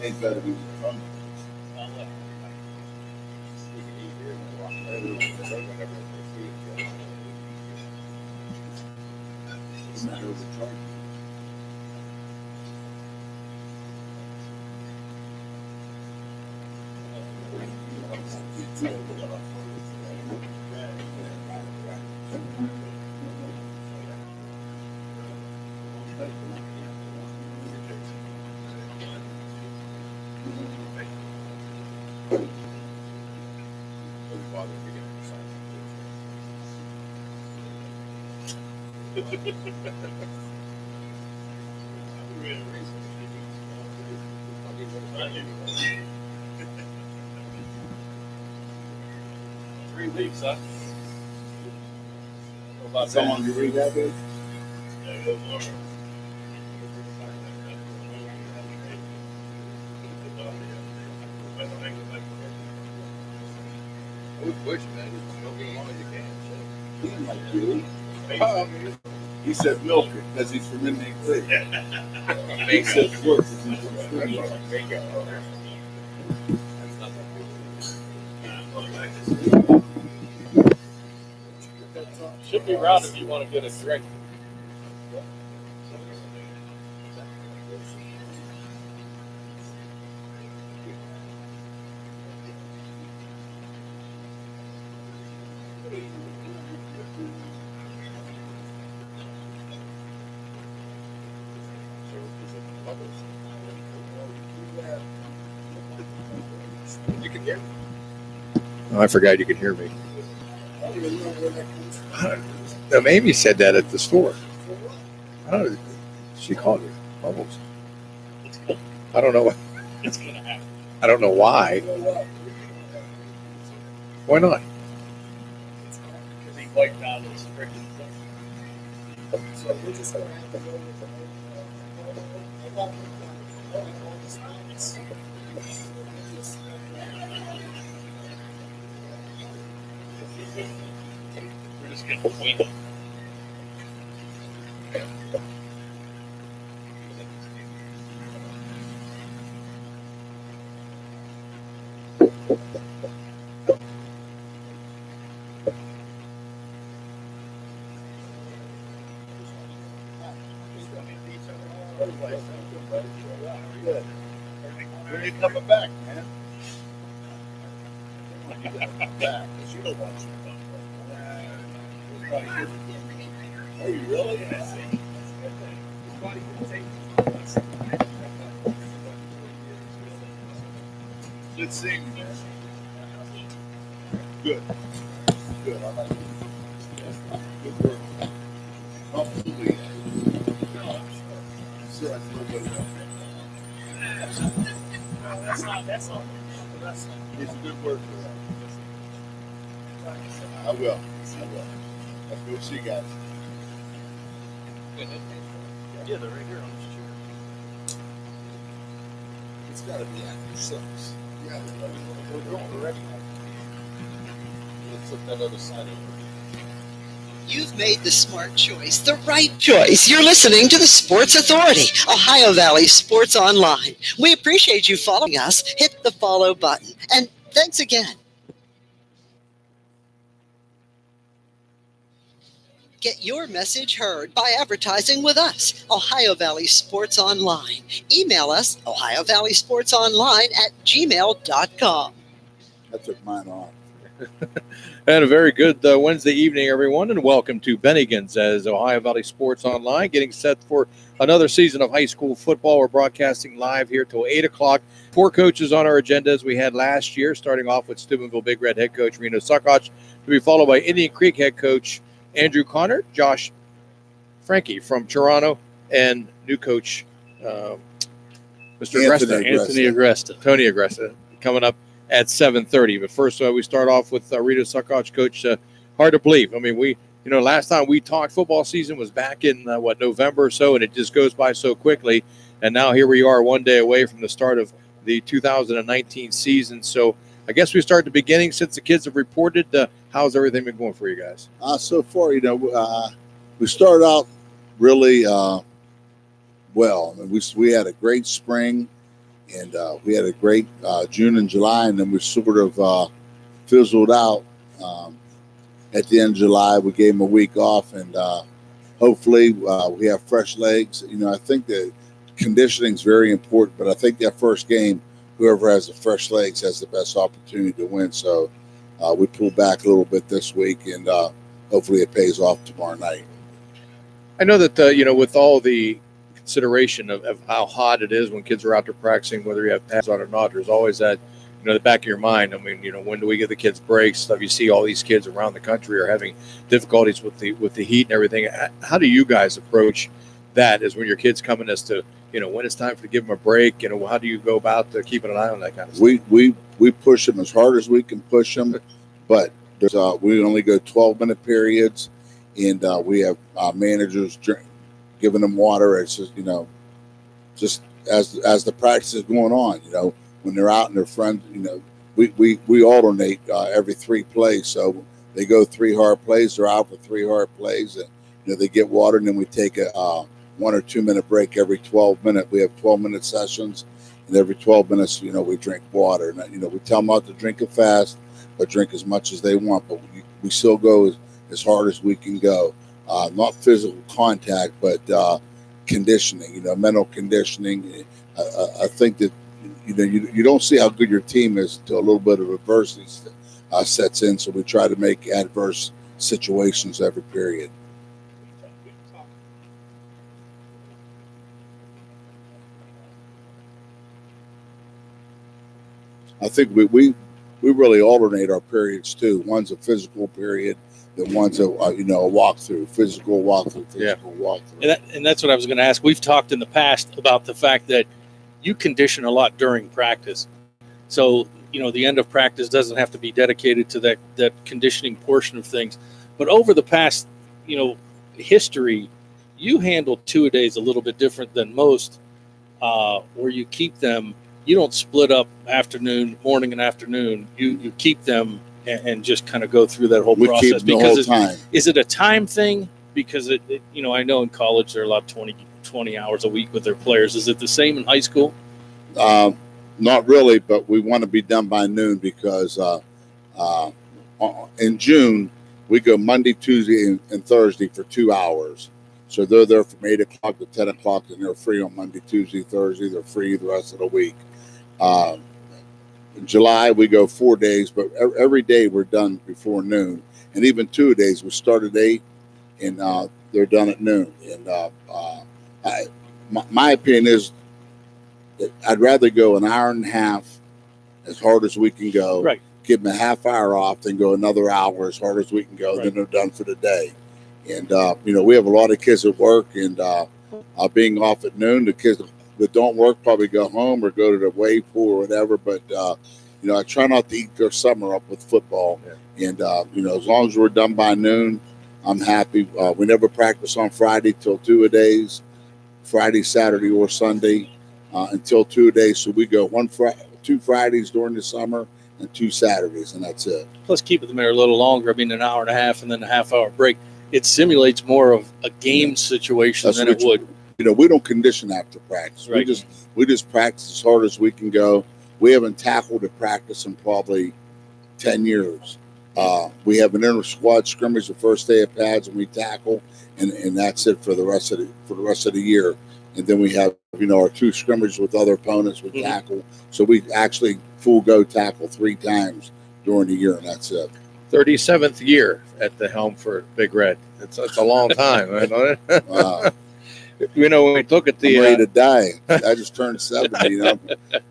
Ain't better be fun. Three weeks, huh? Someone you read that is? Push, man. Don't get along as you can. He like you. He said milk it because he's from Indian Creek. He said work because he's from Springfield. Should be around if you want to get a drink. You can hear me. Oh, I forgot you could hear me. Amy said that at the store. I don't know. She called it bubbles. I don't know what. It's gonna happen. I don't know why. Why not? Because he wiped out his freaking thing. So we're just going to have to go with We're just getting acquainted. When you coming back, man? When you coming back? Because you don't want you to come back. Are you really? Good seeing you, man. Good. Good. I like it. Good work. Hopefully. So that's a little bit of That's not. He's a good worker. I will. Let's go see guys. Yeah, they're right here on this chair. It's got to be after 6. Yeah, we're going already. Let's look that other side over. You've made the smart choice, the right choice. You're listening to the Sports Authority, Ohio Valley Sports Online. We appreciate you following us. Hit the follow button. And thanks again. Get your message heard by advertising with us, Ohio Valley Sports Online. Email us, ohiovalleysportsonline@gmail.com. I took mine off. And a very good Wednesday evening, everyone, and welcome to Bennigan's as Ohio Valley Sports Online, getting set for another season of high school football. We're broadcasting live here till 8 o'clock. 4 coaches on our agenda as we had last year, starting off with Steubenville Big Red head coach Reno Suckoch, to be followed by Indian Creek head coach Andrew Connor, Josh Franke from Toronto, and new coach Mr. Anthony Agresta. Tony Agresta, coming up at 7:30. But first, we start off with Reno Suckoch, coach. Hard to believe. I mean, last time we talked, football season was back in November or so, and it just goes by so quickly. And now here we are, one day away from the start of the 2019 season. So I guess we start at the beginning since the kids have reported. How's everything been going for you guys? So far, we started out really well. I mean, we had a great spring, and we had a great June and July, and then we sort of fizzled out. At the end of July, we gave them a week off, and hopefully we have fresh legs. I think that conditioning is very important, but I think that first game, whoever has the fresh legs has the best opportunity to win. So we pulled back a little bit this week, and hopefully it pays off tomorrow night. I know that, with all the consideration of how hot it is when kids are out there practicing, whether you have pads on or not, there's always that, the back of your mind. I mean, when do we give the kids breaks? Stuff. You see all these kids around the country are having difficulties with the heat and everything. How do you guys approach that as when your kids coming as to, when it's time to give them a break? How do you go about keeping an eye on that kind of stuff? We push them as hard as we can push them, but there's we only go 12-minute periods, and we have managers giving them water. It's just just as the practice is going on. When they're out and their friends, we alternate every 3 plays. So they go 3 hard plays, they're out for 3 hard plays, and they get water, and then we take a 1 or 2 minute break every 12 minutes. We have 12-minute sessions, and every 12 minutes, we drink water. And we tell them not to drink it fast, but drink as much as they want. But we still go as hard as we can go. Not physical contact, but conditioning. Mental conditioning. I think that. You don't see how good your team is until a little bit of adversity sets in. So we try to make adverse situations every period. I think we really alternate our periods too. One's a physical period, then one's a walkthrough, physical walkthrough, walkthrough. And that's what I was going to ask. We've talked in the past about the fact that you condition a lot during practice. So, the end of practice doesn't have to be dedicated to that conditioning portion of things. But over the past, history, you handle 2-a-days a little bit different than most, where you keep them, you don't split up morning and afternoon. You keep them and just kind of go through that whole process. Keep them the whole time. Is it a time thing? Because I know in college they're allowed 20 hours a week with their players. Is it the same in high school? Not really, but we want to be done by noon because in June we go Monday, Tuesday, and Thursday for 2 hours. So they're there from 8 o'clock to 10 o'clock, and they're free on Monday, Tuesday, Thursday. They're free the rest of the week. In July we go 4 days, but every day we're done before noon. And even 2 days we start at 8, and they're done at noon. And my opinion is that I'd rather go an hour and a half as hard as we can go. Right. Give them a half hour off, then go another hour as hard as we can go. Right. Then they're done for the day. And we have a lot of kids at work, and being off at noon, the kids that don't work probably go home or go to the wave pool or whatever. But I try not to eat their summer up with football. Yeah. And as long as we're done by noon, I'm happy. We never practice on Friday till 2-a-days, Friday, Saturday, or Sunday until 2-a-days. So we go 2 Fridays during the summer and 2 Saturdays, and that's it. Plus, keeping them there a little longer. I mean, an hour and a half and then a half-hour break. It simulates more of a game situation than it would. We don't condition after practice. Right. We just practice as hard as we can go. We haven't tackled at practice in probably 10 years. We have an inter-squad scrimmage the first day of pads, and we tackle, and that's it for the rest of the year. And then we have our 2 scrimmages with other opponents with tackle. So we actually full go tackle 3 times during the year, and that's it. 37th year at the helm for Big Red. It's a long time, right? When we look at the I'm ready to die. I just turned 70.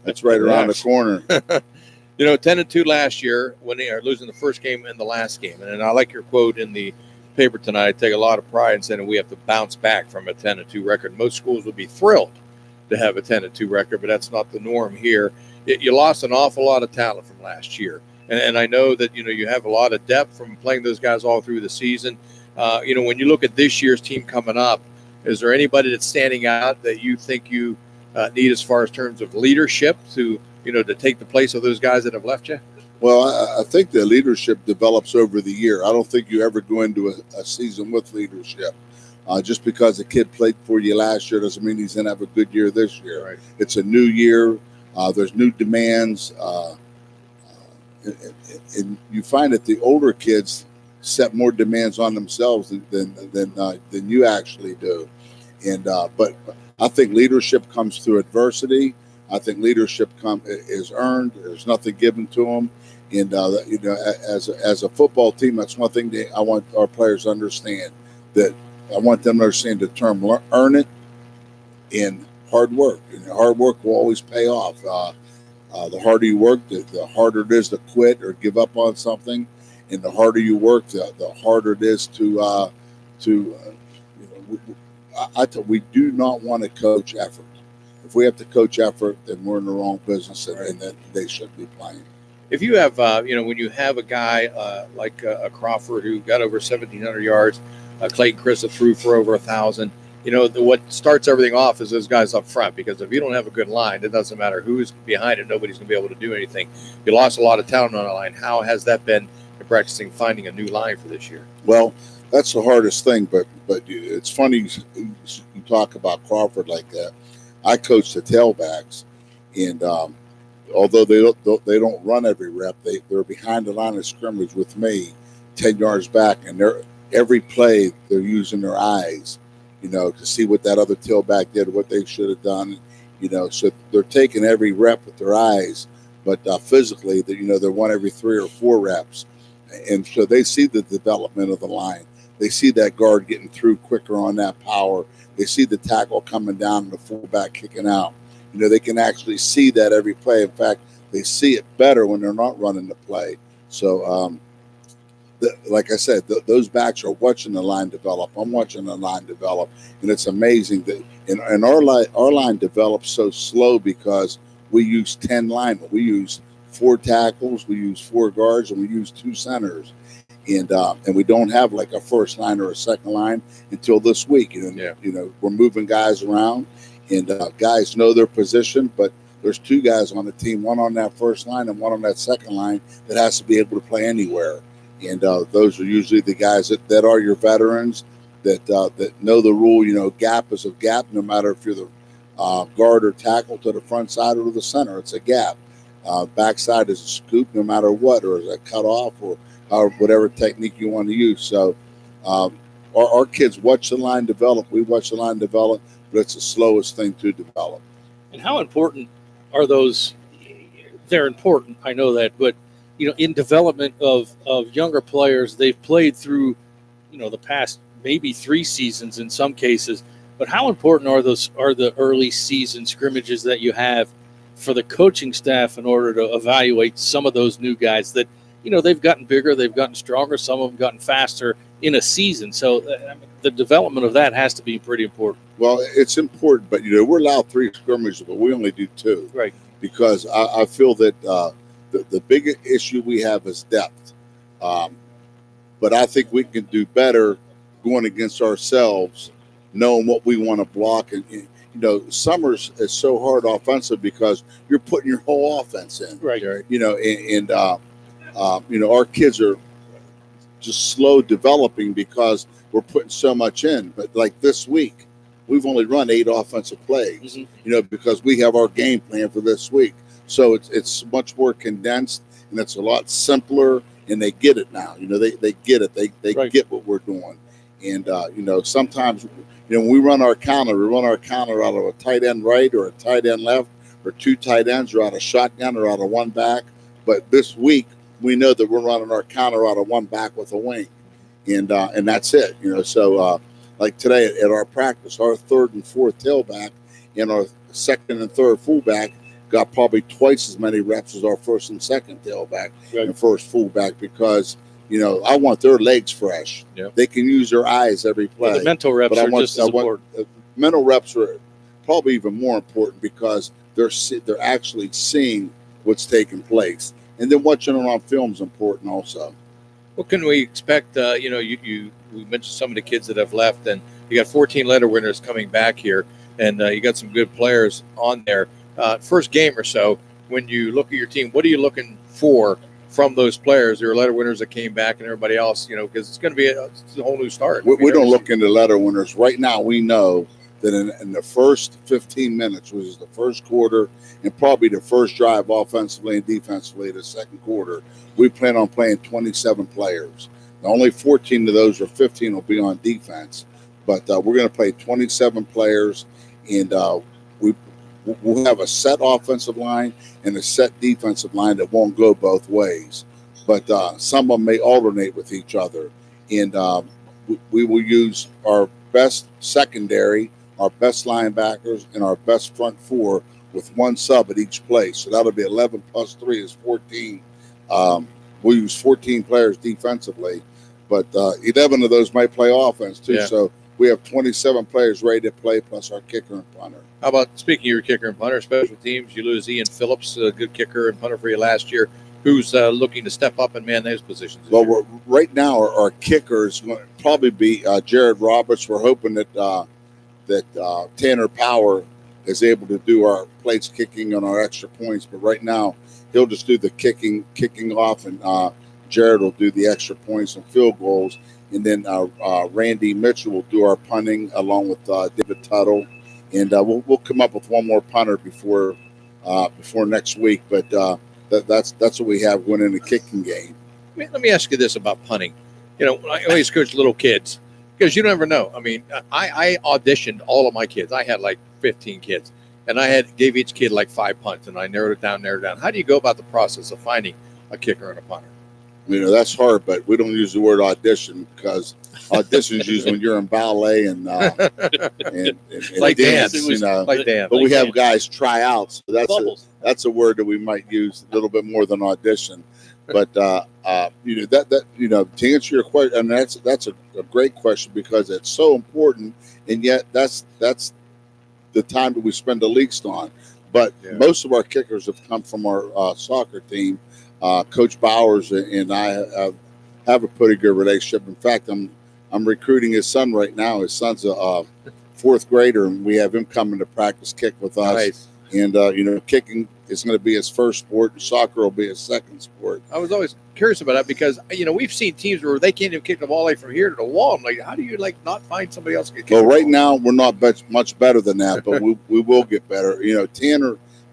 That's right around the corner. 10-2 last year when they are losing the first game and the last game. And I like your quote in the paper tonight. I take a lot of pride in saying we have to bounce back from a 10-2 record. Most schools would be thrilled to have a 10-2 record, but that's not the norm here. You lost an awful lot of talent from last year. And I know that, you have a lot of depth from playing those guys all through the season. When you look at this year's team coming up, is there anybody that's standing out that you think you need as far as terms of leadership to take the place of those guys that have left you? Well, I think the leadership develops over the year. I don't think you ever go into a season with leadership. Just because a kid played for you last year doesn't mean he's going to have a good year this year. Right. It's a new year. There's new demands. And you find that the older kids set more demands on themselves than you actually do. And but I think leadership comes through adversity. I think leadership is earned. There's nothing given to them. And as a football team, that's one thing I want our players to understand. That I want them to understand the term "earn it" and hard work. And hard work will always pay off. The harder you work, the harder it is to quit or give up on something. And the harder you work, the harder it is we do not want to coach effort. If we have to coach effort, then we're in the wrong business, and then they should be playing. If you have, when you have a guy like a Crawford who got over 1,700 yards, Clayton Christa threw for over 1,000. What starts everything off is those guys up front, because if you don't have a good line, it doesn't matter who's behind it. Nobody's going to be able to do anything. You lost a lot of talent on the line. How has that been in practicing finding a new line for this year? Well, that's the hardest thing, but it's funny you talk about Crawford like that. I coach the tailbacks, and although they don't run every rep, they're behind the line of scrimmage with me, 10 yards back, and every play they're using their eyes, to see what that other tailback did, what they should have done, so they're taking every rep with their eyes, but physically, they're one every 3 or 4 reps, and so they see the development of the line. They see that guard getting through quicker on that power. They see the tackle coming down and the fullback kicking out. They can actually see that every play. In fact, they see it better when they're not running the play. So, like I said, those backs are watching the line develop. I'm watching the line develop, and it's amazing that and our line develops so slow because we use 10 linemen. We use 4 tackles, we use 4 guards, and we use 2 centers. And we don't have like a first line or a second line until this week. We're moving guys around, and guys know their position, but there's 2 guys on the team, one on that first line and one on that second line, that has to be able to play anywhere. And those are usually the guys that are your veterans that know the rule. Gap is a gap, no matter if you're the guard or tackle to the front side or to the center. It's a gap. Backside is a scoop, no matter what, or is a cutoff, or whatever technique you want to use. So our kids watch the line develop. We watch the line develop, but it's the slowest thing to develop. And how important are those? They're important, I know that, but in development of younger players, they've played through the past maybe 3 seasons in some cases. But how important are the early season scrimmages that you have for the coaching staff in order to evaluate some of those new guys that they've gotten bigger, they've gotten stronger, some of them gotten faster in a season. So the development of that has to be pretty important. Well, it's important, but we're allowed 3 scrimmages, but we only do 2. Right. Because I feel that the big issue we have is depth. But I think we can do better going against ourselves, knowing what we want to block. And summers is so hard offensive because you're putting your whole offense in. Right. Our kids are just slow developing because we're putting so much in. But like this week, we've only run 8 offensive plays, because we have our game plan for this week. So it's much more condensed, and it's a lot simpler, and they get it now. They get it. They right. get what we're doing. And, sometimes, when we run our counter out of a tight end right or a tight end left, or 2 tight ends, or out of shotgun or out of 1 back. But this week, we know that we're running our counter out of 1 back with a wing. And that's it. So like today at our practice, our 3rd and 4th tailback and our 2nd and 3rd fullback got probably twice as many reps as our 1st and 2nd tailback right. and 1st fullback, because I want their legs fresh. Yep. They can use their eyes every play. Well, the mental reps are just as important. Mental reps are probably even more important because they're actually seeing what's taking place, and then watching it on film is important also. What can we expect? We mentioned some of the kids that have left, and you got 14 letter winners coming back here, and you got some good players on there. First game or so, when you look at your team, what are you looking for from those players, your letter winners that came back and everybody else, because it's going to be it's a whole new start. We don't look into letter winners. Right now, we know that in the first 15 minutes, which is the first quarter and probably the first drive offensively and defensively, the second quarter, we plan on playing 27 players. Now, only 14 of those or 15 will be on defense, but we're going to play 27 players, and we'll have a set offensive line and a set defensive line that won't go both ways. But some of them may alternate with each other. And we will use our best secondary, our best linebackers, and our best front four with one sub at each place. So that'll be 11 plus 3 is 14. We'll use 14 players defensively, but 11 of those might play offense too. Yeah. So we have 27 players ready to play plus our kicker and punter. How about, speaking of your kicker and punter, special teams, you lose Ian Phillips, a good kicker and punter for you last year. Who's looking to step up and man those positions? Well, right now our kicker is going to probably be Jared Roberts. We're hoping that Tanner Power is able to do our plates kicking on our extra points, but right now he'll just do the kicking off, and Jared will do the extra points and field goals, and then Randy Mitchell will do our punting along with David Tuttle, and we'll come up with one more punter before next week, but that's what we have going in the kicking game. Let me ask you this about punting. I always coach little kids because you never know. I mean, I auditioned all of my kids. I had like 15 kids, and I gave each kid like 5 punts, and I narrowed it down. How do you go about the process of finding a kicker and a punter? That's hard, but we don't use the word audition because audition is usually when you're in ballet and like dance, dance, like dance. But we have guys try out, so that's a word that we might use a little bit more than audition. But to answer your question, and that's a great question because it's so important, and yet that's the time that we spend the least on. But most of our kickers have come from our soccer team. Coach Bowers and I have a pretty good relationship. In fact, I'm recruiting his son right now. His son's a fourth grader, and we have him coming to practice kick with us. Nice. And kicking is going to be his first sport, and soccer will be his second sport. I was always curious about that because we've seen teams where they can't even kick the ball from here to the wall. I'm like, how do you not find somebody else to kick? Well, right now we're not much better than that, but we will get better.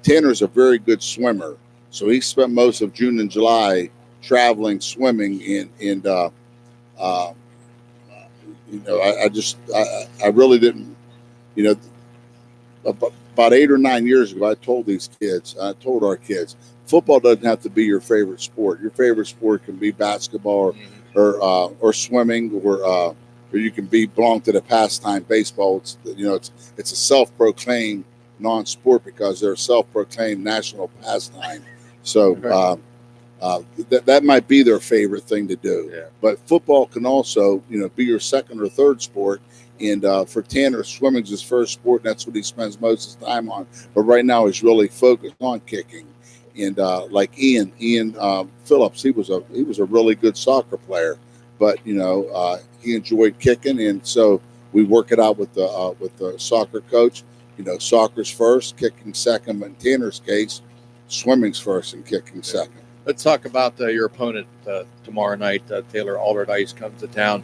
Tanner's a very good swimmer. So he spent most of June and July traveling, swimming, and I really didn't, about 8 or 9 years ago, I told our kids, football doesn't have to be your favorite sport. Your favorite sport can be basketball or swimming, or you can belong to the pastime baseball. It's a self-proclaimed non-sport because they're a self-proclaimed national pastime. So that might be their favorite thing to do. Yeah. But football can also, be your second or third sport. And for Tanner, swimming's his first sport, and that's what he spends most of his time on. But right now, he's really focused on kicking. And like Ian Phillips, he was a really good soccer player, but he enjoyed kicking, and so we work it out with the soccer coach. Soccer's first, kicking second. But in Tanner's case, swimming's first and kicking second. Let's talk about your opponent tomorrow night. Taylor Alderdice comes to town.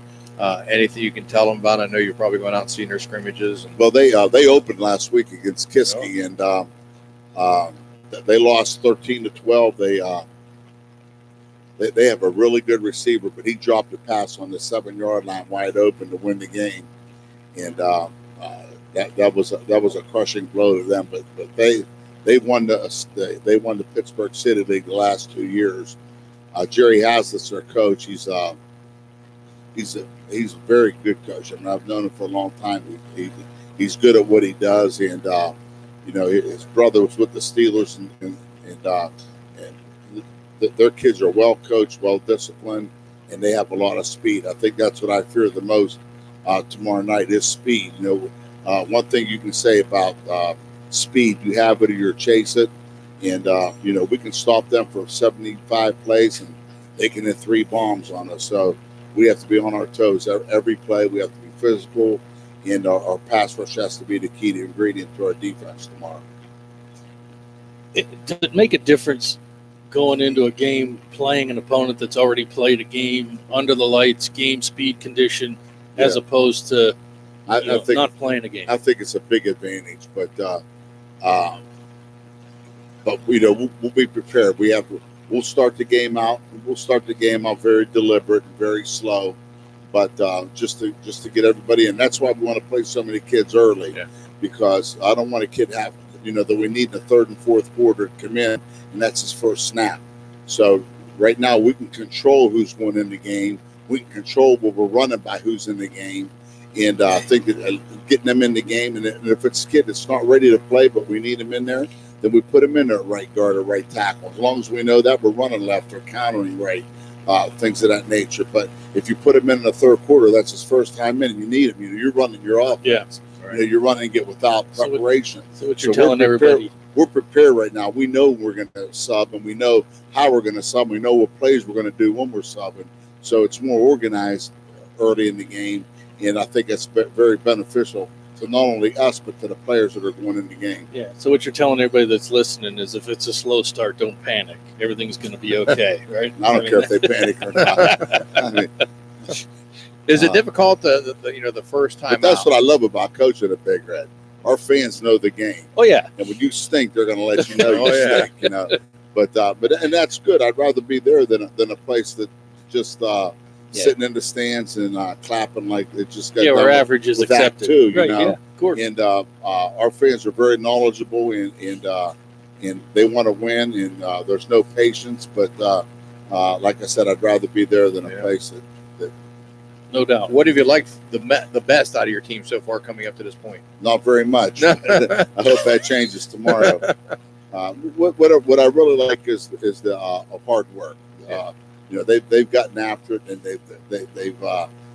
Anything you can tell them about? I know you're probably going out and seeing their scrimmages. Well, they opened last week against Kiski, and they lost 13-12. They have a really good receiver, but he dropped a pass on the 7-yard line wide open to win the game, and that was a crushing blow to them. But they won the Pittsburgh City League the last 2 years. Jerry Haslett, their coach, he's a very good coach. I mean, I've known him for a long time. He's good at what he does, and his brother was with the Steelers, and their kids are well coached, well disciplined, and they have a lot of speed. I think that's what I fear the most tomorrow night is speed. One thing you can say about speed, you have it or you chase it, and we can stop them for 75 plays, and they can hit 3 bombs on us. So we have to be on our toes every play. We have to be physical, and our pass rush has to be the key to ingredient to our defense tomorrow. Does it make a difference going into a game playing an opponent that's already played a game under the lights, game speed condition, as opposed to I think not playing a game. I think it's a big advantage, but we'll be prepared. We'll start the game out. We'll start the game out very deliberate and very slow, but just to get everybody in. That's why we want to play so many kids early, because I don't want a kid that we need in the third and fourth quarter to come in, and that's his first snap. So right now we can control who's going in the game. We can control what we're running by who's in the game, and I think that getting them in the game. And if it's a kid that's not ready to play, but we need him in there, then we put him in there at right guard or right tackle. As long as we know that we're running left or countering right, things of that nature. But if you put him in the third quarter, that's his first time in, and you need him. You're running your offense. Yeah. Right. You're running it without preparation. So what you're telling everybody, we're prepared right now. We know we're going to sub, and we know how we're going to sub. We know what plays we're going to do when we're subbing. So it's more organized early in the game, and I think it's very beneficial to not only us, but to the players that are going in the game. Yeah. So what you're telling everybody that's listening is, if it's a slow start, don't panic. Everything's going to be okay, right? I don't care if they panic or not. I mean, Is it difficult the first time? but that's out? what I love about coaching at Big Red. Our fans know the game, Oh yeah. and when you stink, they're going to let you know Oh, you yeah. stink. But and that's good. I'd rather be there than a place that just sitting in the stands and clapping like it just got Where done average is with that accepted too. right? Yeah, of course. And our fans are very knowledgeable and they want to win, and there's no patience. But like I said, I'd rather be there than a place that. No doubt. What have you liked the best out of your team so far coming up to this point? Not very much. I hope that changes tomorrow. What I really like is the hard work. They've gotten after it, and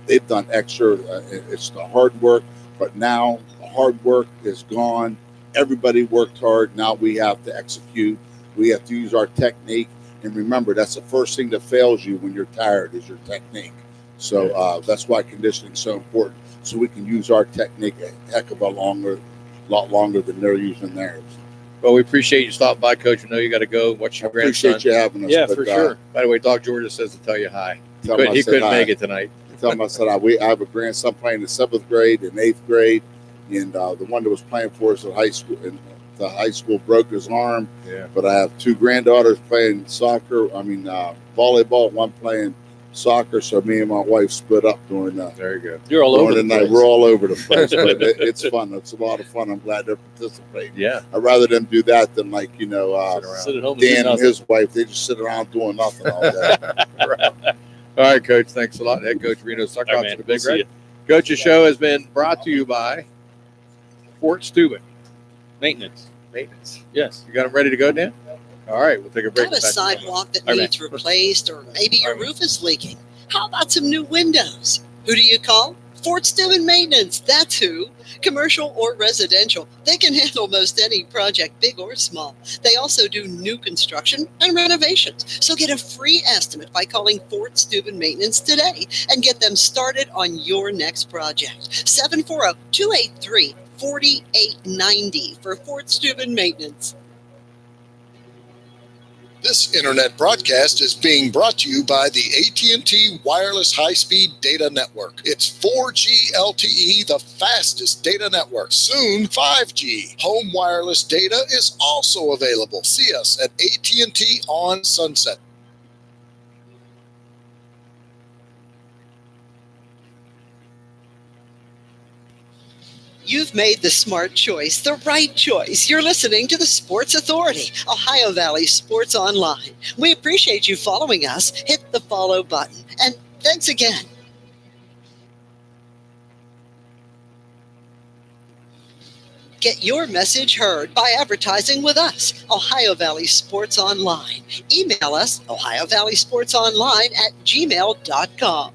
they've done extra. It's the hard work, but now the hard work is gone. Everybody worked hard. Now we have to execute. We have to use our technique. And remember, that's the first thing that fails you when you're tired is your technique. So that's why conditioning is so important. So we can use our technique a heck of a lot longer than they're using theirs. Well, we appreciate you stopping by, Coach. I know you got to go. Watch your grandson. Appreciate you having us. Yeah, but, for sure. By the way, Doc Georgia says to tell you hi. Tell him I He said couldn't hi. make it tonight. Tell him I said I have a grandson playing in 7th grade and 8th grade, and the one that was playing for us at high school, and the high school broke his arm. Yeah. But I have 2 granddaughters playing volleyball, one playing soccer. So me and my wife split up during Very good. You're all over during the the night. place. We're all over the place, but it's fun. It's a lot of fun. I'm glad they're participating. Yeah. I'd rather them do that than Sit at home and do Dan and nothing. his wife. They just sit around doing nothing all day. All right, Coach. Thanks a lot. Head Coach Reno All Suckoff right, to man. the We'll Big see Red. you. Coach's show has been brought to you by Fort Steuben Maintenance. Maintenance. Yes. You got them ready to go, Dan? All right, we'll take a break. Got a Back to you. sidewalk that All right. needs replaced, or maybe your All right. roof is leaking. How about some new windows? Who do you call? Fort Steuben Maintenance. That's who. Commercial or residential, they can handle most any project, big or small. They also do new construction and renovations. So get a free estimate by calling Fort Steuben Maintenance today and get them started on your next project. 740-283-4890 for Fort Steuben Maintenance. This internet broadcast is being brought to you by the AT&T Wireless High-Speed Data Network. It's 4G LTE, the fastest data network. Soon, 5G. Home wireless data is also available. See us at AT&T on Sunset. You've made the smart choice, the right choice. You're listening to the Sports Authority, Ohio Valley Sports Online. We appreciate you following us. Hit the follow button. And thanks again. Get your message heard by advertising with us, Ohio Valley Sports Online. Email us, ohiovalleysportsonline@gmail.com.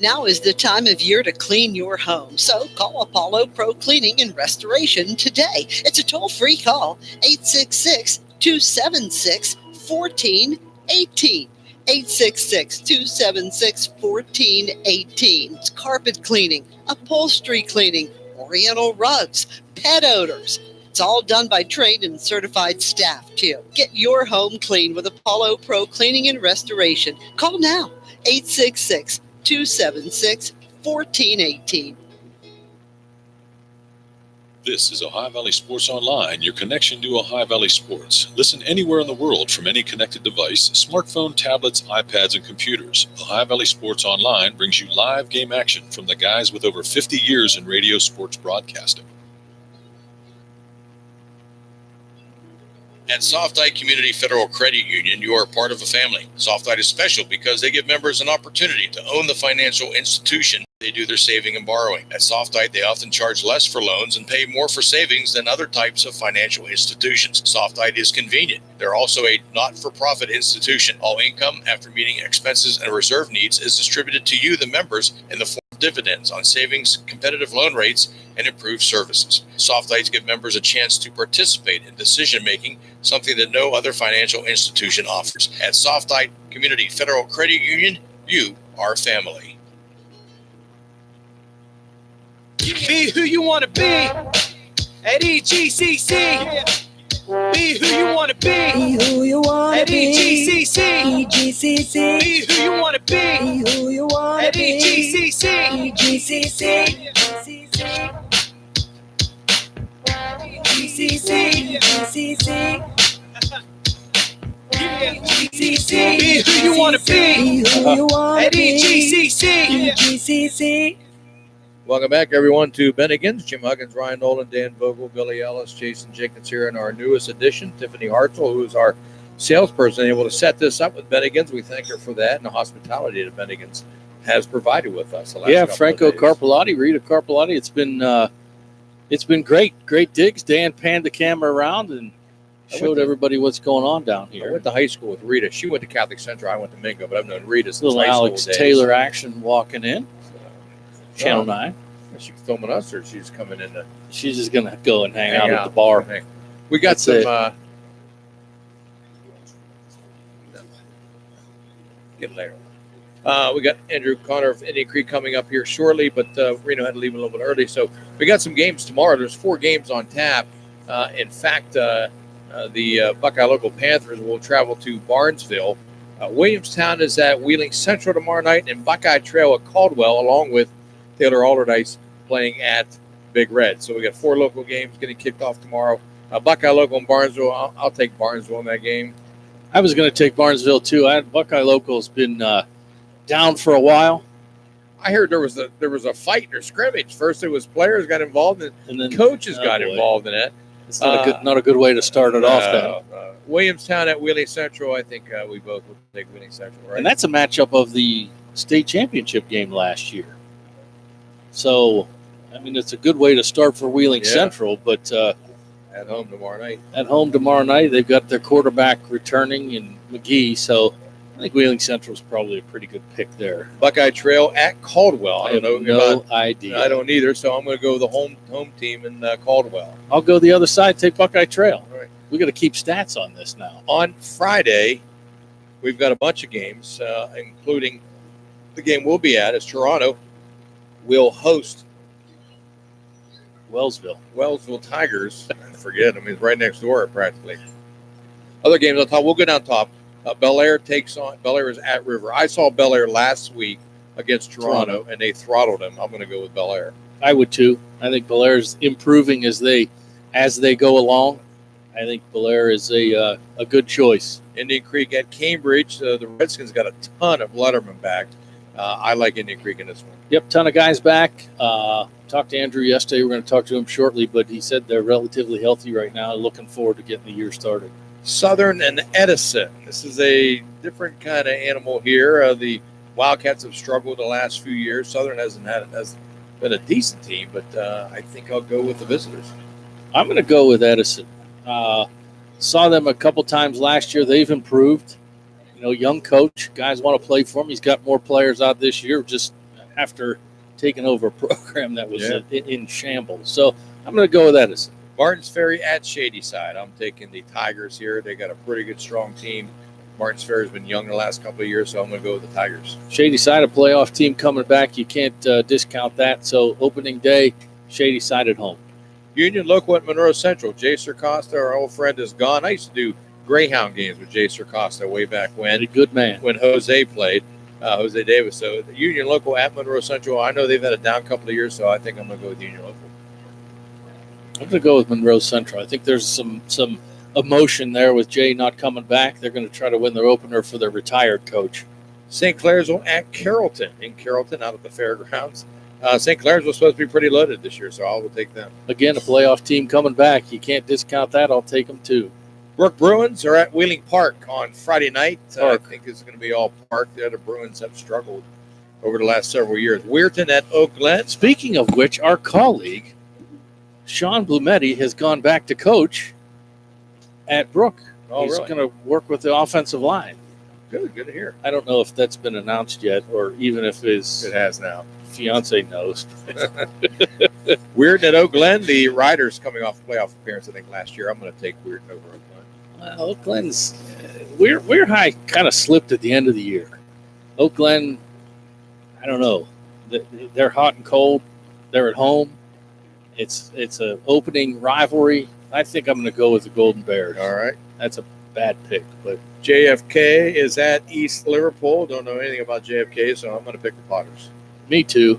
Now is the time of year to clean your home, so call Apollo Pro Cleaning and Restoration today. It's a toll-free call, 866-276-1418. 866-276-1418. It's carpet cleaning, upholstery cleaning, oriental rugs, pet odors. It's all done by trained and certified staff, too. Get your home clean with Apollo Pro Cleaning and Restoration. Call now, 866-276-1418. This is Ohio Valley Sports Online, your connection to Ohio Valley Sports. Listen anywhere in the world from any connected device, smartphone, tablets, iPads, and computers. Ohio Valley Sports Online brings you live game action from the guys with over 50 years in radio sports broadcasting. At Softite Community Federal Credit Union, you are part of a family. Softite is special because they give members an opportunity to own the financial institution they do their saving and borrowing. At Softite, they often charge less for loans and pay more for savings than other types of financial institutions. Softite is convenient. They're also a not-for-profit institution. All income, after meeting expenses and reserve needs, is distributed to you, the members, in the form of dividends on savings, competitive loan rates, and improved services. Softites give members a chance to participate in decision-making, something that no other financial institution offers. At Softite Community Federal Credit Union, you are family. Be who you want to be at EGCC. Be who you want to be. Be who you want to at be. EGCC. EGCC. Be who you want to be. Be who you want to at be. EGCC. EGCC. EGCC. EGCC. EGCC. Be who you want to be. Be who you want at to be. EGCC. EGCC. Welcome back, everyone, to Bennigan's. Jim Huggins, Ryan Nolan, Dan Vogel, Billy Ellis, Jason Jenkins here in our newest addition. Tiffany Hartzell, who is our salesperson, able to set this up with Bennigan's. We thank her for that and the hospitality that Bennigan's has provided with us. The last couple of Franco days. Carpellotti, Rita Carpellotti. It's been great digs. Dan panned the camera around and showed everybody what's going on down I here. went to high school with Rita. She went to Catholic Central. I went to Mingo, but I've known Rita since Little high school Alex days. Taylor action walking in. Channel 9. Is she filming us, or she's coming in to She's just going to go and hang out at the bar. We got That's some. it. Get later. We got Andrew Connor of Indian Creek coming up here shortly, but Reno had to leave a little bit early. So we got some games tomorrow. There's 4 games on tap. In fact, the Buckeye Local Panthers will travel to Barnesville. Williamstown is at Wheeling Central tomorrow night, and Buckeye Trail at Caldwell, along with Taylor Alderdice playing at Big Red. So we got 4 local games getting kicked off tomorrow. Buckeye Local and Barnesville. I'll take Barnesville in that game. I was going to take Barnesville, too. Buckeye Local's been down for a while. I heard there was a fight or scrimmage. First, it was players got involved, and then coaches got involved in it. It's not a good way to start it off. Then Williamstown at Wheeling Central. I think we both would take Wheeling Central, right? And that's a matchup of the state championship game last year. So, I mean, it's a good way to start for Wheeling Central, but at home tomorrow night. At home tomorrow night, they've got their quarterback returning in McGee, so I think Wheeling Central is probably a pretty good pick there. Buckeye Trail at Caldwell. I don't know. No idea. I don't either, so I'm going to go with the home team in Caldwell. I'll go the other side, take Buckeye Trail. All right. We got to keep stats on this now. On Friday, we've got a bunch of games, including the game we'll be at is Toronto will host Wellsville Tigers. I forget. I mean, it's right next door practically. Other games on top. We'll go down top. Bel Air is at River. I saw Bel Air last week against Toronto, and they throttled them. I'm going to go with Bel Air. I would too. I think Bel Air is improving as they go along. I think Bel Air is a good choice. Indian Creek at Cambridge. The Redskins got a ton of lettermen back. I like Indian Creek in this one. Yep, ton of guys back. Talked to Andrew yesterday. We're going to talk to him shortly, but he said they're relatively healthy right now. Looking forward to getting the year started. Southern and Edison. This is a different kind of animal here. The Wildcats have struggled the last few years. Southern has been a decent team, but I think I'll go with the visitors. I'm going to go with Edison. Saw them a couple times last year. They've improved. Young coach. Guys want to play for him. He's got more players out this year just after taking over a program that was in shambles. So I'm going to go with Edison. Martins Ferry at Shadyside. I'm taking the Tigers here. They got a pretty good, strong team. Martins Ferry's been young the last couple of years, so I'm going to go with the Tigers. Shadyside, a playoff team coming back. You can't discount that. So opening day, Shadyside at home. Union Local at Monroe Central. Jay Circosta, our old friend, is gone. I used to do Greyhound games with Jay Circosta way back when. A good man. When Jose played, Jose Davis. So the Union Local at Monroe Central. I know they've had a down couple of years, so I think I'm going to go with Union Local. I'm going to go with Monroe Central. I think there's some emotion there with Jay not coming back. They're going to try to win their opener for their retired coach. St. Clairsville at Carrollton. In Carrollton, out at the fairgrounds. St. Clairsville was supposed to be pretty loaded this year, so I will take them. Again, a playoff team coming back. You can't discount that. I'll take them too. Brook Bruins are at Wheeling Park on Friday night. I think it's going to be all Park. The other Bruins have struggled over the last several years. Weirton at Oak Glen. Speaking of which, our colleague, Sean Blumetti, has gone back to coach at Brook. Oh, He's really? going to work with the offensive line. Good to hear. I don't know if that's been announced yet or even if his It has now. fiance knows. Weirton at Oak Glen. The Riders coming off a playoff appearance, I think, last year. I'm going to take Weirton over Oak Glen. Well, Oak Glen's Weir High kind of slipped at the end of the year. Oak Glen, I don't know. They're hot and cold. They're at home. It's an opening rivalry. I think I'm going to go with the Golden Bears. All right. That's a bad pick, but JFK is at East Liverpool. Don't know anything about JFK, so I'm going to pick the Potters. me too.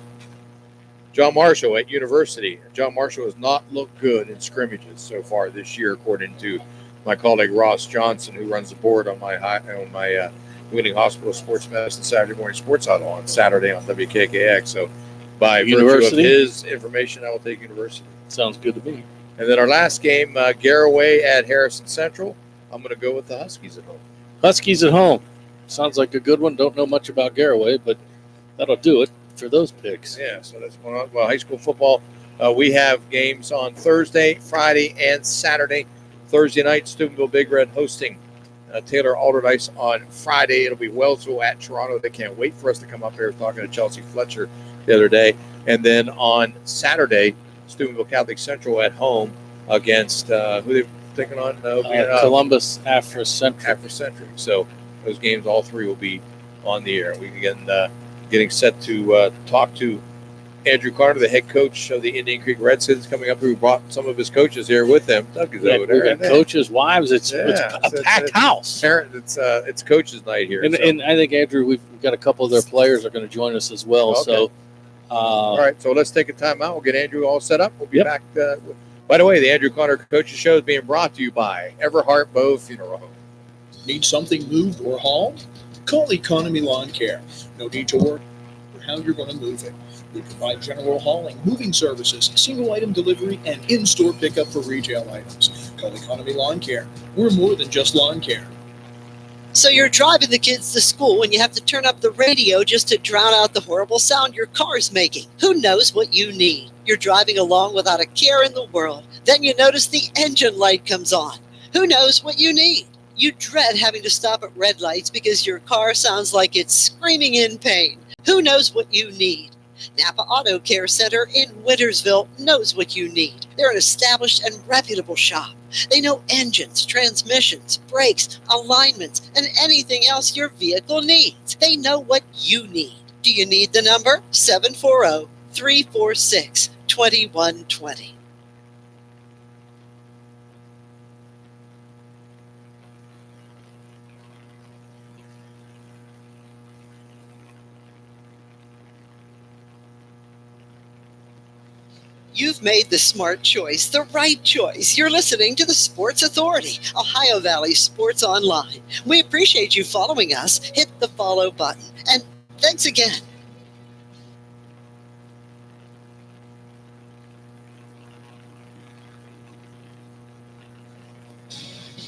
John Marshall at University. John Marshall has not looked good in scrimmages so far this year, according to my colleague Ross Johnson, who runs the board on my Wheeling Hospital Sports Medicine Saturday Morning Sports Huddle on Saturday on WKKX. So by virtue of University? his information, I will take University. Sounds good to me. And then our last game, Garraway at Harrison Central. I'm going to go with the Huskies at home. Huskies at home. Sounds like a good one. Don't know much about Garraway, but that'll do it for those picks. Yeah, so that's going on. Well, high school football, we have games on Thursday, Friday, and Saturday. Thursday night, Steubenville Big Red hosting Taylor Alderdice on Friday. It'll be Wellsville at Toronto. They can't wait for us to come up here talking to Chelsea Fletcher the other day. And then on Saturday, Steubenville Catholic Central at home against who they taking on? Columbus Afrocentric. So those games, all three, will be on the air. We can getting set to talk to Andrew Carter, the head coach of the Indian Creek Red Citizens, coming up, who brought some of his coaches here with him. Doug is over there. We've got coaches' wives. It's a packed house. It's coaches' night here. And I think, Andrew, we've got a couple of their players are going to join us as well. Okay. So, all right, so let's take a time out. We'll get Andrew all set up. We'll be back. By the way, the Andrew Carter Coaches Show is being brought to you by Everhart Bow Funeral Home. Need something moved or hauled? Call Economy Lawn Care. No need to worry for how you're going to move it. We provide general hauling, moving services, single item delivery, and in-store pickup for retail items. Call Economy Lawn Care. We're more than just lawn care. So you're driving the kids to school and you have to turn up the radio just to drown out the horrible sound your car's making. Who knows what you need? You're driving along without a care in the world. Then you notice the engine light comes on. Who knows what you need? You dread having to stop at red lights because your car sounds like it's screaming in pain. Who knows what you need? Napa Auto Care Center in Wintersville knows what you need. They're an established and reputable shop. They know engines, transmissions, brakes, alignments, and anything else your vehicle needs. They know what you need. Do you need the number? 740-346-2120. You've made the smart choice, the right choice. You're listening to the Sports Authority, Ohio Valley Sports Online. We appreciate you following us. Hit the follow button. And thanks again.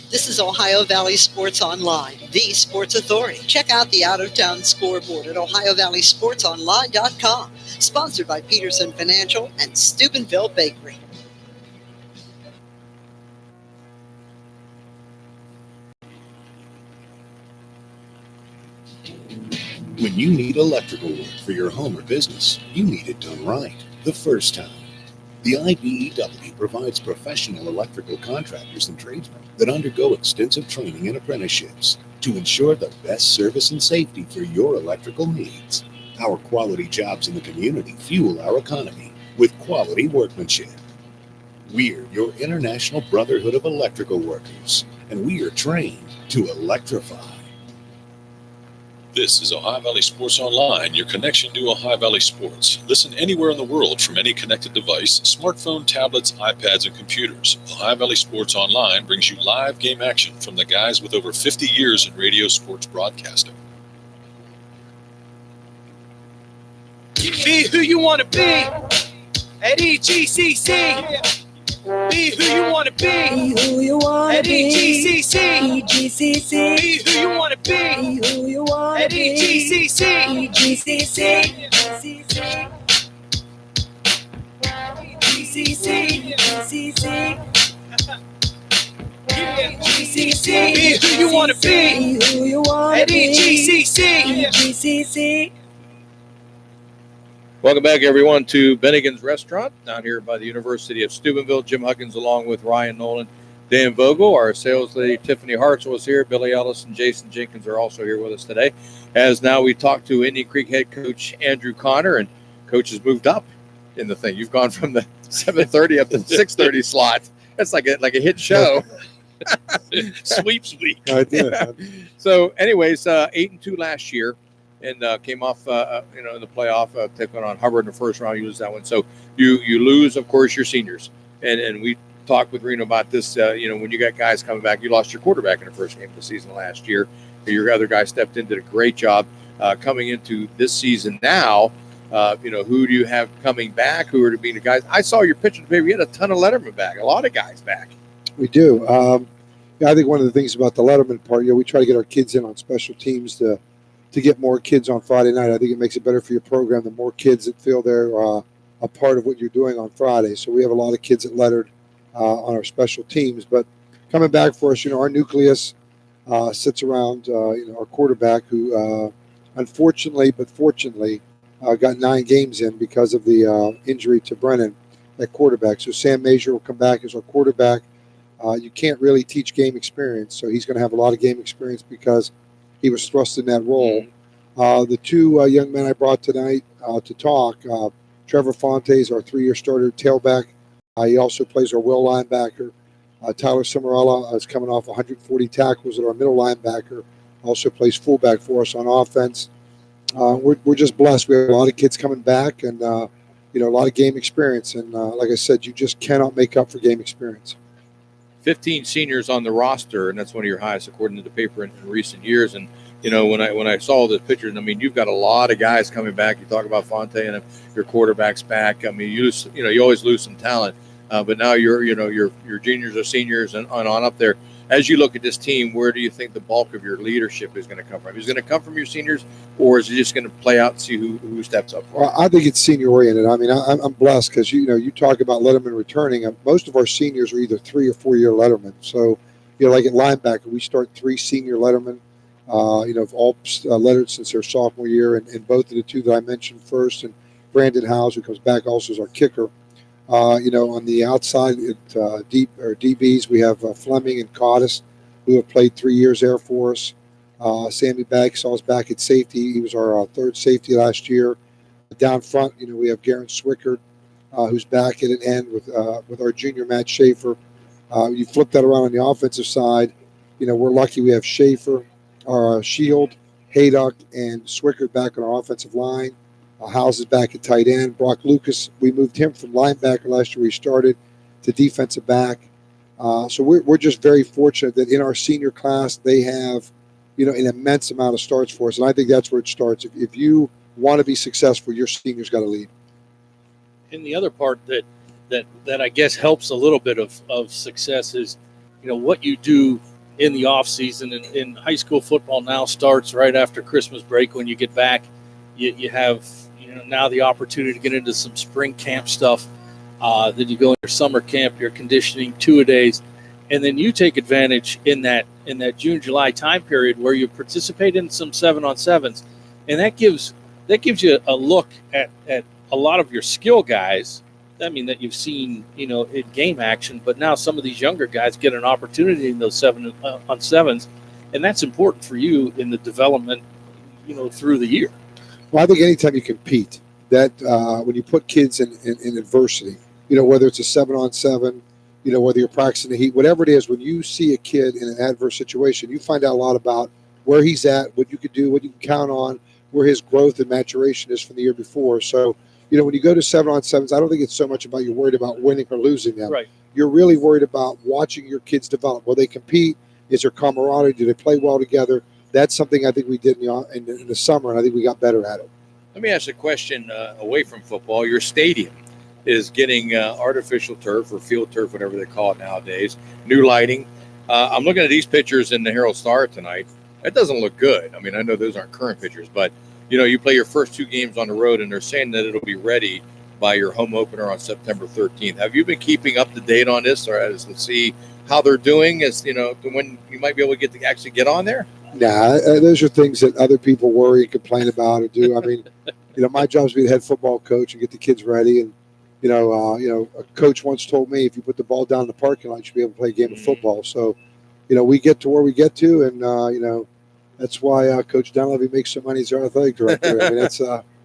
This is Ohio Valley Sports Online, the Sports Authority. Check out the out-of-town scoreboard at ohiovalleysportsonline.com. Sponsored by Peterson Financial and Steubenville Bakery. When you need electrical work for your home or business, you need it done right the first time. The IBEW provides professional electrical contractors and tradesmen that undergo extensive training and apprenticeships to ensure the best service and safety for your electrical needs. Our quality jobs in the community fuel our economy with quality workmanship. We're your International Brotherhood of Electrical Workers, and we are trained to electrify. This is Ohio Valley Sports Online, your connection to Ohio Valley sports. Listen anywhere in the world from any connected device, smartphone, tablets, iPads, and computers. Ohio Valley Sports Online brings you live game action from the guys with over 50 years in radio sports broadcasting. Be who you want to be at EGCC. Be who you want to be Be who you want to at be. EGCC. EGCC. Be who you want to be Be who you want to at be. EGCC. EGCC. EGCC. EGCC. Be who you want to be Be who you want at to be. EGCC. EGCC. Welcome back, everyone, to Bennigan's Restaurant down here by the University of Steubenville. Jim Huggins along with Ryan Nolan, Dan Vogel. Our sales lady, Tiffany Hartzell, is here. Billy Ellis and Jason Jenkins are also here with us today. As now we talk to Indian Creek head coach Andrew Connor, and coach has moved up in the thing. You've gone from the 7:30 up to the 6:30 slot. That's like a hit show. Sweeps week. I did. So, anyways, 8-2 last year. And came off, in the playoff, taking on Hubbard in the first round. You lose that one, so you lose, of course, your seniors. And we talked with Reno about this. When you got guys coming back, you lost your quarterback in the first game of the season last year. Your other guy stepped in, did a great job coming into this season. Now, who do you have coming back? Who are to be the guys? I saw your picture today. We had a ton of Letterman back, a lot of guys back. We do. I think one of the things about the Letterman part, we try to get our kids in on special teams to get more kids on Friday night. I think it makes it better for your program, the more kids that feel they're a part of what you're doing on Friday. So we have a lot of kids that lettered on our special teams. But coming back for us, our nucleus sits around, our quarterback who unfortunately but fortunately got 9 games in because of the injury to Brennan at quarterback. So Sam Major will come back as our quarterback. You can't really teach game experience, so he's going to have a lot of game experience because he was thrust in that role. The 2 young men I brought tonight to talk, Trevor Fontes, our 3-year starter tailback. He also plays our will linebacker. Tyler Cimarella is coming off 140 tackles at our middle linebacker. Also plays fullback for us on offense. We're just blessed. We have a lot of kids coming back and, a lot of game experience. And like I said, you just cannot make up for game experience. 15 seniors on the roster, and that's one of your highest according to the paper in recent years. And when I saw the pictures, you've got a lot of guys coming back. You talk about Fonte and your quarterback's back. You always lose some talent, but now your juniors or seniors and on up there. As you look at this team, where do you think the bulk of your leadership is going to come from? Is it going to come from your seniors, or is it just going to play out and see who steps up? Well, I think it's senior oriented. I'm blessed because you talk about Letterman returning. Most of our seniors are either 3 or 4 year Letterman. So, like at linebacker, we start 3 senior Letterman. Have all lettered since their sophomore year, and both of the 2 that I mentioned first, and Brandon Howes, who comes back also as our kicker. On the outside, DBs, we have Fleming and Cottis, who have played 3 years there for us. Sammy Bagsaw's back at safety. He was our 3rd safety last year. Down front, we have Garen Swickard, who's back at an end with our junior Matt Schaefer. You flip that around on the offensive side. We're lucky we have Schaefer, our Shield, Haydock, and Swickard back on our offensive line. Howes is back at tight end. Brock Lucas, we moved him from linebacker last year. He started to defensive back. So we're just very fortunate that in our senior class, they have, an immense amount of starts for us. And I think that's where it starts. If you want to be successful, your seniors got to lead. And the other part that I guess helps a little bit of success is, what you do in the off season. And in high school football now starts right after Christmas break. When you get back, you have now the opportunity to get into some spring camp stuff. Then you go into summer camp, your conditioning 2-a-days, and then you take advantage in that June, July time period where you participate in some 7-on-7s, and that gives you a look at a lot of your skill guys. That you've seen in game action, but now some of these younger guys get an opportunity in those 7-on-7s, and that's important for you in the development through the year. Well, I think anytime you compete, that when you put kids in adversity, whether it's a 7-on-7, whether you're practicing the heat, whatever it is, when you see a kid in an adverse situation, you find out a lot about where he's at, what you could do, what you can count on, where his growth and maturation is from the year before. So, when you go to 7-on-7s, I don't think it's so much about you're worried about winning or losing them. Right. You're really worried about watching your kids develop. Will they compete? Is there camaraderie? Do they play well together? That's something I think we did in the summer, and I think we got better at it. Let me ask you a question away from football. Your stadium is getting artificial turf or field turf, whatever they call it nowadays, new lighting. I'm looking at these pictures in the Herald Star tonight. That doesn't look good. I mean, I know those aren't current pictures, but, you play your first 2 games on the road, and they're saying that it'll be ready by your home opener on September 13th. Have you been keeping up to date on this, or as to see how they're doing, as when you might be able to actually get on there? Nah, those are things that other people worry and complain about or do. I mean, my job is to be the head football coach and get the kids ready. And a coach once told me, if you put the ball down in the parking lot, you should be able to play a game of football. So, we get to where we get to, and that's why Coach Dunleavy makes so money as our athletic director. I mean,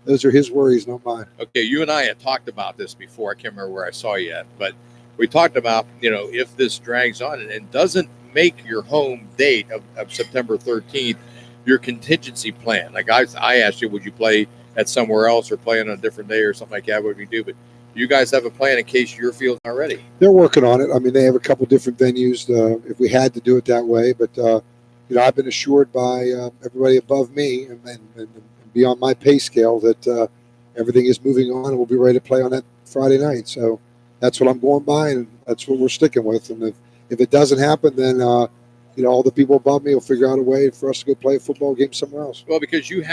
those are his worries, not mine. Okay, you and I had talked about this before. I can't remember where I saw you at, but we talked about, if this drags on and doesn't make your home date of September 13th, your contingency plan. Like I asked you, would you play at somewhere else or play on a different day or something like that? What would you do? But you guys have a plan in case your field's not ready. They're working on it. I mean, they have a couple different venues if we had to do it that way. But, I've been assured by everybody above me and beyond my pay scale that everything is moving on and we'll be ready to play on that Friday night. So that's what I'm going by, and that's what we're sticking with. And if it doesn't happen, then, all the people above me will figure out a way for us to go play a football game somewhere else. Well, because you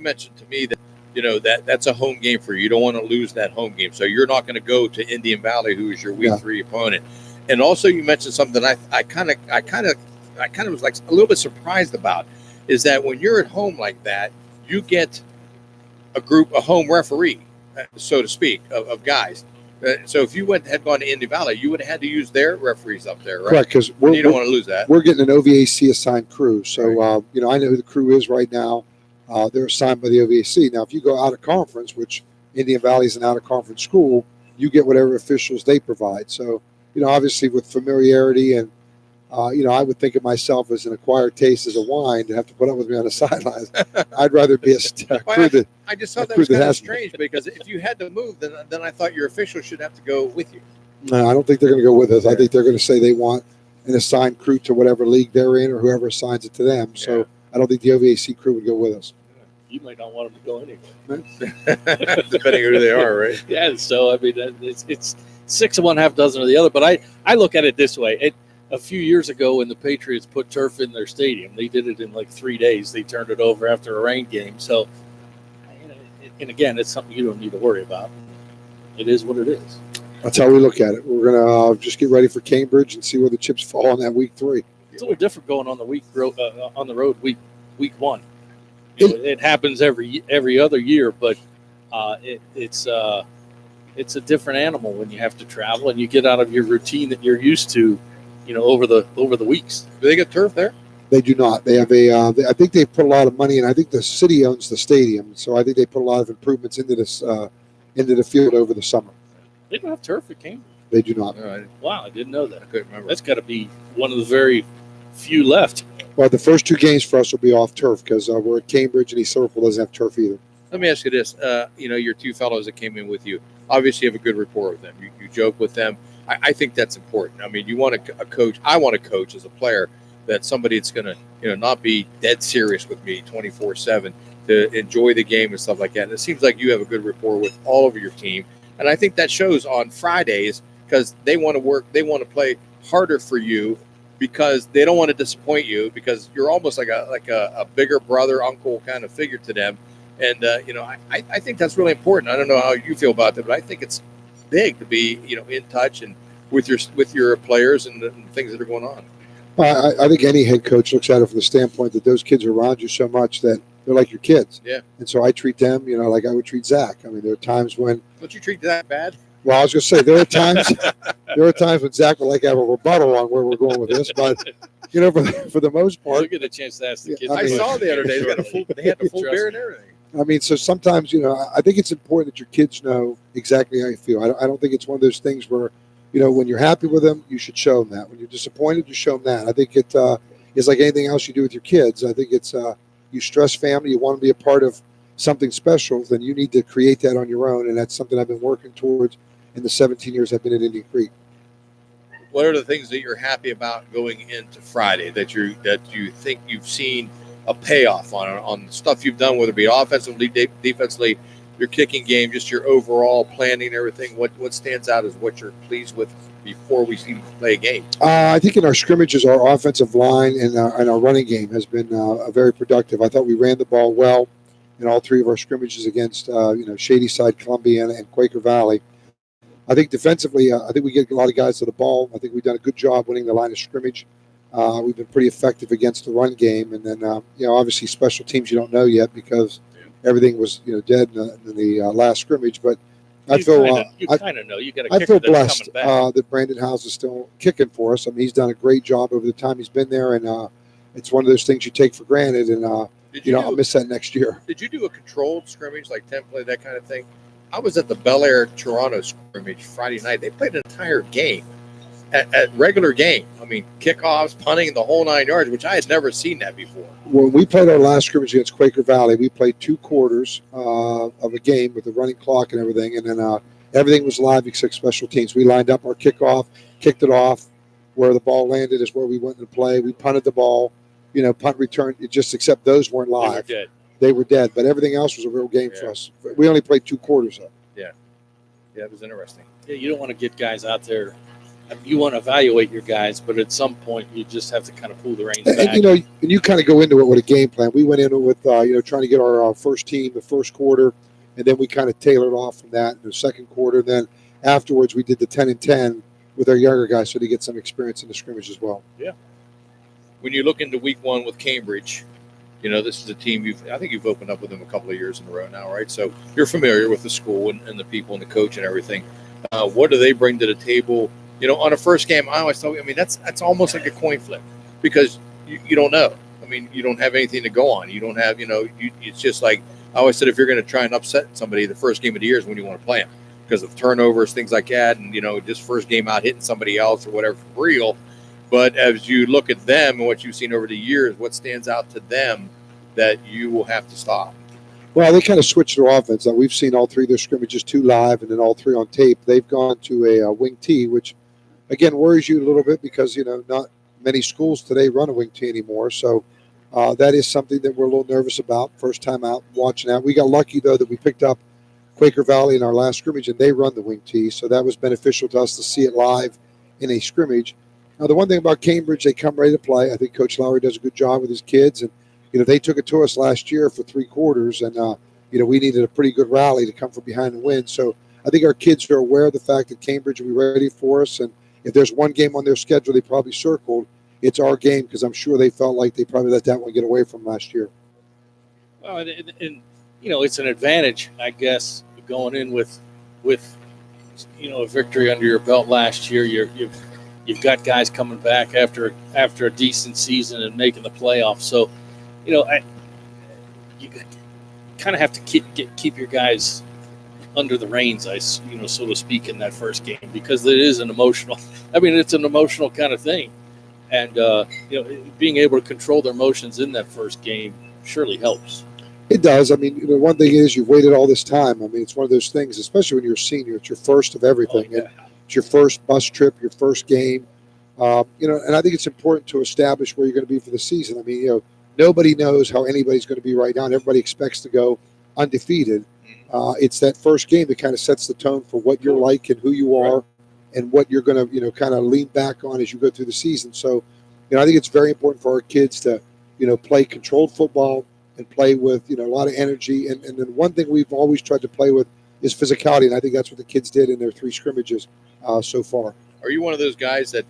mentioned to me that, that's a home game for you. You don't want to lose that home game. So you're not going to go to Indian Valley, who is your week 3 opponent. And also you mentioned something that I kind of was like a little bit surprised about, is that when you're at home like that, you get a home referee, so to speak, of guys. So if you had gone to Indian Valley, you would have had to use their referees up there, right? Correct, because you don't want to lose that. We're getting an OVAC assigned crew. So, I know who the crew is right now. They're assigned by the OVAC. Now, if you go out of conference, which Indian Valley is an out-of-conference school, you get whatever officials they provide. So, obviously with familiarity and, I would think of myself as an acquired taste as a wine to have to put up with me on the sidelines. I'd rather be a crew that. I just thought that was kind of strange, because if you had to move, then I thought your officials should have to go with you. No, I don't think they're going to go with us. I think they're going to say they want an assigned crew to whatever league they're in or whoever assigns it to them. Yeah. So I don't think the OVAC crew would go with us. You might not want them to go anyway. Depending who they are, right? Yeah, so I mean, it's 6 of one, half dozen of the other. But I look at it this way. A few years ago, when the Patriots put turf in their stadium, they did it in like 3 days. They turned it over after a rain game. So, and again, it's something you don't need to worry about. It is what it is. That's how we look at it. We're going to just get ready for Cambridge and see where the chips fall in that week 3. It's a little different going on the road week 1. It happens every other year, but it's a different animal when you have to travel and you get out of your routine that you're used to, over the weeks. Do they get turf there? They do not. They have I think they put a lot of money in. I think the city owns the stadium, so I think they put a lot of improvements into the field over the summer. They don't have turf at Cambridge. They do not. Wow, I didn't know that. I couldn't remember. That's got to be one of the very few left. Well, the first 2 games for us will be off turf because we're at Cambridge and East Circle doesn't have turf either. Let me ask you this. Your 2 fellows that came in with you, obviously you have a good rapport with them. You joke with them. I think that's important. I mean, you want a coach. I want a coach as a player that somebody that's going to, not be dead serious with me 24/7, to enjoy the game and stuff like that. And it seems like you have a good rapport with all of your team. And I think that shows on Fridays because they want to work. They want to play harder for you because they don't want to disappoint you because you're almost like a bigger brother, uncle kind of figure to them. And, I think that's really important. I don't know how you feel about that, but I think it's big to be, in touch and with your players and the things that are going on. Well, I think any head coach looks at it from the standpoint that those kids are around you so much that they're like your kids. Yeah. And so I treat them, like I would treat Zach. I mean, there are times when. Don't you treat that bad? Well, I was going to say there are times when Zach would like to have a rebuttal on where we're going with this, but for the most part, You'll get a chance to ask the kids. I saw the other day they had the full beer and everything. I mean, so sometimes, I think it's important that your kids know exactly how you feel. I don't think it's one of those things where, when you're happy with them, you should show them that. When you're disappointed, you show them that. I think it is like anything else you do with your kids. I think it's you stress family, you want to be a part of something special, then you need to create that on your own. And that's something I've been working towards in the 17 years I've been at Indian Creek. What are the things that you're happy about going into Friday that you think you've seen a payoff on stuff you've done, whether it be offensively, defensively, your kicking game, just your overall planning, everything? What stands out as what you're pleased with before we see you play a game? I think in our scrimmages, our offensive line and our running game has been very productive. I thought we ran the ball well in all three of our scrimmages against Shady Side, Columbiana, and Quaker Valley. I think defensively, I think we get a lot of guys to the ball. I think we've done a good job winning the line of scrimmage. We've been pretty effective against the run game, and then obviously special teams you don't know yet because everything was dead in the last scrimmage. But I feel you kind of know you got a I kicker feel that's blessed coming back. that Brandon House is still kicking for us. I mean, he's done a great job over the time he's been there, and it's one of those things you take for granted. And I'll miss that next year. Did you do a controlled scrimmage like 10 play, that kind of thing? I was at the Bel Air Toronto scrimmage Friday night. They played an entire game, at regular game. I mean, kickoffs, punting, the whole 9 yards, which I had never seen that before. When we played our last scrimmage against Quaker Valley, we played 2 quarters of a game with the running clock and everything, and then everything was live except special teams. We lined up our kickoff, kicked it off. Where the ball landed is where we went to play. We punted the ball, punt return. Except those weren't live. They were dead, but everything else was a real game for us. We only played 2 quarters of it. Yeah, it was interesting. Yeah, you don't want to get guys out there. You want to evaluate your guys, but at some point you just have to kind of pull the reins back. And you kind of go into it with a game plan. We went in with trying to get our first team the first quarter, and then we kind of tailored off from that in the second quarter. Then afterwards we did the 10 and 10 with our younger guys so they get some experience in the scrimmage as well. Yeah. When you look into week 1 with Cambridge, this is a team I think you've opened up with them a couple of years in a row now, right? So you're familiar with the school and the people and the coach and everything. What do they bring to the table? On a first game, I always thought, that's almost like a coin flip because you don't know. I mean, you don't have anything to go on. You don't have, it's just like I always said, if you're going to try and upset somebody, the first game of the year is when you want to play them because of turnovers, things like that. And, just first game out hitting somebody else or whatever for real. But as you look at them and what you've seen over the years, what stands out to them that you will have to stop? Well, they kind of switched their offense. We've seen all 3 of their scrimmages, 2 live and then all 3 on tape. They've gone to a wing tee, which, again, worries you a little bit because, not many schools today run a wing tee anymore. So that is something that we're a little nervous about. First time out watching that. We got lucky, though, that we picked up Quaker Valley in our last scrimmage, and they run the wing tee. So that was beneficial to us to see it live in a scrimmage. Now, the one thing about Cambridge, they come ready to play. I think Coach Lowry does a good job with his kids. And, they took it to us last year for 3 quarters. And, we needed a pretty good rally to come from behind and win. So I think our kids are aware of the fact that Cambridge will be ready for us. And if there's one game on their schedule they probably circled, it's our game because I'm sure they felt like they probably let that one get away from last year. Well, and it's an advantage, I guess, going in with a victory under your belt last year. You've got guys coming back after a decent season and making the playoffs. So, you kind of have to keep your guys under the reins, so to speak, in that first game because it is an emotional. It's an emotional kind of thing, and being able to control their emotions in that first game surely helps. It does. One thing is you've waited all this time. It's one of those things, especially when you're a senior. It's your first of everything. Oh, yeah. It's your first bus trip, your first game. And I think it's important to establish where you're going to be for the season. Nobody knows how anybody's going to be right now. And everybody expects to go undefeated. It's that first game that kind of sets the tone for what you're like and who you are and what you're going to, kind of lean back on as you go through the season. So, I think it's very important for our kids to, play controlled football and play with, a lot of energy. And then one thing we've always tried to play with is physicality. And I think that's what the kids did in their 3 scrimmages so far. Are you one of those guys that,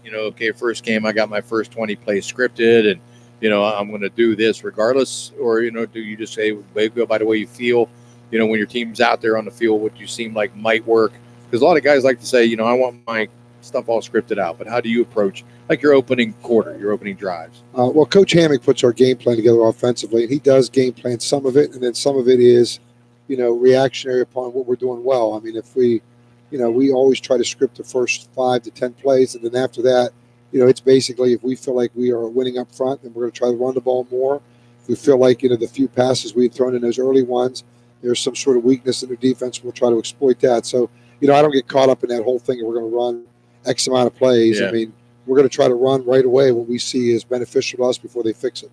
first game, I got my first 20 plays scripted and, I'm going to do this regardless? Or, do you just say, go by the way you feel, when your team's out there on the field, what you seem like might work? Because a lot of guys like to say, I want my stuff all scripted out. But how do you approach like your opening quarter, your opening drives? Well, Coach Hammock puts our game plan together offensively, and he does game plan some of it, and then some of it is, reactionary upon what we're doing well. I mean, if we, we always try to script the first 5 to 10 plays, and then after that, it's basically if we feel like we are winning up front, then we're going to try to run the ball more. If we feel like, the few passes we've thrown in those early ones, there's some sort of weakness in their defense, we'll try to exploit that. So, I don't get caught up in that whole thing and we're going to run X amount of plays. Yeah. I mean, we're going to try to run right away what we see is beneficial to us before they fix it.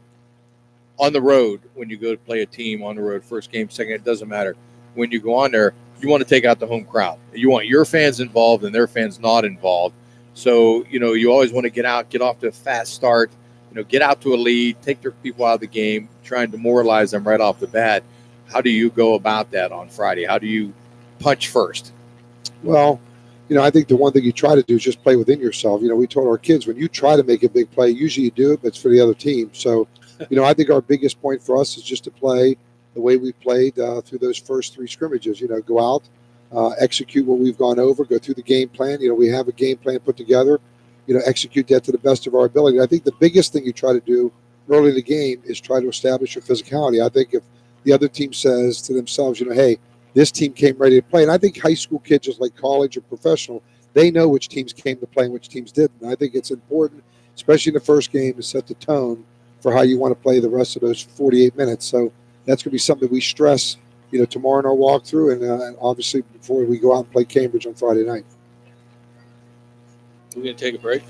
On the road, when you go to play a team on the road, first game, second, it doesn't matter. When you go on there, you want to take out the home crowd. You want your fans involved and their fans not involved. So, you always want to get off to a fast start, get out to a lead, take their people out of the game, try and demoralize them right off the bat. How do you go about that on Friday? How do you punch first? Well, I think the one thing you try to do is just play within yourself. We told our kids when you try to make a big play, usually you do it, but it's for the other team. So, I think our biggest point for us is just to play the way we played through those first 3 scrimmages. Go out, execute what we've gone over, go through the game plan. We have a game plan put together, execute that to the best of our ability. I think the biggest thing you try to do early in the game is try to establish your physicality. I think if the other team says to themselves, hey, this team came ready to play. And I think high school kids, just like college or professional, they know which teams came to play and which teams didn't. And I think it's important, especially in the first game, to set the tone for how you want to play the rest of those 48 minutes. So that's going to be something that we stress, tomorrow in our walkthrough and obviously before we go out and play Cambridge on Friday night. We're going to take a break.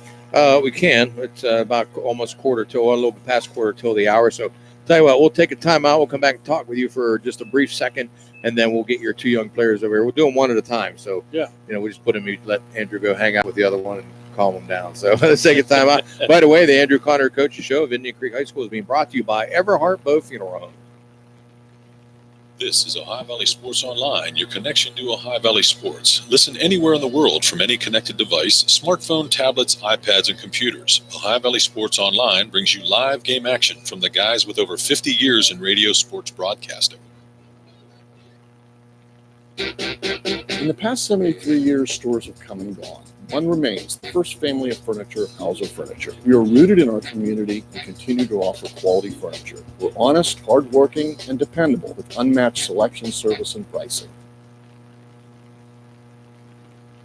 We can. It's about almost a little bit past quarter till the hour. So tell you what, we'll take a timeout. We'll come back and talk with you for just a brief second, and then we'll get your 2 young players over here. We'll do them one at a time. So, yeah, we just put them, let Andrew go hang out with the other one and calm them down. So let's take a timeout. By the way, the Andrew Connor Coaches Show of Indian Creek High School is being brought to you by Everhart Bow Funeral Home. This is Ohio Valley Sports Online, your connection to Ohio Valley sports. Listen anywhere in the world from any connected device, smartphone, tablets, iPads, and computers. Ohio Valley Sports Online brings you live game action from the guys with over 50 years in radio sports broadcasting. In the past 73 years, stores have come and gone. One remains, the first family of furniture, Hauser Furniture. We are rooted in our community and continue to offer quality furniture. We're honest, hardworking, and dependable with unmatched selection, service, and pricing.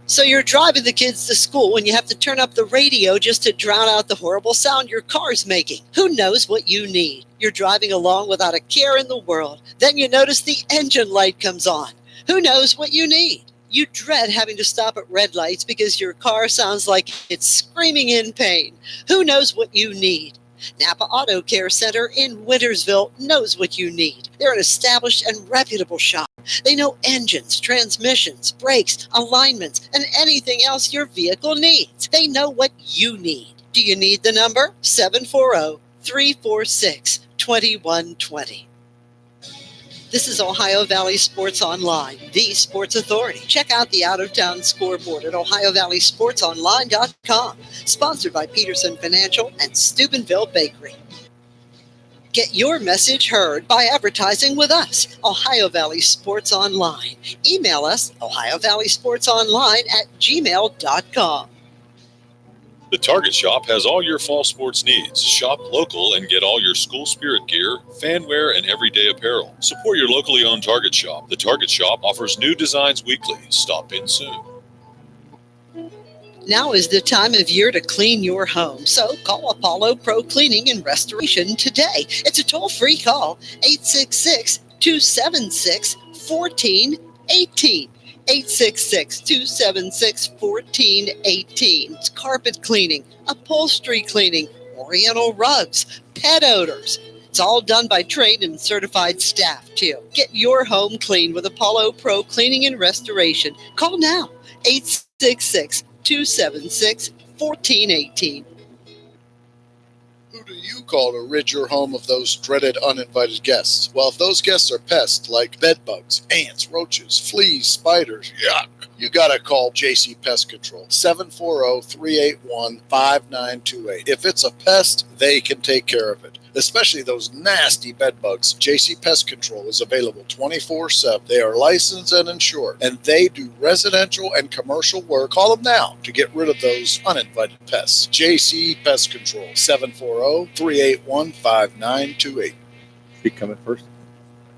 So you're driving the kids to school when you have to turn up the radio just to drown out the horrible sound your car's making. Who knows what you need? You're driving along without a care in the world. Then you notice the engine light comes on. Who knows what you need? You dread having to stop at red lights because your car sounds like it's screaming in pain. Who knows what you need? Napa Auto Care Center in Wintersville knows what you need. They're an established and reputable shop. They know engines, transmissions, brakes, alignments, and anything else your vehicle needs. They know what you need. Do you need the number? 740-346-2120. This is Ohio Valley Sports Online, the sports authority. Check out the out-of-town scoreboard at ohiovalleysportsonline.com. Sponsored by Peterson Financial and Steubenville Bakery. Get your message heard by advertising with us, Ohio Valley Sports Online. Email us, ohiovalleysportsonline@gmail.com. The Target Shop has all your fall sports needs. Shop local and get all your school spirit gear, fan wear, and everyday apparel. Support your locally owned Target Shop. The Target Shop offers new designs weekly. Stop in soon. Now is the time of year to clean your home. So call Apollo Pro Cleaning and Restoration today. It's a toll-free call, 866-276-1418. 866-276-1418. It's carpet cleaning, upholstery cleaning, oriental rugs, pet odors. It's all done by trained and certified staff, too. Get your home clean with Apollo Pro Cleaning and Restoration. Call now, 866-276-1418. Who do you call to rid your home of those dreaded uninvited guests? Well, if those guests are pests like bed bugs, ants, roaches, fleas, spiders, yuck, you gotta call JC Pest Control, 740-381-5928. If it's a pest, they can take care of it. especially those nasty bed bugs. JC Pest Control is available 24/7. They are licensed and insured, and they do residential and commercial work. Call them now to get rid of those uninvited pests. JC Pest Control, 740-381-5928. He coming first.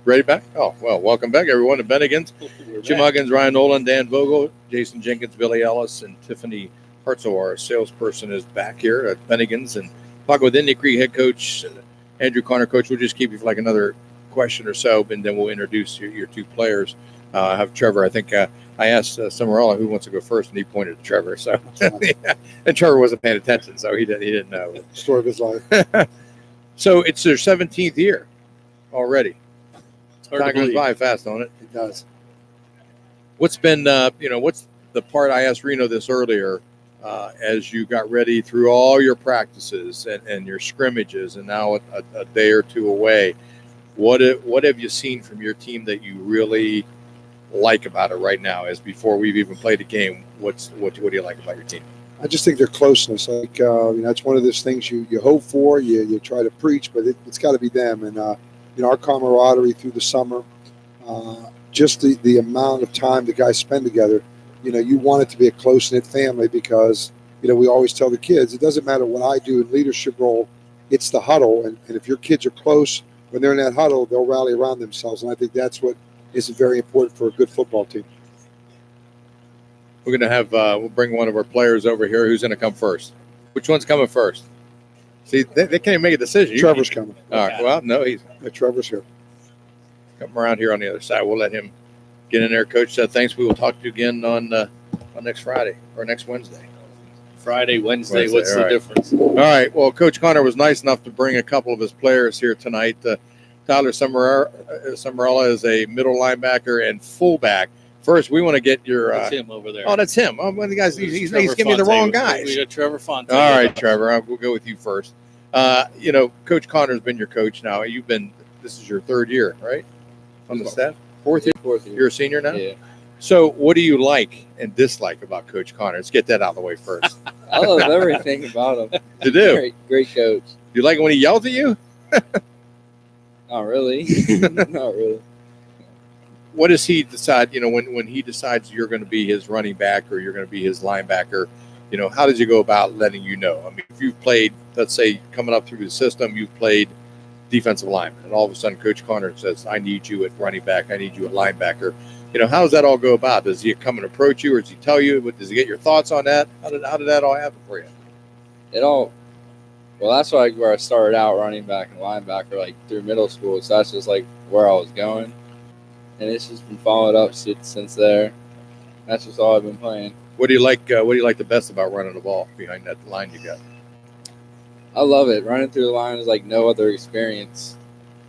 Ready back? Oh, well, welcome back, everyone, to Bennigan's. Jim Huggins, Ryan Nolan, Dan Vogel, Jason Jenkins, Billy Ellis, and Tiffany Hartzell, our salesperson, is back here at Bennigan's. And talking with Indian Creek head coach Andrew Connor. Coach, we'll just keep you for like another question or so, and then we'll introduce your two players. I have Trevor. I think I asked Summerella who wants to go first, and he pointed to Trevor. So, and Trevor wasn't paying attention, so he didn't know. Story of his life. So it's their 17th year already. Hard to Time goes believe. by fast, don't it? It does. What's been, what's the part I asked Reno this earlier, as you got ready through all your practices and your scrimmages, and now a day or two away, what have you seen from your team that you really like about it right now? As before we've even played a game, what do you like about your team? I just think their closeness. Like that's one of those things you hope for. You try to preach, but it's got to be them. And our camaraderie through the summer, just the amount of time the guys spend together. You want it to be a close-knit family because we always tell the kids it doesn't matter what I do in leadership role, it's the huddle. And if your kids are close when they're in that huddle, they'll rally around themselves. And I think that's what is very important for a good football team. We're going to have we'll bring one of our players over here. Who's going to come first? Which one's coming first? See, they can't even make a decision. Trevor's coming. All right. Well, no, he's Trevor's here. come around here on the other side. We'll let him get in there. Coach said thanks. We will talk to you again on next Friday or next Wednesday. Friday, Wednesday. What's the difference? All right. Well, Coach Connor was nice enough to bring a couple of his players here tonight. Tyler Summerella is a middle linebacker and fullback. First, we want to get your. That's him over there. Oh, that's him. Oh, one of the guys. He's Trevor giving me the Fonte. wrong guys. We got Trevor Fonte. All right, Trevor. We'll go with you first. Coach Connor's been your coach now. This is your third year, right? On the staff? Fourth year? You're a senior now? Yeah. So what do you like and dislike about Coach Connor? Let's get that out of the way first. I love everything about him. You do? Great coach. You like it when he yells at you? Not really. Not really. What does he decide, when he decides you're going to be his running back or you're going to be his linebacker, how does he go about letting you know? I mean, if you've played, let's say, coming up through the system, you've played defensive lineman, and all of a sudden Coach Connor says, I need you at running back, I need you at linebacker. How does that all go about? Does he come and approach you, or does he tell you? Does he get your thoughts on that? How did that all happen for you? Well, that's where I started out, running back and linebacker, through middle school. So that's just where I was going, and it's just been followed up since there. That's just all I've been playing. What do you like? What do you like the best about running the ball behind that line you got? I love it. Running through the line is like no other experience.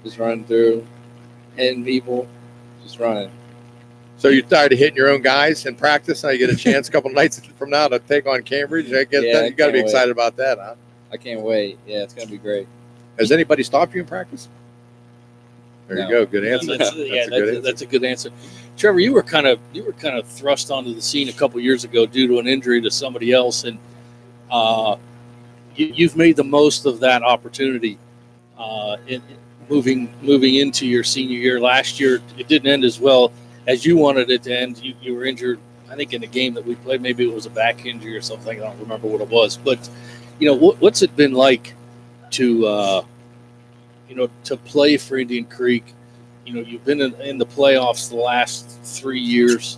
Just running through, hitting people, just running. So you're tired of hitting your own guys in practice? Now you get a chance a couple nights from now to take on Cambridge. You got to be excited about that, huh? I can't wait. Yeah, it's going to be great. Has anybody stopped you in practice? There No. you go. Good answer. That's a good answer. Trevor, you were kind of thrust onto the scene a couple years ago due to an injury to somebody else, and you've made the most of that opportunity. In moving into your senior year. Last year, it didn't end as well as you wanted it to end. You were injured, I think, in the game that we played. Maybe it was a back injury or something. I don't remember what it was. But, what's it been like to play for Indian Creek? You've been in the playoffs the last 3 years.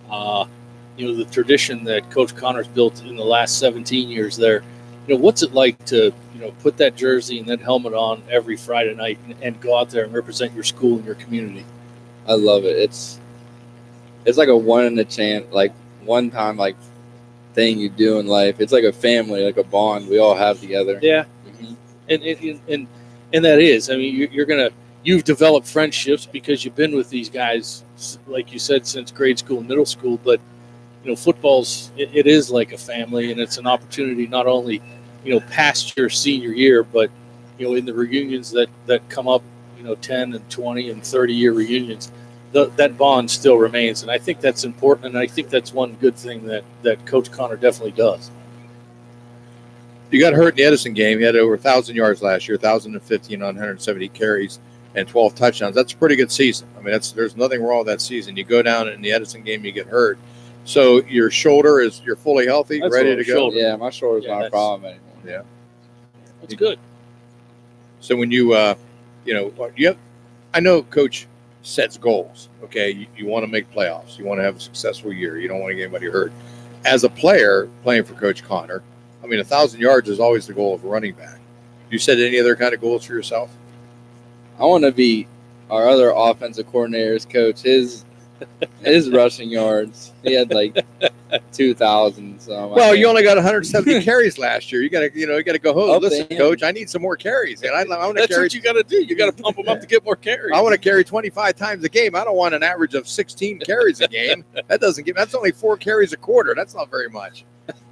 The tradition that Coach Connor's built in the last 17 years there. What's it like to, put that jersey and that helmet on every Friday night and go out there and represent your school and your community? I love it. It's like a one in a chance, one time thing you do in life. It's like a family, like a bond we all have together. Yeah. Mm-hmm. And that is, I mean, you've developed friendships because you've been with these guys, like you said, since grade school and middle school. But, football's, it is like a family, and it's an opportunity not only, past your senior year, but, in the reunions that come up, 10 and 20 and 30-year reunions, that bond still remains. And I think that's important, and I think that's one good thing that Coach Connor definitely does. You got hurt in the Edison game. You had over 1,000 yards last year, 1,015 on 170 carries and 12 touchdowns. That's a pretty good season. I mean, there's nothing wrong with that season. You go down in the Edison game, you get hurt. So your shoulder you're fully healthy, That's ready a to go. shoulder. Yeah, my shoulder's not a problem anymore. Yeah. That's good. So when you, I know Coach sets goals. Okay, you want to make playoffs. You want to have a successful year. You don't want to get anybody hurt. As a player playing for Coach Connor, I mean, 1,000 yards is always the goal of a running back. You set any other kind of goals for yourself? I want to be our other offensive coordinator's coach. His rushing yards, he had like 2,000. So Well, you only got 170 carries last year. You got to go home. Up to Listen, him. Coach, I need some more carries. And I want to That's carry. what you got to do. You got to pump them up to get more carries. I want to carry 25 times a game. I don't want an average of 16 carries a game. That's only 4 carries a quarter. That's not very much.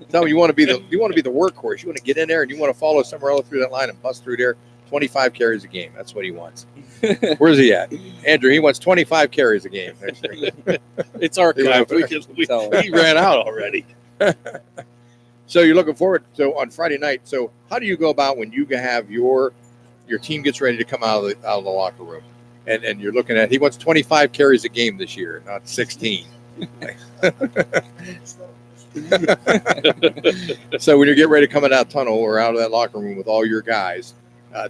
So you want to be the workhorse. You want to get in there and you want to follow Summerall through that line and bust through there. 25 carries a game. That's what he wants. Where's he at? Andrew, he wants 25 carries a game. It's archived. We ran out already. So you're looking forward. So on Friday night. So how do you go about when you have your team gets ready to come out of the locker room, and you're looking at he wants 25 carries a game this year, not 16. So when you're getting ready to come in that tunnel or out of that locker room with all your guys,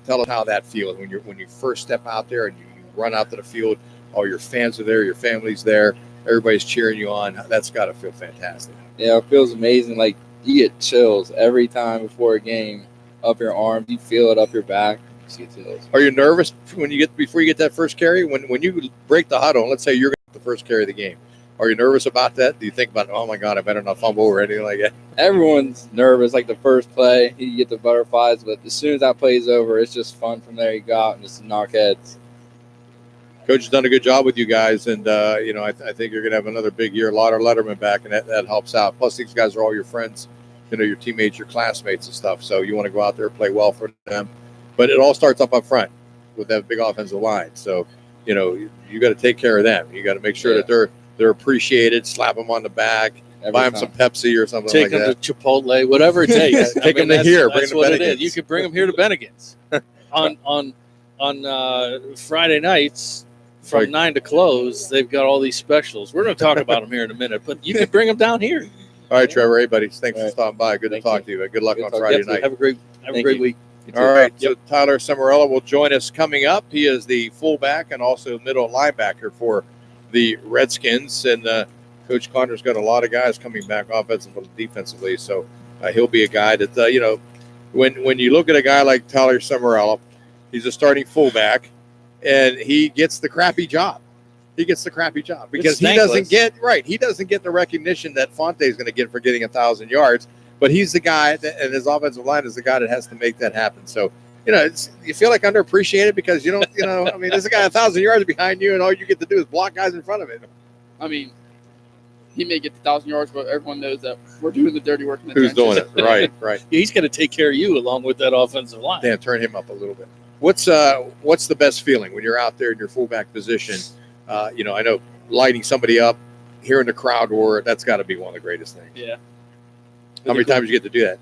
tell us how that feels when you first step out there and you run out to the field. All your fans are there, your family's there, everybody's cheering you on. That's got to feel fantastic. Yeah, it feels amazing. Like you get chills every time before a game, up your arms. You feel it up your back. You see chills. Are you nervous before you get that first carry? When you break the huddle, let's say you're going to get the first carry of the game. Are you nervous about that? Do you think about, oh my God, I better not fumble or anything like that? Everyone's nervous. Like the first play, you get the butterflies, but as soon as that play's over, it's just fun from there. You go out and just knock heads. Coach has done a good job with you guys, and I think you're going to have another big year. A lot of Letterman back, and that helps out. Plus, these guys are all your friends, your teammates, your classmates, and stuff. So you want to go out there and play well for them. But it all starts up front with that big offensive line. So you got to take care of them. You got to make sure that they're appreciated. Slap them on the back. Buy them some Pepsi or something Take like that. them to Chipotle, whatever it takes. Take them to here. Bring That's them what to it is. Bennigan's. You can bring them here to Bennigan's on Friday nights from 9 to close. They've got all these specials. We're going to talk about them here in a minute, but you can bring them down here. All right, Trevor. Hey, buddy. Thanks for stopping by. Good to talk to you. Good luck on Friday night. Have a great week. All right. So Tyler Summerella will join us coming up. He is the fullback and also middle linebacker for the Redskins. And Coach Connor's got a lot of guys coming back offensively and defensively. So he'll be a guy that, when you look at a guy like Tyler Summerella, he's a starting fullback and he gets the crappy job. Because he doesn't get the recognition that Fonte is going to get for getting 1,000 yards. But he's the guy and his offensive line is the guy that has to make that happen. So, you feel like underappreciated because you don't, I mean, there's a guy 1,000 yards behind you and all you get to do is block guys in front of him. I mean, he may get the 1,000 yards, but everyone knows that we're doing the dirty work in the Who's trenches. doing it? Right. He's going to take care of you along with that offensive line. Dan, turn him up a little bit. What's the best feeling when you're out there in your fullback position? I know lighting somebody up, hearing the crowd roar, that's got to be one of the greatest things. Yeah. How many times you get to do that?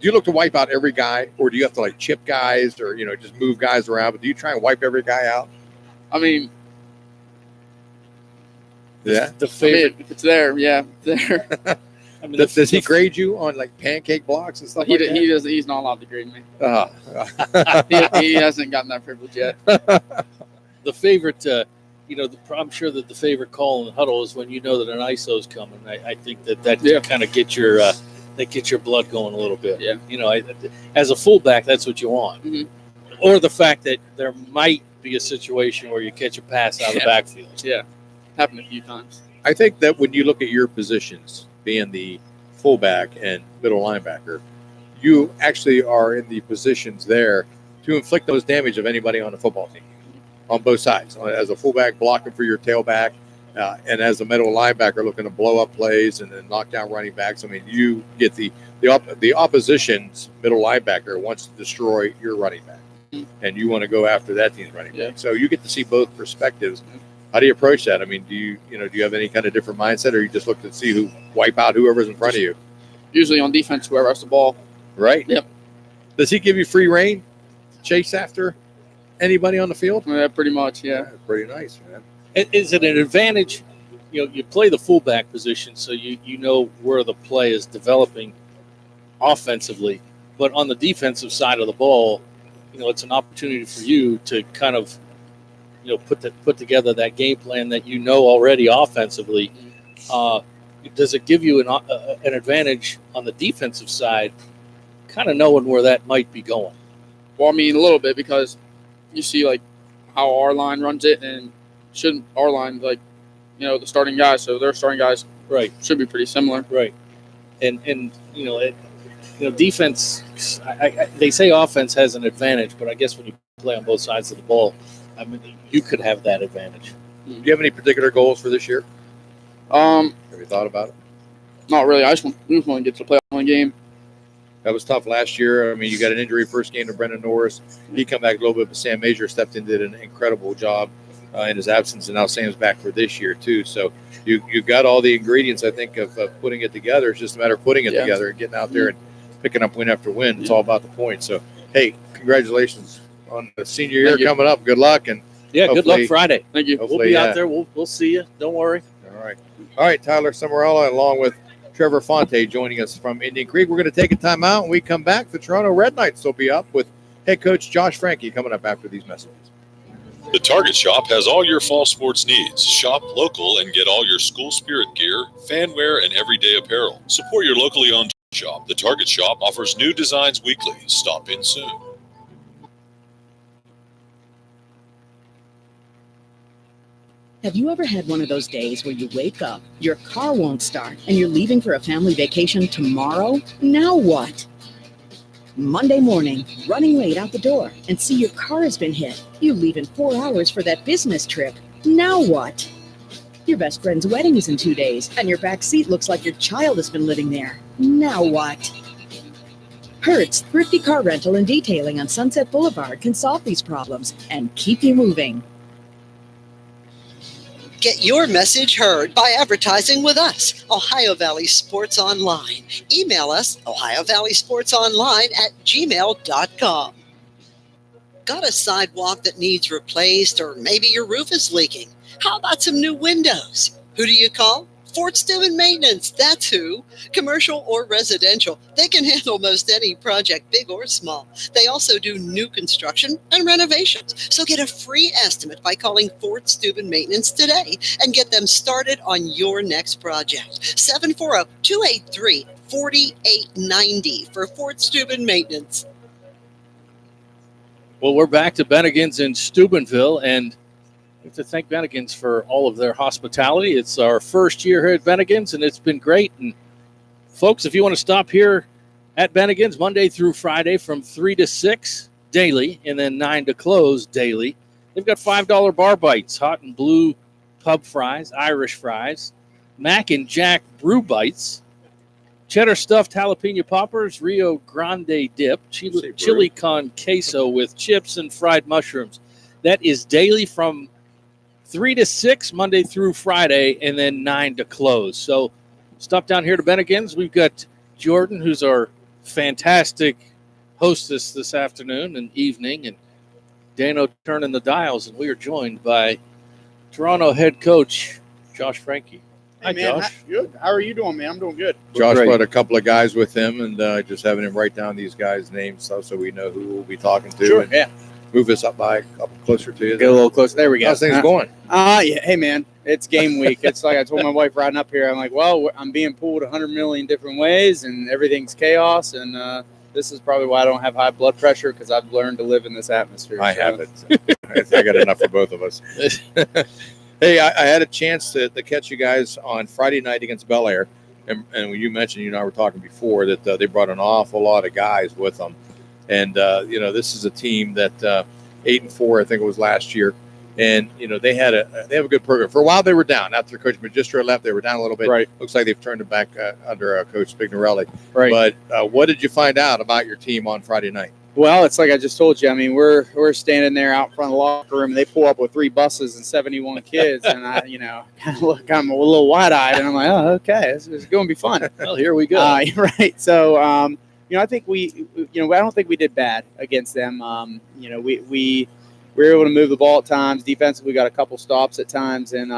Do you look to wipe out every guy, or do you have to chip guys, or just move guys around? But do you try and wipe every guy out? I mean, yeah. The favorite, if it's there, yeah, there. I mean, does he grade you on pancake blocks and stuff? He doesn't. He's not allowed to grade me. He hasn't gotten that privilege yet. The favorite, I'm sure that the favorite call in the huddle is when you know that an ISO is coming. I think that kind of gets your blood going a little bit. Yeah. As a fullback, that's what you want. Mm-hmm. Or the fact that there might be a situation where you catch a pass out of the backfield. Yeah, happened a few times. I think that when you look at your positions, being the fullback and middle linebacker, you actually are in the positions there to inflict those damage of anybody on the football team on both sides. As a fullback, blocking for your tailback, and as a middle linebacker, looking to blow up plays and then knock down running backs. I mean, you get the opposition's middle linebacker wants to destroy your running back, and you want to go after that team's running back. So you get to see both perspectives. How do you approach that? I mean, do you have any kind of different mindset, or you just look to see wipe out whoever's in front of you? Usually on defense, whoever has the ball. Right. Yep. Does he give you free reign to chase after anybody on the field? Yeah, pretty much. Yeah. Pretty nice, man. Is it an advantage? You know, you play the fullback position, so you know where the play is developing offensively. But on the defensive side of the ball, you know, it's an opportunity for you to kind of, you know, put together that game plan that you know already offensively. Does it give you an advantage on the defensive side, kind of knowing where that might be going? Well, I mean, a little bit, because you see like how our line runs it, and shouldn't our line, like, you know, the starting guys, so their starting guys right should be pretty similar. Right. And you know, defense, they say offense has an advantage, but I guess when you play on both sides of the ball, I mean, you could have that advantage. Do you have any particular goals for this year? Have you thought about it? Not really. We just want to get to the playoff one game. That was tough last year. I mean, you got an injury first game to Brendan Norris. He come back a little bit, but Sam Major stepped in, did an incredible job in his absence, and now Sam's back for this year too. So you got all the ingredients, I think, of putting it together. It's just a matter of putting it together and getting out there and picking up win after win. It's all about the points. So, hey, congratulations on the senior year coming up. Good luck, and good luck Friday. Thank you. We'll be out there. We'll see you. Don't worry. All right, Tyler Summerella, along with Trevor Fonte, joining us from Indian Creek. We're going to take a timeout. When we come back, the Toronto Red Knights will be up with head coach Josh Franke coming up after these messages. The Target Shop has all your fall sports needs. Shop local and get all your school spirit gear, fan wear, and everyday apparel. Support your locally owned shop. The Target Shop offers new designs weekly. Stop in soon. Have you ever had one of those days where you wake up, your car won't start, and you're leaving for a family vacation tomorrow? Now what? Monday morning, running late out the door, and see your car has been hit. You leave in 4 hours for that business trip. Now what? Your best friend's wedding is in 2 days, and your back seat looks like your child has been living there. Now what? Hertz Thrifty Car Rental and Detailing on Sunset Boulevard can solve these problems and keep you moving. Get your message heard by advertising with us, Ohio Valley Sports Online. Email us, ohiovalleysportsonline@gmail.com. Got a sidewalk that needs replaced, or maybe your roof is leaking? How about some new windows? Who do you call? Fort Steuben Maintenance, that's who. Commercial or residential, they can handle most any project, big or small. They also do new construction and renovations. So get a free estimate by calling Fort Steuben Maintenance today and get them started on your next project. 740-283-4890 for Fort Steuben Maintenance. Well, we're back to Bennigan's in Steubenville, and we have to thank Bennigan's for all of their hospitality. It's our first year here at Bennigan's, and it's been great. And folks, if you want to stop here at Bennigan's Monday through Friday from 3 to 6 daily, and then 9 to close daily, they've got $5 bar bites, hot and blue pub fries, Irish fries, Mac and Jack brew bites, cheddar stuffed jalapeno poppers, Rio Grande dip, chili con queso with chips and fried mushrooms. That is daily from 3 to 6, Monday through Friday, and then 9 to close. So stop down here to Bennigan's. We've got Jordan, who's our fantastic hostess this afternoon and evening, and Dano turning the dials, and we are joined by Toronto head coach Josh Franke. Hi, man, Josh. Good. How are you doing, man? I'm doing good. Josh brought a couple of guys with him, and just having him write down these guys' names so we know who we'll be talking to. Sure, and yeah. Move us up by a couple closer to you. Get a little closer. There we go. How's things going? Yeah. Hey, man, it's game week. It's like I told my wife riding up here. I'm like, well, I'm being pulled 100 million different ways, and everything's chaos. And this is probably why I don't have high blood pressure, because I've learned to live in this atmosphere. I haven't. I got enough for both of us. Hey, I had a chance to catch you guys on Friday night against Bel Air. And when you mentioned, you and I were talking before, that they brought an awful lot of guys with them. And, this is a team that 8-4, I think it was last year. And, they have a good program. For a while, they were down. After Coach Magistro left, they were down a little bit. Right. Looks like they've turned it back under Coach Spignorelli. Right. But what did you find out about your team on Friday night? Well, it's like I just told you. I mean, we're standing there out front of the locker room, and they pull up with 3 buses and 71 kids, and I, kind of look, I'm a little wide-eyed, and I'm like, oh, okay, this is going to be fun. Well, here we go. Right. So, I think I don't think we did bad against them. We were able to move the ball at times. Defensively, we got a couple stops at times, and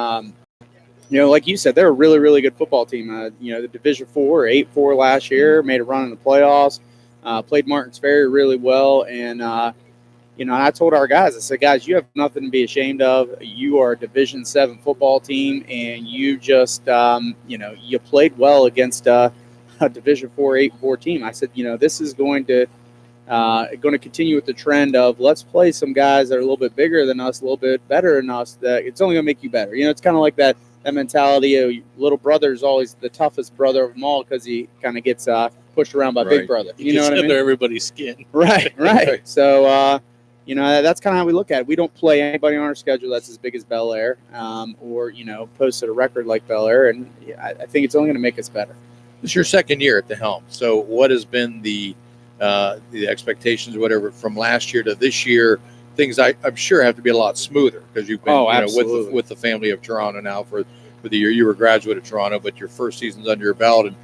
like you said, they're a really, really good football team. The Division 4, 8-4 last year, made a run in the playoffs, played Martins Ferry really well, and I told our guys, I said, guys, you have nothing to be ashamed of. You are a Division 7 football team, and you just, you played well against a Division 4, 8-4 team. I said, this is going to continue with the trend of let's play some guys that are a little bit bigger than us, a little bit better than us. That it's only going to make you better. It's kind of like that mentality of little brother is always the toughest brother of them all because he kind of gets pushed around by big brother. You know what I mean? Under everybody's skin. Right. So, that's kind of how we look at it. We don't play anybody on our schedule that's as big as Bel Air or posted a record like Bel Air. And I think it's only going to make us better. It's your second year at the helm. So what has been the expectations, whatever, from last year to this year? Things I'm sure have to be a lot smoother because you've been with the family of Toronto now for the year. You were a graduate of Toronto, but your first season's under your belt, and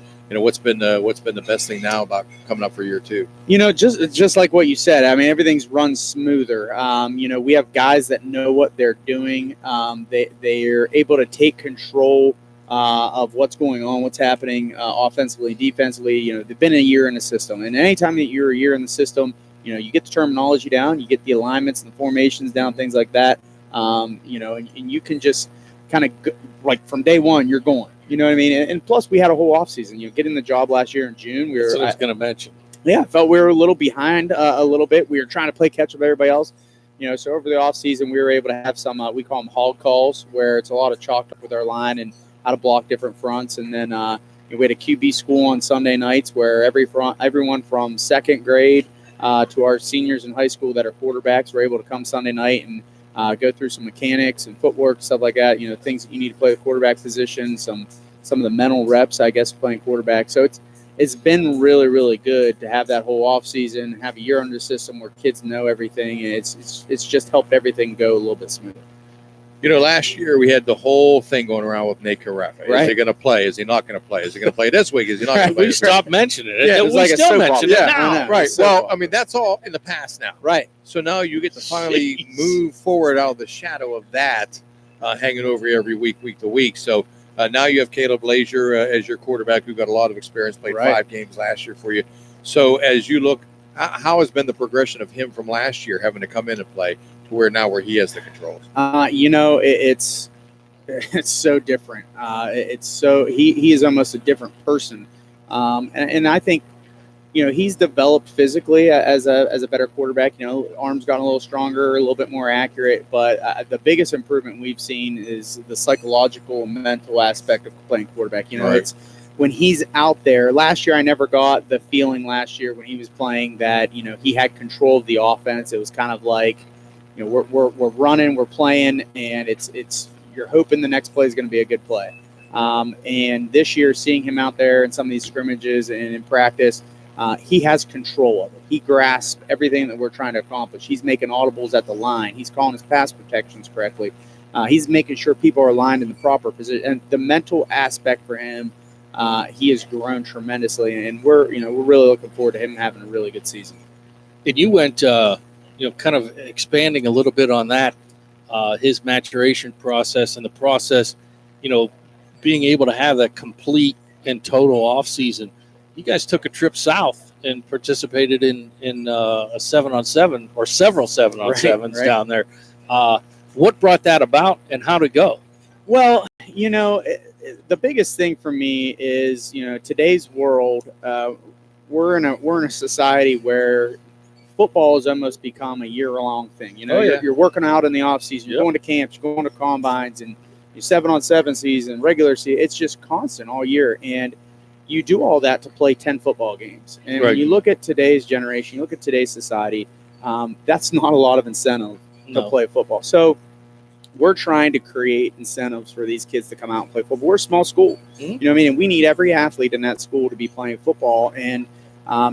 what's been the best thing now about coming up for year two? Just like what you said. I mean, everything's run smoother. We have guys that know what they're doing. They're able to take control of what's going on, what's happening offensively, defensively. They've been a year in the system, and anytime that you're a year in the system, you get the terminology down, you get the alignments and the formations down, things like that. And you can just kind of like from day one, you're going. You know what I mean? And plus, we had a whole offseason. Getting the job last year in June, That's what I was going to mention. Yeah, I felt we were a little behind a little bit. We were trying to play catch up with everybody else. So over the offseason, we were able to have some, we call them hog calls, where it's a lot of chalked up with our line and how to block different fronts. And then we had a QB school on Sunday nights where everyone from second grade to our seniors in high school that are quarterbacks were able to come Sunday night and go through some mechanics and footwork, stuff like that, things that you need to play the quarterback position, some of the mental reps, I guess, playing quarterback. So it's been really, really good to have that whole off season, have a year under the system where kids know everything, and it's just helped everything go a little bit smoother. Last year we had the whole thing going around with Nate Carafa. Right. Is he going to play? Is he not going to play? Is he going to play this week? Is he not going to play? We stopped mentioning it. Yeah, we like still mention it now. Right. Well, I mean, that's all in the past now. Right. So now you get to finally move forward out of the shadow of that hanging over you every week to week. So now you have Caleb Lazier as your quarterback, who got a lot of experience, played 5 games last year for you. So as you look, how has been the progression of him from last year having to come in and play to where he has the controls? It's so different. He is almost a different person. And I think, he's developed physically as a better quarterback. Arms gotten a little stronger, a little bit more accurate. But the biggest improvement we've seen is the psychological and mental aspect of playing quarterback. It's when he's out there. Last year, I never got the feeling last year when he was playing that, he had control of the offense. It was kind of like, we're running, we're playing, and it's you're hoping the next play is going to be a good play. And this year, seeing him out there in some of these scrimmages and in practice, he has control of it. He grasps everything that we're trying to accomplish. He's making audibles at the line. He's calling his pass protections correctly. He's making sure people are aligned in the proper position. And the mental aspect for him, he has grown tremendously. And we're really looking forward to him having a really good season. And you went, kind of expanding a little bit on that, his maturation process and the process, being able to have that complete and total off season. You guys took a trip south and participated in a 7-on-7 or several 7-on-7s down there. What brought that about, and how to go? Well, the biggest thing for me is, today's world. We're in a society where football has almost become a year-long thing. You're working out in the off season. You're going to camps. You're going to combines, and your 7-on-7 season, regular season. It's just constant all year, and you do all that to play 10 football games. And when you look at today's generation, you look at today's society, that's not a lot of incentive to play football. So we're trying to create incentives for these kids to come out and play football. We're a small school, and we need every athlete in that school to be playing football. And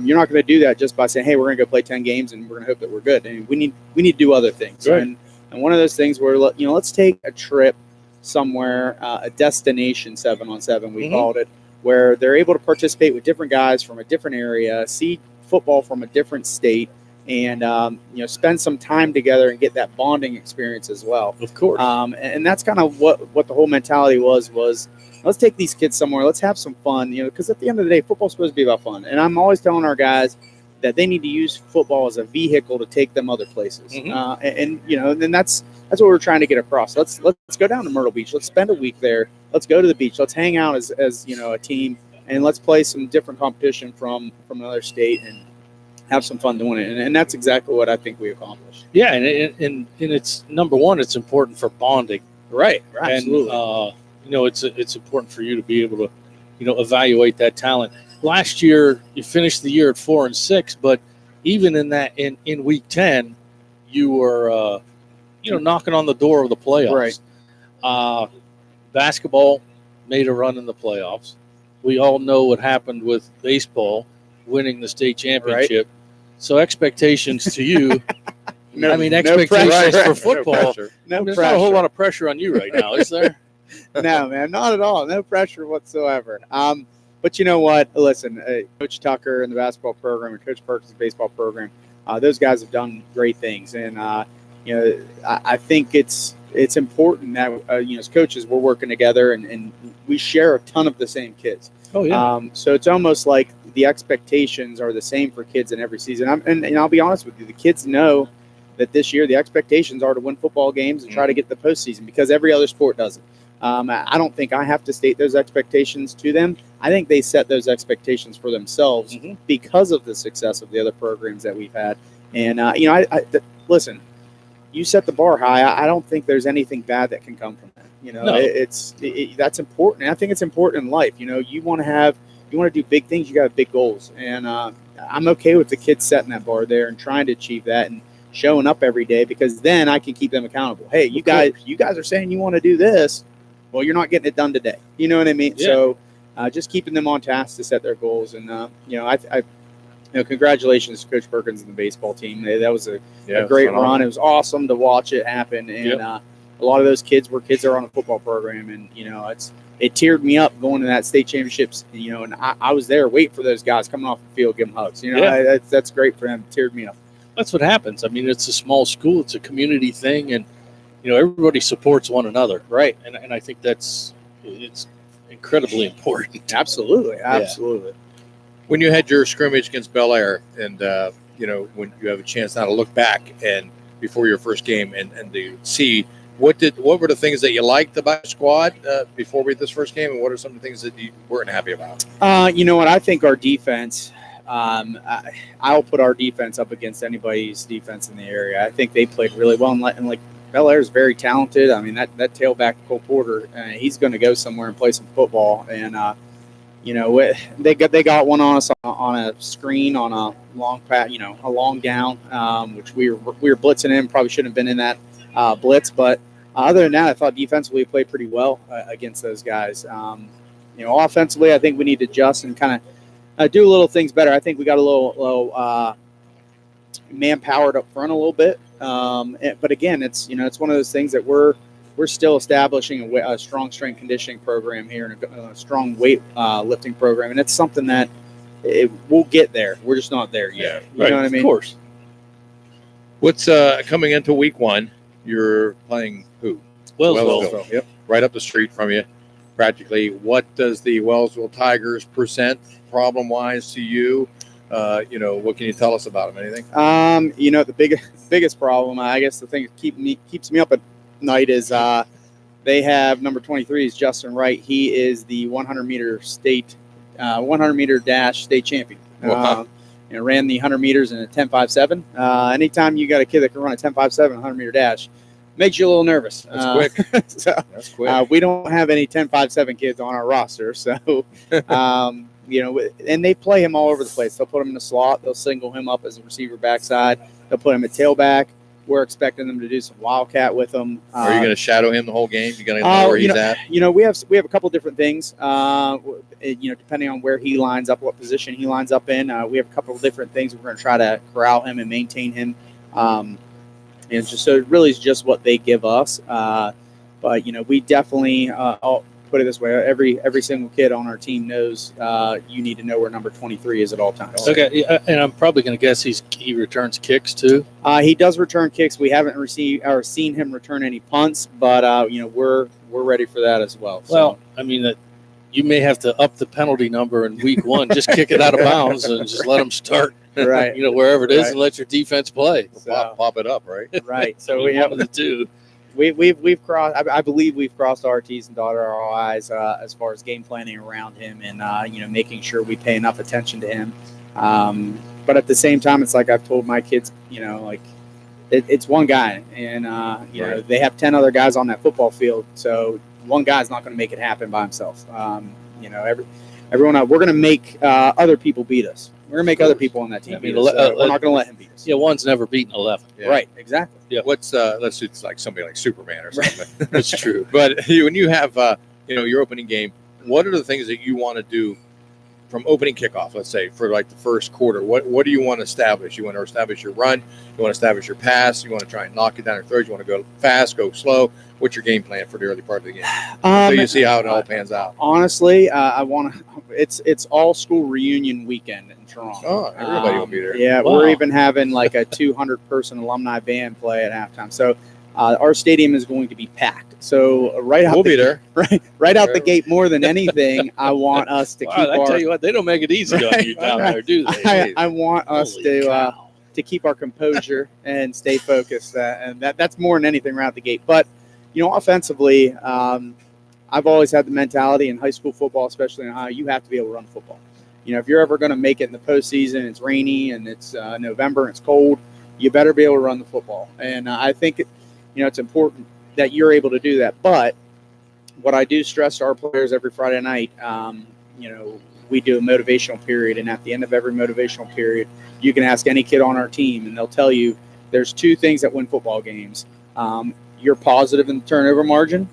you're not going to do that just by saying, hey, we're going to go play 10 games and we're going to hope that we're good. And we need to do other things. Right. And one of those things where, let's take a trip somewhere, a destination 7-on-7, we called it, where they're able to participate with different guys from a different area, see football from a different state, and spend some time together and get that bonding experience as well. Of course. And that's kind of what the whole mentality was let's take these kids somewhere, let's have some fun, because at the end of the day, football's supposed to be about fun. And I'm always telling our guys that they need to use football as a vehicle to take them other places. And that's what we're trying to get across. Let's go down to Myrtle Beach. Let's spend a week there. Let's go to the beach. Let's hang out as a team, and let's play some different competition from another state and have some fun doing it. And that's exactly what I think we accomplished. Yeah, and it's number one. It's important for bonding, right? Absolutely. And it's important for you to be able to evaluate that talent. Last year, you finished the year at 4-6, but even in week 10, you were knocking on the door of the playoffs. Right. Basketball made a run in the playoffs. We all know what happened with baseball winning the state championship. Right. So expectations to you, expectations for football. There's not a whole lot of pressure on you right now, is there? No, man, not at all. No pressure whatsoever. But you know what? Listen, Coach Tucker and the basketball program and Coach Perkins' baseball program, those guys have done great things. And, I think it's important that, as coaches, we're working together and we share a ton of the same kids. Oh, yeah. So it's almost like the expectations are the same for kids in every season. And I'll be honest with you, the kids know that this year the expectations are to win football games and try to get the postseason because every other sport does it. I don't think I have to state those expectations to them. I think they set those expectations for themselves because of the success of the other programs that we've had. And, listen, you set the bar high. I don't think there's anything bad that can come from that. No. That's important. And I think it's important in life. You want to do big things. You got to have big goals. And I'm okay with the kids setting that bar there and trying to achieve that and showing up every day because then I can keep them accountable. Hey, you guys are saying you want to do this. Well, you're not getting it done today. You know what I mean? Yeah. So just keeping them on task to set their goals. And, congratulations to Coach Perkins and the baseball team. That was a great run. It was awesome to watch it happen. And a lot of those kids that are on a football program. And, it teared me up going to that state championships, and I was there waiting for those guys coming off the field, give them hugs. That's great for them. It teared me up. That's what happens. I mean, it's a small school. It's a community thing. And, everybody supports one another. Right. And I think it's incredibly important. Absolutely. Yeah. When you had your scrimmage against Bel Air and, when you have a chance now to look back and before your first game and to see what were the things that you liked about the squad before this first game, and what are some of the things that you weren't happy about? What I think our defense, I'll put our defense up against anybody's defense in the area. I think they played really well, and like Bel Air is very talented. I mean, that tailback Cole Porter, he's going to go somewhere and play some football. And they got one on us on a screen on a long pat, a long down, which we were blitzing in. Probably shouldn't have been in that blitz, but other than that, I thought defensively we played pretty well against those guys. Offensively, I think we need to adjust and kind of do little things better. I think we got a little man-powered up front a little bit. But again, it's one of those things that we're still establishing a strong strength conditioning program here and a strong weight lifting program, and it's something that we'll get there. We're just not there yet. Yeah, you know what I mean? Of course. What's coming into week 1? You're playing who? Wellsville. Yep, right up the street from you, practically. What does the Wellsville Tigers present problem-wise to you? What can you tell us about them? Anything? The biggest problem, I guess, the thing that keeps me up at night is they have number 23 is Justin Wright. He is the 100 meter dash state champion. Wow. Ran the 100 meters in a 10.57. Anytime you got a kid that can run a 10.57 100 meter dash, makes you a little nervous. That's quick. That's quick. We don't have any 10.57 kids on our roster, so. And they play him all over the place. They'll put him in the slot. They'll single him up as a receiver backside. They'll put him at tailback. We're expecting them to do some wildcat with him. Are you going to shadow him the whole game? You're going to know where he's at? We have a couple different things. Depending on where he lines up, what position he lines up in, we have a couple of different things. We're going to try to corral him and maintain him. So it really is just what they give us. But we definitely put it this way: every single kid on our team knows you need to know where number 23 is at all times. Okay, and I'm probably going to guess he returns kicks too. He does return kicks. We haven't received or seen him return any punts, but we're ready for that as well. So. Well, I mean you may have to up the penalty number in week one. Just kick it out of bounds and just let them start. Right. Wherever it is, Right. and let your defense play. So, Pop it up, right? Right. So we have the two. We've crossed. I believe we've crossed our T's and dotted our I's as far as game planning around him and making sure we pay enough attention to him. But at the same time, it's like I've told my kids, it's one guy, and Right. they have 10 other guys on that football field. So one guy's not going to make it happen by himself. Everyone, we're going to make other people beat us. We're going to make other people on that team beat us. So we're not going to let him beat us. Yeah, one's never beaten 11. Yeah. Right. Exactly. Yeah. What's let's say it's like somebody like Superman or something. That's true. But when you have your opening game, what are the things that you want to do from opening kickoff? Let's say for like the first quarter, what do you want to establish? You want to establish your run. You want to establish your pass. You want to try and knock it down your throat. You want to go fast, go slow. What's your game plan for the early part of the game? So you see how it all pans out. Honestly, I want to. It's all school reunion weekend in Toronto. Oh, everybody will be there. Yeah, Wow. we're even having like a 200-person alumni band play at halftime. So our stadium is going to be packed. So We'll be there. right out the gate. More than anything, I want us to Wow, keep I our. tell you what, they don't make it easy on you down there, do they? I want us Holy cow. to keep our composure and stay focused, and that's more than anything right out the gate. But offensively, I've always had the mentality in high school football, especially in Ohio, you have to be able to run football. If you're ever going to make it in the postseason, it's rainy and it's November and it's cold, you better be able to run the football. And I think it's important that you're able to do that. But what I do stress to our players every Friday night, we do a motivational period, and at the end of every motivational period, you can ask any kid on our team, and they'll tell you there's two things that win football games. You're positive in the turnover margin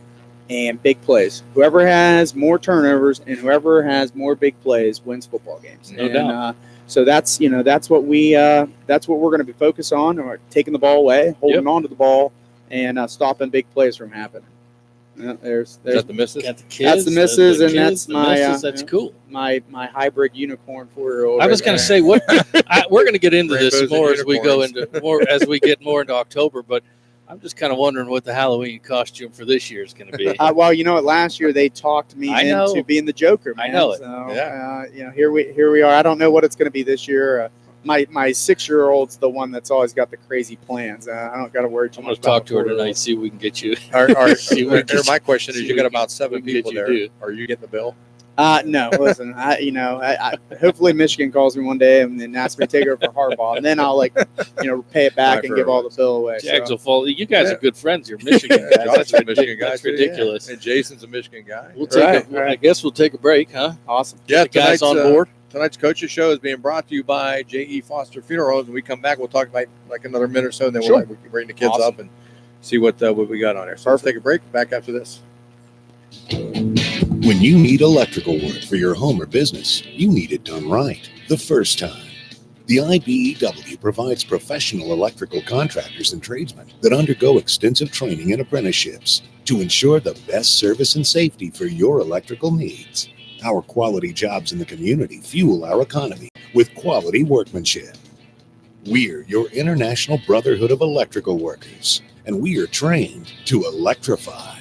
and big plays. Whoever has more turnovers and whoever has more big plays wins football games. No doubt. So that's what we're going to be focused on, or taking the ball away, holding on to the ball, and stopping big plays from happening. There's Is that the misses? Got the kids. that's the misses, and kids, that's my misses, that's cool. my hybrid unicorn 4-year-old. I was going to say we're going to get into this Rainbows and more as we go unicorns. into more as we get more into October, but I'm just kind of wondering what the Halloween costume for this year is going to be. Well, last year they talked me I know. into being the Joker. Man. I know it. So, Yeah. here we are. I don't know what it's going to be this year. My 6-year-old's the one that's always got the crazy plans. I don't got to worry too I'm much. going to talk about to her the tonight, see if we can get you. My question is, see you what got we about can- 7 we can people get you there. do. Are you getting the bill? No, listen. I hopefully Michigan calls me one day and then asks me to take over for Harbaugh, and then I'll pay it back and give all the bill away. Jags So. will fall. You guys are good friends. You're Michigan guys. John's a Michigan guy. That's too, yeah. ridiculous. And Jason's a Michigan guy. We'll take. I guess we'll take a break, huh? Awesome. Yeah, the guys on board. Tonight's coaches show is being brought to you by J.E. Foster Funeral Homes. When we come back, we'll talk about like another minute or so, and then Sure. we can bring the kids Awesome. up and see what we got on there. So let's take a break. Back after this. When you need electrical work for your home or business, you need it done right the first time. The IBEW provides professional electrical contractors and tradesmen that undergo extensive training and apprenticeships to ensure the best service and safety for your electrical needs. Our quality jobs in the community fuel our economy with quality workmanship. We're your International Brotherhood of Electrical Workers, and we are trained to electrify.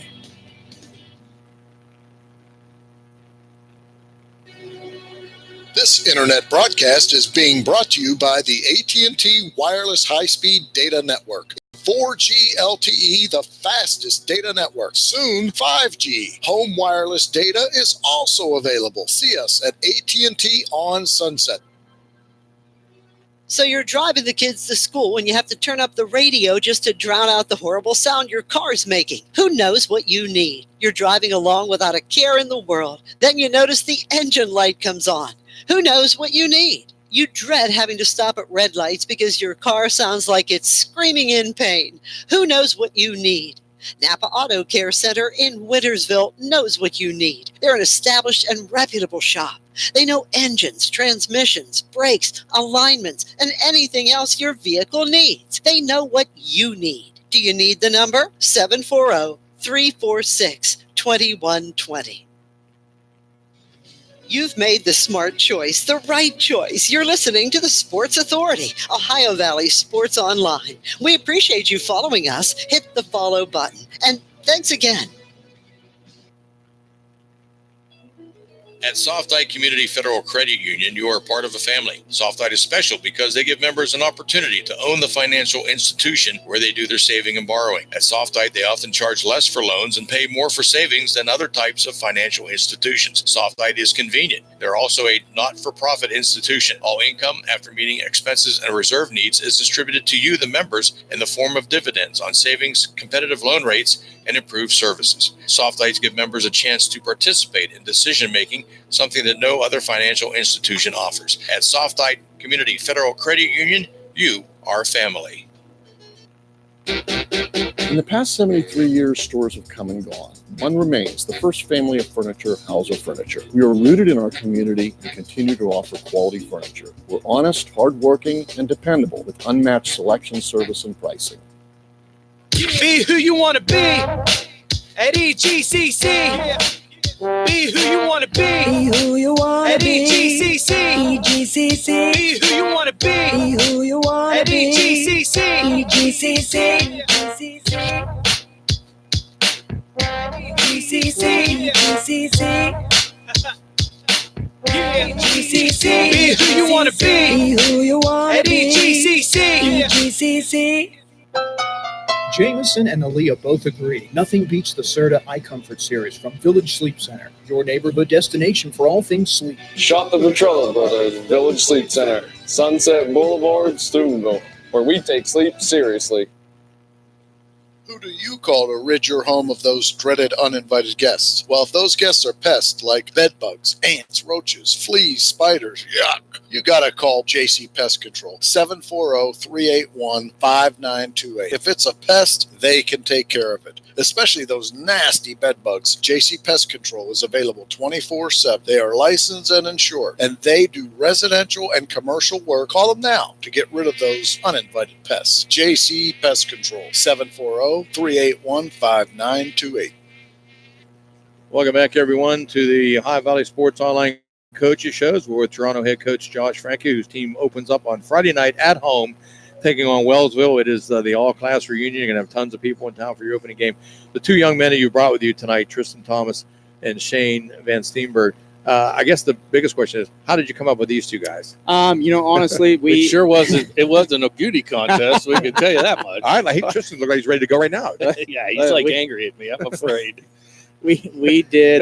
This internet broadcast is being brought to you by the AT&T Wireless High-Speed Data Network. 4G LTE, the fastest data network. Soon, 5G. Home wireless data is also available. See us at AT&T on Sunset. So you're driving the kids to school and you have to turn up the radio just to drown out the horrible sound your car's making. Who knows what you need? You're driving along without a care in the world. Then you notice the engine light comes on. Who knows what you need? You dread having to stop at red lights because your car sounds like it's screaming in pain. Who knows what you need? Napa Auto Care Center in Wintersville knows what you need. They're an established and reputable shop. They know engines, transmissions, brakes, alignments, and anything else your vehicle needs. They know what you need. Do you need the number? 740-346-2120. You've made the smart choice, the right choice. You're listening to the Sports Authority, Ohio Valley Sports Online. We appreciate you following us. Hit the follow button. And thanks again. At Softite Community Federal Credit Union, you are part of a family. Softite is special because they give members an opportunity to own the financial institution where they do their saving and borrowing. At Softite, they often charge less for loans and pay more for savings than other types of financial institutions. Softite is convenient. They're also a not-for-profit institution. All income, after meeting expenses and reserve needs, is distributed to you, the members, in the form of dividends on savings, competitive loan rates, and improved services. Softites give members a chance to participate in decision-making, something that no other financial institution offers. At Softite Community Federal Credit Union, you are family. In the past 73 years, stores have come and gone. One remains, the first family of furniture of Hauser Furniture. We are rooted in our community and continue to offer quality furniture. We're honest, hardworking, and dependable with unmatched selection, service, and pricing. Be who you want to be at EGCC. Be who you want to be. Be who you want at to be. EGCC. EGCC. Be who you want to be. Be who you want at to be. EGCC. EGCC. EGCC. EGCC. EGCC. Be who you want to be. Be who you want at to be. EGCC. EGCC. Jameson and Aaliyah both agree. Nothing beats the Serta Eye Comfort Series from Village Sleep Center, your neighborhood destination for all things sleep. Shop the Petrella Brothers Village Sleep Center, Sunset Boulevard, Steubenville, where we take sleep seriously. Who do you call to rid your home of those dreaded uninvited guests? Well, if those guests are pests like bedbugs, ants, roaches, fleas, spiders, yuck, you gotta call JC Pest Control, 740-381-5928. If it's a pest, they can take care of it, especially those nasty bedbugs. JC Pest Control is available 24/7. They are licensed and insured, and they do residential and commercial work. Call them now to get rid of those uninvited pests. JC Pest Control, 740-381-5928. Welcome back, everyone, to the Ohio Valley Sports Online Coaches Shows. We're with Toronto head coach Josh Franke, whose team opens up on Friday night at home, taking on Wellsville. It is the all-class reunion. You're going to have tons of people in town for your opening game. The two young men that you brought with you tonight, Tristan Thomas and Shane Van Steenberg. I guess the biggest question is, how did you come up with these two guys? Honestly, It sure wasn't. It wasn't a beauty contest. We can tell you that much. I like Tristan. Look like he's ready to go right now. Yeah, he's angry at me. I'm afraid. we did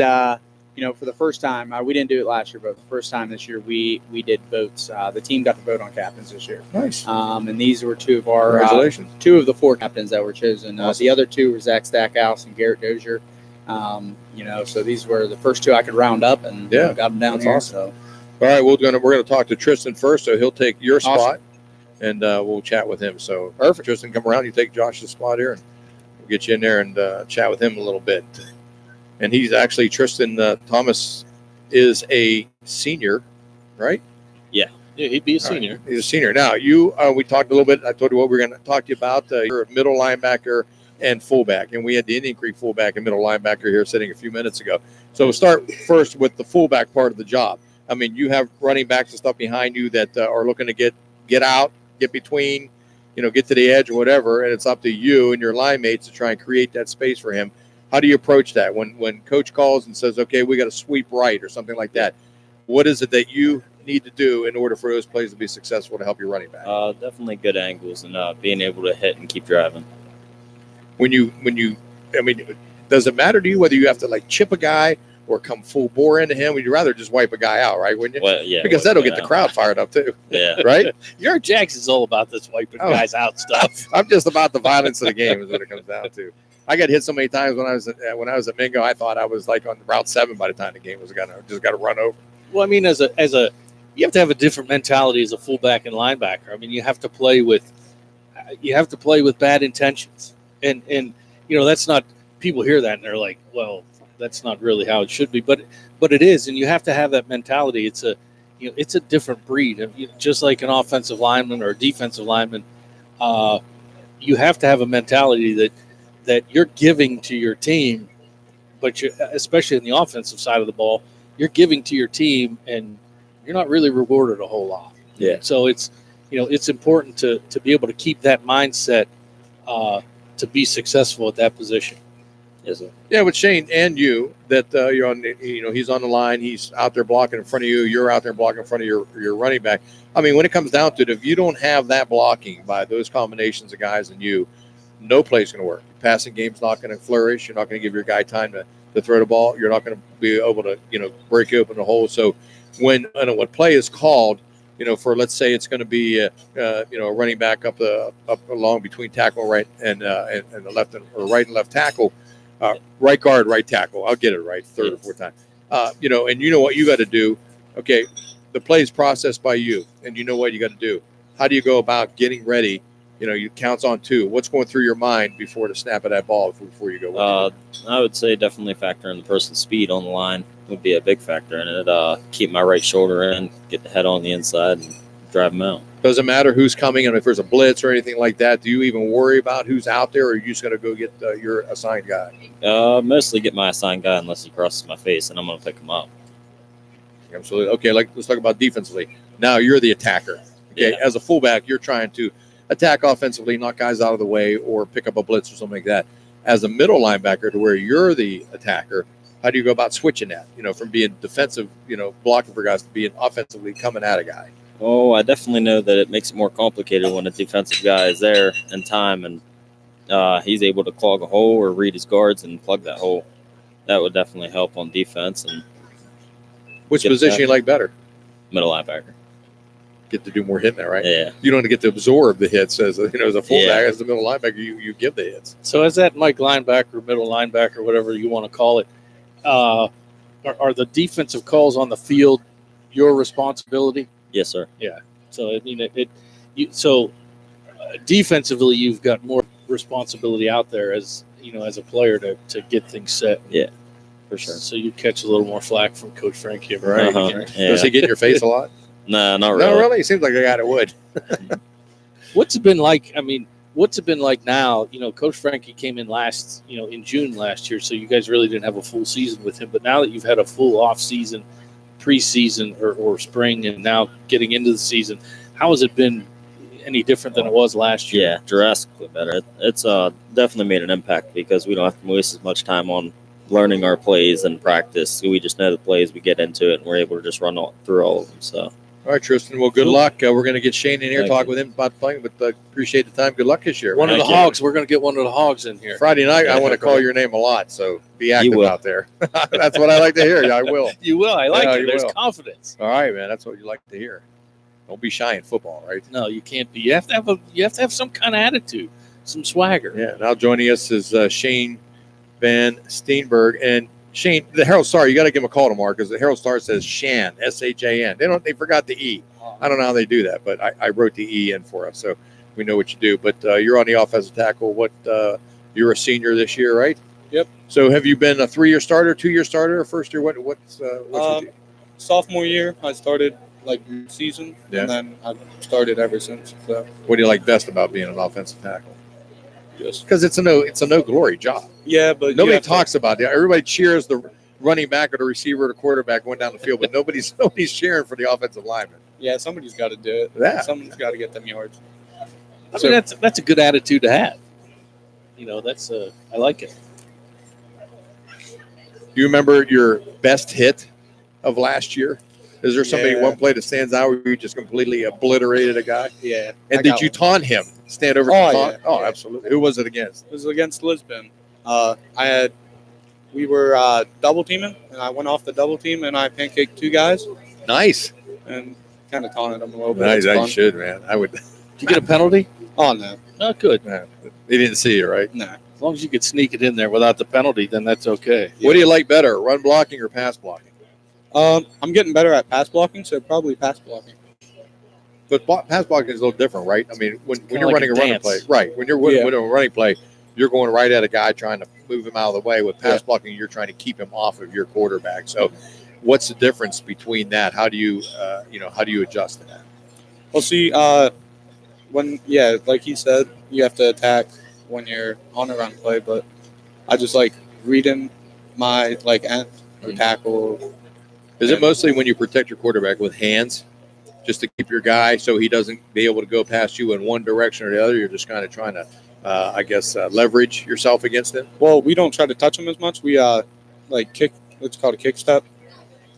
for the first time, we didn't do it last year, but the first time this year we did votes. The team got to vote on captains this year. Nice. And these were two of our Congratulations. two of the four captains that were chosen. Awesome. The other two were Zach Stackhouse and Garrett Dozier. So these were the first two I could round up and got them down That's here. awesome. So All right, we're gonna talk to Tristan first, so he'll take your Awesome. spot, and we'll chat with him. So perfect. Tristan, come around. You take Josh's spot here, and we'll get you in there and chat with him a little bit. And he's actually Tristan Thomas is a senior, right? Yeah, he'd be a senior. He's a senior. Now, we talked a little bit. I told you what we were going to talk to you about. You're a middle linebacker and fullback, and we had the Indian Creek fullback and middle linebacker here sitting a few minutes ago. So we'll start first with the fullback part of the job. I mean, you have running backs and stuff behind you that are looking to get out, get between, get to the edge or whatever, and it's up to you and your line mates to try and create that space for him. How do you approach that when coach calls and says, okay, we got to sweep right or something like that? What is it that you need to do in order for those plays to be successful to help your running back? Definitely good angles and being able to hit and keep driving. Does it matter to you whether you have to chip a guy or come full bore into him? Would you rather just wipe a guy out, right? Wouldn't you? Well, yeah, because that'll get the crowd fired up too. Yeah. Right? Your Jackson's all about this wiping guys out stuff. I'm just about the violence of the game is what it comes down to. I got hit so many times when I was at Mingo. I thought I was on Route 7 by the time the game was just got to run over. Well, I mean, you have to have a different mentality as a fullback and linebacker. I mean, you have to play with bad intentions, and that's not. People hear that and they're like, well, that's not really how it should be, but it is, and you have to have that mentality. It's a different breed. Just like an offensive lineman or a defensive lineman, you have to have a mentality that you're giving to your team, but especially in the offensive side of the ball, you're giving to your team, and you're not really rewarded a whole lot. Yeah. So it's it's important to be able to keep that mindset to be successful at that position. Yes, sir. Yeah, with Shane and you, that you're on. He's on the line. He's out there blocking in front of you. You're out there blocking in front of your running back. I mean, when it comes down to it, if you don't have that blocking by those combinations of guys and you, no play's going to work. Your passing game's not going to flourish. You're not going to give your guy time to throw the ball. You're not going to be able to break open the hole. So when play is called, for let's say it's going to be a running back up along between tackle right and the left or right and left tackle. Right guard, right tackle. I'll get it right third or fourth time. And you know what you got to do. Okay, the play is processed by you, and you know what you got to do. How do you go about getting ready? You counts on two. What's going through your mind before the snap of that ball before you go? I would say definitely factor in the person's speed on the line would be a big factor in it. Keep my right shoulder in, get the head on the inside, and drive them out. Doesn't matter who's coming, and if there's a blitz or anything like that, do you even worry about who's out there, or are you just going to go get your assigned guy? Mostly get my assigned guy unless he crosses my face, and I'm going to pick him up. Absolutely. Okay, let's talk about defensively. Now you're the attacker. Okay, Yeah. As a fullback, you're trying to attack offensively, knock guys out of the way, or pick up a blitz or something like that. As a middle linebacker, to where you're the attacker, how do you go about switching that? From being defensive, blocking for guys, to being offensively coming at a guy. Oh, I definitely know that it makes it more complicated when a defensive guy is there in time and he's able to clog a hole or read his guards and plug that hole. That would definitely help on defense. And which position you like better? Middle linebacker. Get to do more hitting there, right? Yeah. You don't get to absorb the hits as a fullback. Yeah. As the middle linebacker, you give the hits. So as that Mike linebacker, middle linebacker, whatever you want to call it, are the defensive calls on the field your responsibility? Yes, sir. Yeah. So I mean, defensively, you've got more responsibility out there as a player to get things set. Yeah, for sure. So you catch a little more flack from Coach Franke, Right. Uh-huh. Yeah. Does he get in your face a lot? No, not really. No, really. He seems like a guy that would. What's it been like? I mean, what's it been like now? Coach Franke came in in June last year, so you guys really didn't have a full season with him. But now that you've had a full off season, preseason or spring, and now getting into the season, how has it been any different than it was last year? Yeah, drastically better. It's definitely made an impact because we don't have to waste as much time on learning our plays and practice. We just know the plays, we get into it, and we're able to just run through all of them. So, all right, Tristan. Well, good luck. We're going to get Shane in here, talk with him about playing, but appreciate the time. Good luck this year. One of the hogs. We're going to get one of the hogs in here. Friday night, I want to call your name a lot, so be active out there. That's what I like to hear. Yeah, I will. You will. I like it. There's will. confidence. All right, man. That's what you like to hear. Don't be shy in football, right? No, you can't be. You have to have some kind of attitude, some swagger. Yeah. Now joining us is Shane Van Steenberg. And Shane, the Herald Star, you got to give him a call tomorrow because the Herald Star says Shan, S-H-A-N. They forgot the E. I don't know how they do that, but I wrote the E in for us, so we know what you do. But you're on the offensive tackle. You're a senior this year, right? Yep. So have you been a 3-year starter, 2-year starter, or first year? What's your team? Sophomore year, I started season, and then I've started ever since. So. What do you like best about being an offensive tackle? Just because it's a no glory job. Yeah, but nobody talks about it. Everybody cheers the running back or the receiver or the quarterback going down the field, but nobody's cheering for the offensive lineman. Yeah, somebody's got to do it. Yeah. Someone's got to get them yards. I mean, that's a good attitude to have. That's I like it. Do you remember your best hit of last year? Is there somebody one play that stands out where you just completely obliterated a guy? Yeah. And did you taunt him? Stand over and taunt? Yeah. Oh, absolutely. Who was it against? It was against Lisbon. We were double teaming, and I went off the double team, and I pancaked 2 guys. Nice. And kind of taunted them a little bit. Nice. It's You fun. should, man. I would. Did you get a penalty? Oh, no. Oh, good. Man, they didn't see you, right? No. As long as you could sneak it in there without the penalty, then that's okay. What do you like better, run blocking or pass blocking? I'm getting better at pass blocking, so probably pass blocking. But pass blocking is a little different, right? I mean, when you're like running a running dance. play, right? When you're winning a running play, you're going right at a guy trying to move him out of the way. With pass blocking, you're trying to keep him off of your quarterback. So, what's the difference between that? How do you, how do you adjust to that? Well, see, like he said, you have to attack when you're on a run play, but I just like reading my end or tackle Is it mostly when you protect your quarterback with hands, just to keep your guy so he doesn't be able to go past you in one direction or the other? You're just kind of trying to, leverage yourself against him. Well, we don't try to touch him as much. We kick. It's called a kick step,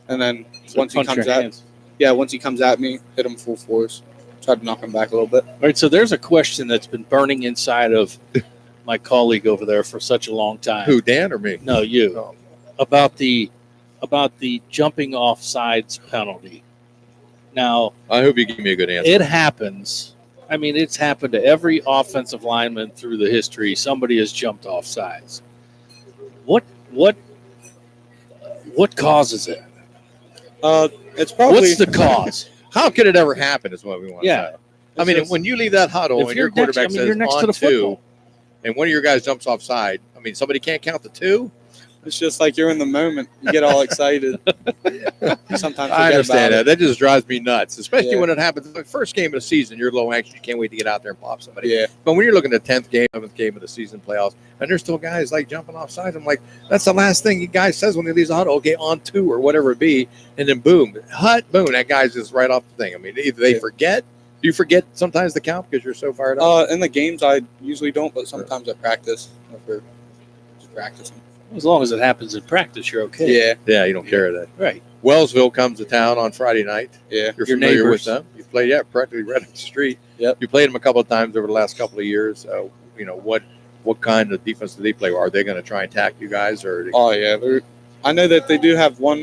and then So once he punch comes your at hands. once he comes at me, hit him full force. Try to knock him back a little bit. All right, so there's a question that's been burning inside of my colleague over there for such a long time. Who, Dan or me? No, you. Oh. About the jumping off sides penalty. Now, I hope you give me a good answer. it happens. I mean, it's happened to every offensive lineman through the history. Somebody has jumped off sides. What causes it? It's probably What's the cause? How could it ever happen is what we want to Yeah. know. I mean, It's- when you leave that huddle if and you're your quarterback next- I mean, you're says next to on the two, football. and one of your guys jumps offside, I mean, somebody can't count the two? It's just like you're in the moment. You get all excited. Sometimes I understand that. That just drives me nuts, especially Yeah. when it happens. The first game of the season, you're low anxious. You can't wait to get out there and pop somebody. Yeah. But when you're looking at the 10th game, 11th game of the season playoffs, and there's still guys like jumping off sides, I'm like, that's the last thing you guys says when he leaves the huddle. Okay, on two or whatever it be, and then boom, boom, that guy's just right off the thing. I mean, either they forget. Do you forget sometimes the count because you're so fired up? In the games, I usually don't, but sometimes I practice. After just practicing. As long as it happens in practice, you're okay. Yeah. Yeah, you don't care of that. Right. Wellsville comes to town on Friday night. Yeah. You're Your familiar neighbors. with them. You played, practically right up the street. Yep. You played them a couple of times over the last couple of years. What kind of defense do they play? Are they going to try and attack you guys? Or Oh yeah. I know that they do have one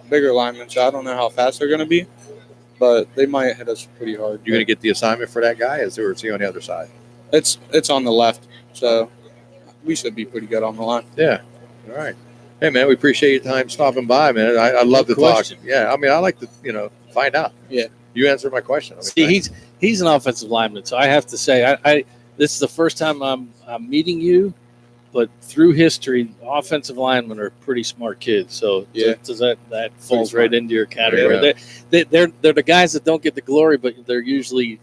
bigger lineman, so I don't know how fast they're going to be, but they might hit us pretty hard. you're going to get the assignment for that guy? Or is he on the other side? It's on the left, so we should be pretty good on the line. Yeah. All right. Hey, man, we appreciate your time stopping by, man. I love to talk. question. Yeah, I mean, I like to, find out. Yeah. You answered my question. I mean, See, he's an offensive lineman, so I have to say, I this is the first time I'm meeting you, but through history, offensive linemen are pretty smart kids. So Yeah. does that falls smart. right into your category? Yeah. They're the guys that don't get the glory, but they're usually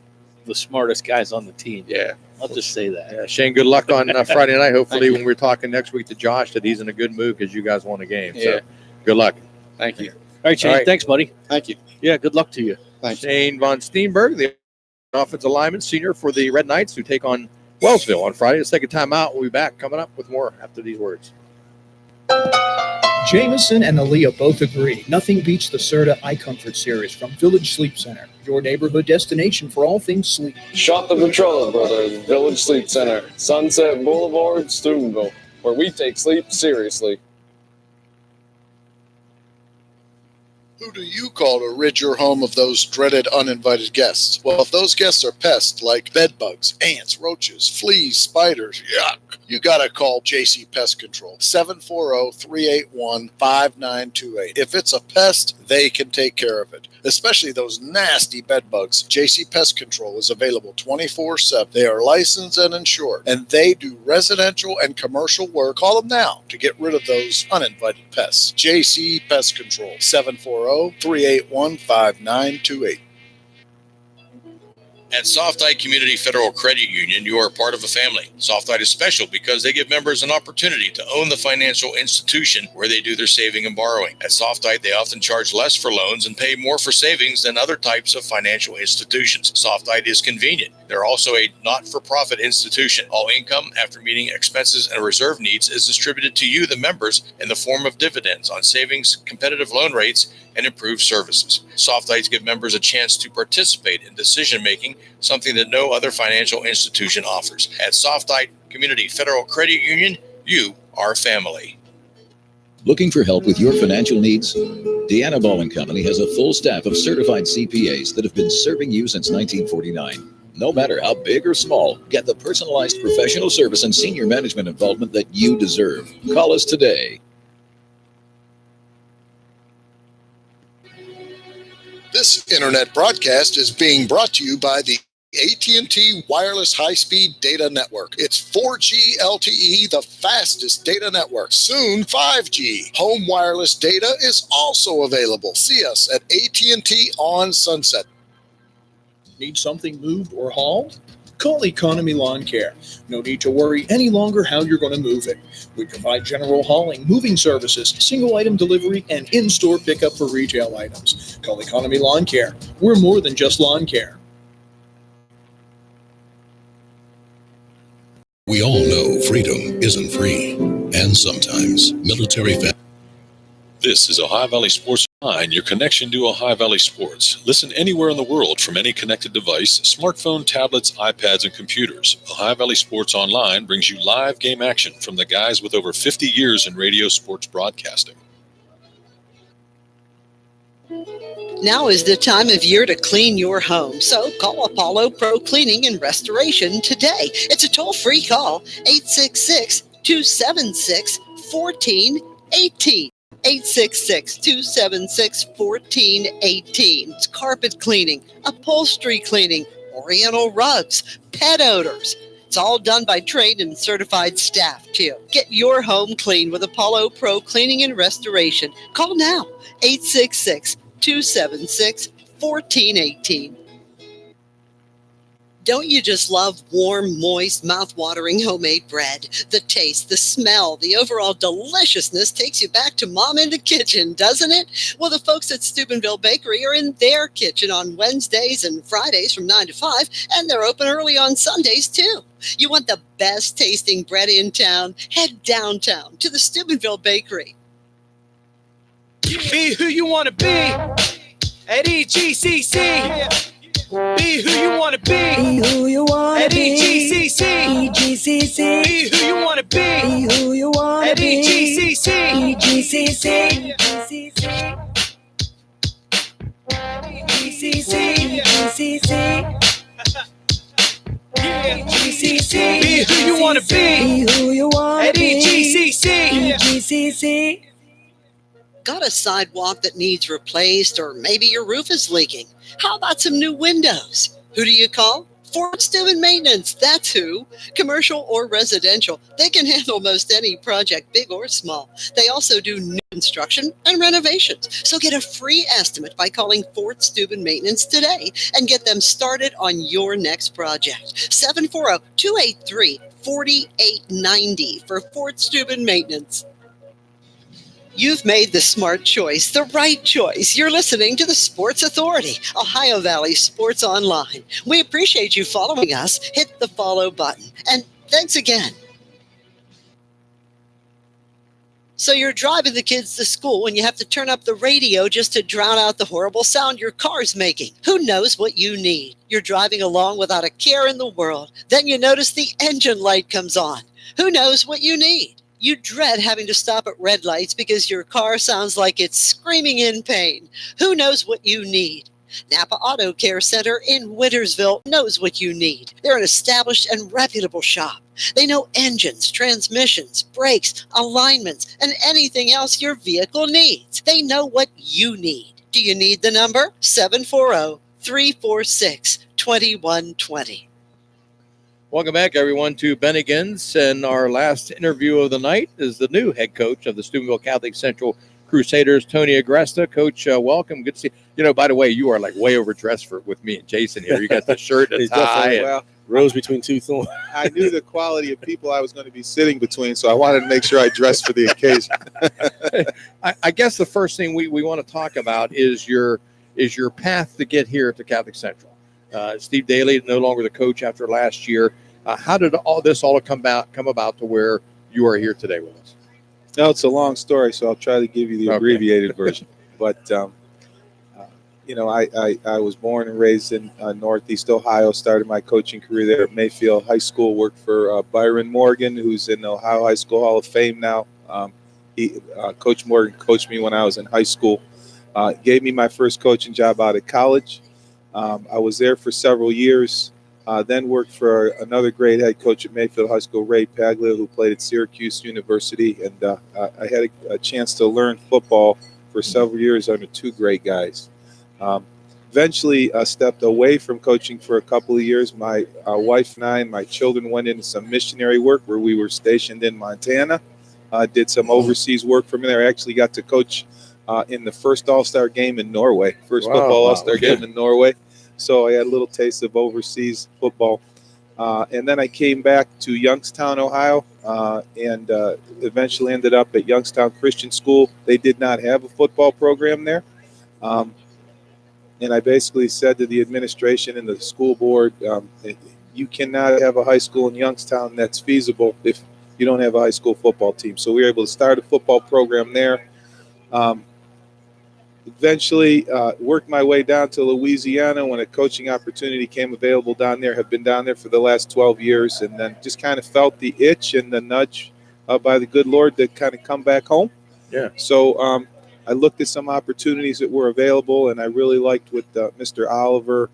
the smartest guys on the team. Yeah. I'll just say that. Yeah, Shane, good luck on Friday night. Hopefully, when we're talking next week to Josh, that he's in a good mood because you guys won a game. So, Yeah. good luck. Thank you. All right, Shane. All right. Thanks, buddy. Thank you. Yeah, good luck to you. Thanks. Shane von Steenberg, the offensive lineman, senior for the Red Knights, who take on Wellsville on Friday. Let's take a timeout. We'll be back coming up with more after these words. Jameson and Aaliyah both agree. Nothing beats the Serta Eye Comfort series from Village Sleep Center, your neighborhood destination for all things sleep. Shop the Petrola Brothers Village Sleep Center, Sunset Boulevard, Steubenville, where we take sleep seriously. Who do you call to rid your home of those dreaded uninvited guests? Well, if those guests are pests like bedbugs, ants, roaches, fleas, spiders, yuck, you gotta call JC Pest Control, 740-381-5928. If it's a pest, they can take care of it, especially those nasty bedbugs. JC Pest Control is available 24/7. They are licensed and insured, and they do residential and commercial work. Call them now to get rid of those uninvited pests. JC Pest Control, 740-381-5928. At Softite Community Federal Credit Union, you are part of a family. Softite is special because they give members an opportunity to own the financial institution where they do their saving and borrowing. At Softite, they often charge less for loans and pay more for savings than other types of financial institutions. Softite is convenient. They're also a not-for-profit institution. All income, after meeting expenses and reserve needs, is distributed to you, the members, in the form of dividends on savings, competitive loan rates, and improved services. Softites give members a chance to participate in decision-making, something that no other financial institution offers. At Softite Community Federal Credit Union, you are family. Looking for help with your financial needs? Deanna Ball & Company has a full staff of certified CPAs that have been serving you since 1949. No matter how big or small, get the personalized professional service and senior management involvement that you deserve. Call us today. This internet broadcast is being brought to you by the AT&T Wireless High-Speed Data Network. It's 4G LTE, the fastest data network. Soon 5G. Home wireless data is also available. See us at AT&T on Sunset. Need something moved or hauled? Call Economy Lawn Care. No need to worry any longer how you're going to move it. We provide general hauling, moving services, single item delivery, and in-store pickup for retail items. Call Economy Lawn Care. We're more than just lawn care. We all know freedom isn't free, and sometimes military This is Ohio Valley Sports Online, your connection to Ohio Valley sports. Listen anywhere in the world from any connected device, smartphone, tablets, iPads, and computers. Ohio Valley Sports Online brings you live game action from the guys with over 50 years in radio sports broadcasting. Now is the time of year to clean your home, so call Apollo Pro Cleaning and Restoration today. It's a toll-free call, 866-276-1418. 866-276-1418. It's carpet cleaning, upholstery cleaning, oriental rugs, pet odors. It's all done by trained and certified staff, too. Get your home clean with Apollo Pro Cleaning and Restoration. Call now, 866-276-1418. Don't you just love warm, moist, mouth-watering homemade bread? The taste, the smell, the overall deliciousness takes you back to Mom in the kitchen, doesn't it? Well, the folks at Steubenville Bakery are in their kitchen on Wednesdays and Fridays from 9 to 5, and they're open early on Sundays, too. You want the best tasting bread in town? Head downtown to the Steubenville Bakery. Be who you want to be at EGCC. Be who you want to be. Be who you want at to be. EGCC. EGCC. Be who you want to be. Be who you want to at be. EGCC. EGCC. EGCC. EGCC. Be who you want to be. Be who you want at to be. EGCC. EGCC. Got a sidewalk that needs replaced, or maybe your roof is leaking? How about some new windows? Who do you call? Fort Steuben Maintenance, that's who. Commercial or residential, they can handle most any project, big or small. They also do new construction and renovations. So get a free estimate by calling Fort Steuben Maintenance today and get them started on your next project. 740-283-4890 for Fort Steuben Maintenance. You've made the smart choice, the right choice. You're listening to the Sports Authority, Ohio Valley Sports Online. We appreciate you following us. Hit the follow button. And thanks again. So you're driving the kids to school and you have to turn up the radio just to drown out the horrible sound your car's making. Who knows what you need? You're driving along without a care in the world. Then you notice the engine light comes on. Who knows what you need? You dread having to stop at red lights because your car sounds like it's screaming in pain. Who knows what you need? Napa Auto Care Center in Wintersville knows what you need. They're an established and reputable shop. They know engines, transmissions, brakes, alignments, and anything else your vehicle needs. They know what you need. Do you need the number? 740-346-2120. Welcome back, everyone, to Bennigan's. And our last interview of the night is the new head coach of the Steubenville Catholic Central Crusaders, Tony Agresta. Coach, welcome. Good to see you. You know, by the way, you are like way overdressed with me and Jason here. You got the shirt and tie. Well, rose between two thorns. I knew the quality of people I was going to be sitting between, so I wanted to make sure I dressed for the occasion. I guess the first thing we want to talk about is your path to get here to Catholic Central. Steve Daly, no longer the coach after last year. How did all come about to where you are here today with us? No, it's a long story, so I'll try to give you the abbreviated version. But, you know, I was born and raised in Northeast Ohio, started my coaching career there at Mayfield High School, worked for Byron Morgan, who's in the Ohio High School Hall of Fame now. Coach Morgan coached me when I was in high school, gave me my first coaching job out of college. I was there for several years. Then worked for another great head coach at Mayfield High School, Ray Paglia, who played at Syracuse University. And I had a chance to learn football for several years under two great guys. Eventually stepped away from coaching for a couple of years. My wife and I and my children went into some missionary work where we were stationed in Montana. Did some overseas work from there. I actually got to coach in the first All-Star game in Norway, football All-Star game in Norway. So I had a little taste of overseas football. And then I came back to Youngstown, Ohio, and eventually ended up at Youngstown Christian School. They did not have a football program there. And I basically said to the administration and the school board, you cannot have a high school in Youngstown that's feasible if you don't have a high school football team. So we were able to start a football program there. Eventually worked my way down to Louisiana when a coaching opportunity came available down there. Have been down there for the last 12 years, and then just kind of felt the itch and the nudge by the good Lord to kind of come back home. Yeah. So I looked at some opportunities that were available, and I really liked what Mr. Oliver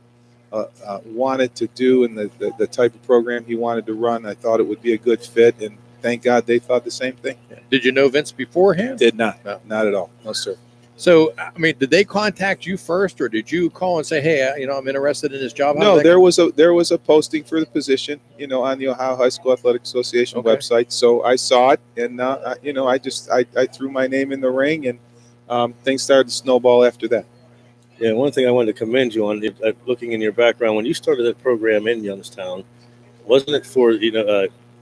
wanted to do and the type of program he wanted to run. I thought it would be a good fit, and thank God they thought the same thing. Did you know Vince beforehand? Did not. No. Not at all. No, sir. So, I mean, did they contact you first, or did you call and say, "Hey, I'm interested in this job"? No, there was a posting for the position, on the Ohio High School Athletic Association website. So I saw it, and I threw my name in the ring, and things started to snowball after that. Yeah, one thing I wanted to commend you on, looking in your background, when you started that program in Youngstown, wasn't it for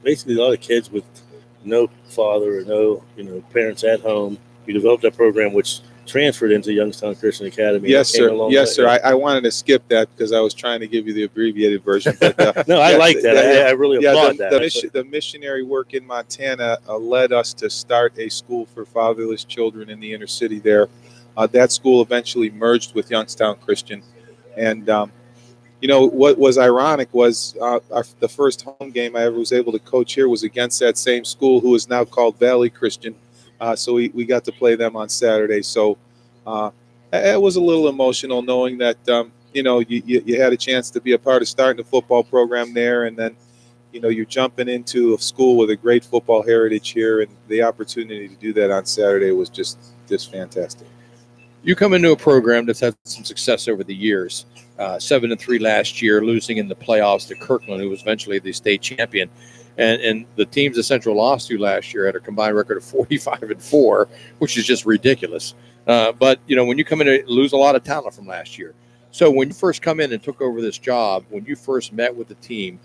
basically a lot of kids with no father or no parents at home? You developed that program, which transferred into Youngstown Christian Academy. Yes, sir. Yes, sir. I wanted to skip that because I was trying to give you the abbreviated version. But, no, I like that. I really applaud that. The missionary work in Montana led us to start a school for fatherless children in the inner city there. That school eventually merged with Youngstown Christian. And, what was ironic was the first home game I ever was able to coach here was against that same school, who is now called Valley Christian. So we got to play them on Saturday. So it was a little emotional knowing that, you had a chance to be a part of starting a football program there. And then, you're jumping into a school with a great football heritage here. And the opportunity to do that on Saturday was just fantastic. You come into a program that's had some success over the years. 7-3 last year, losing in the playoffs to Kirkland, who was eventually the state champion. And the teams that Central lost to last year had a combined record of 45-4, which is just ridiculous. But, when you come in and lose a lot of talent from last year. So when you first come in and took over this job, when you first met with the team,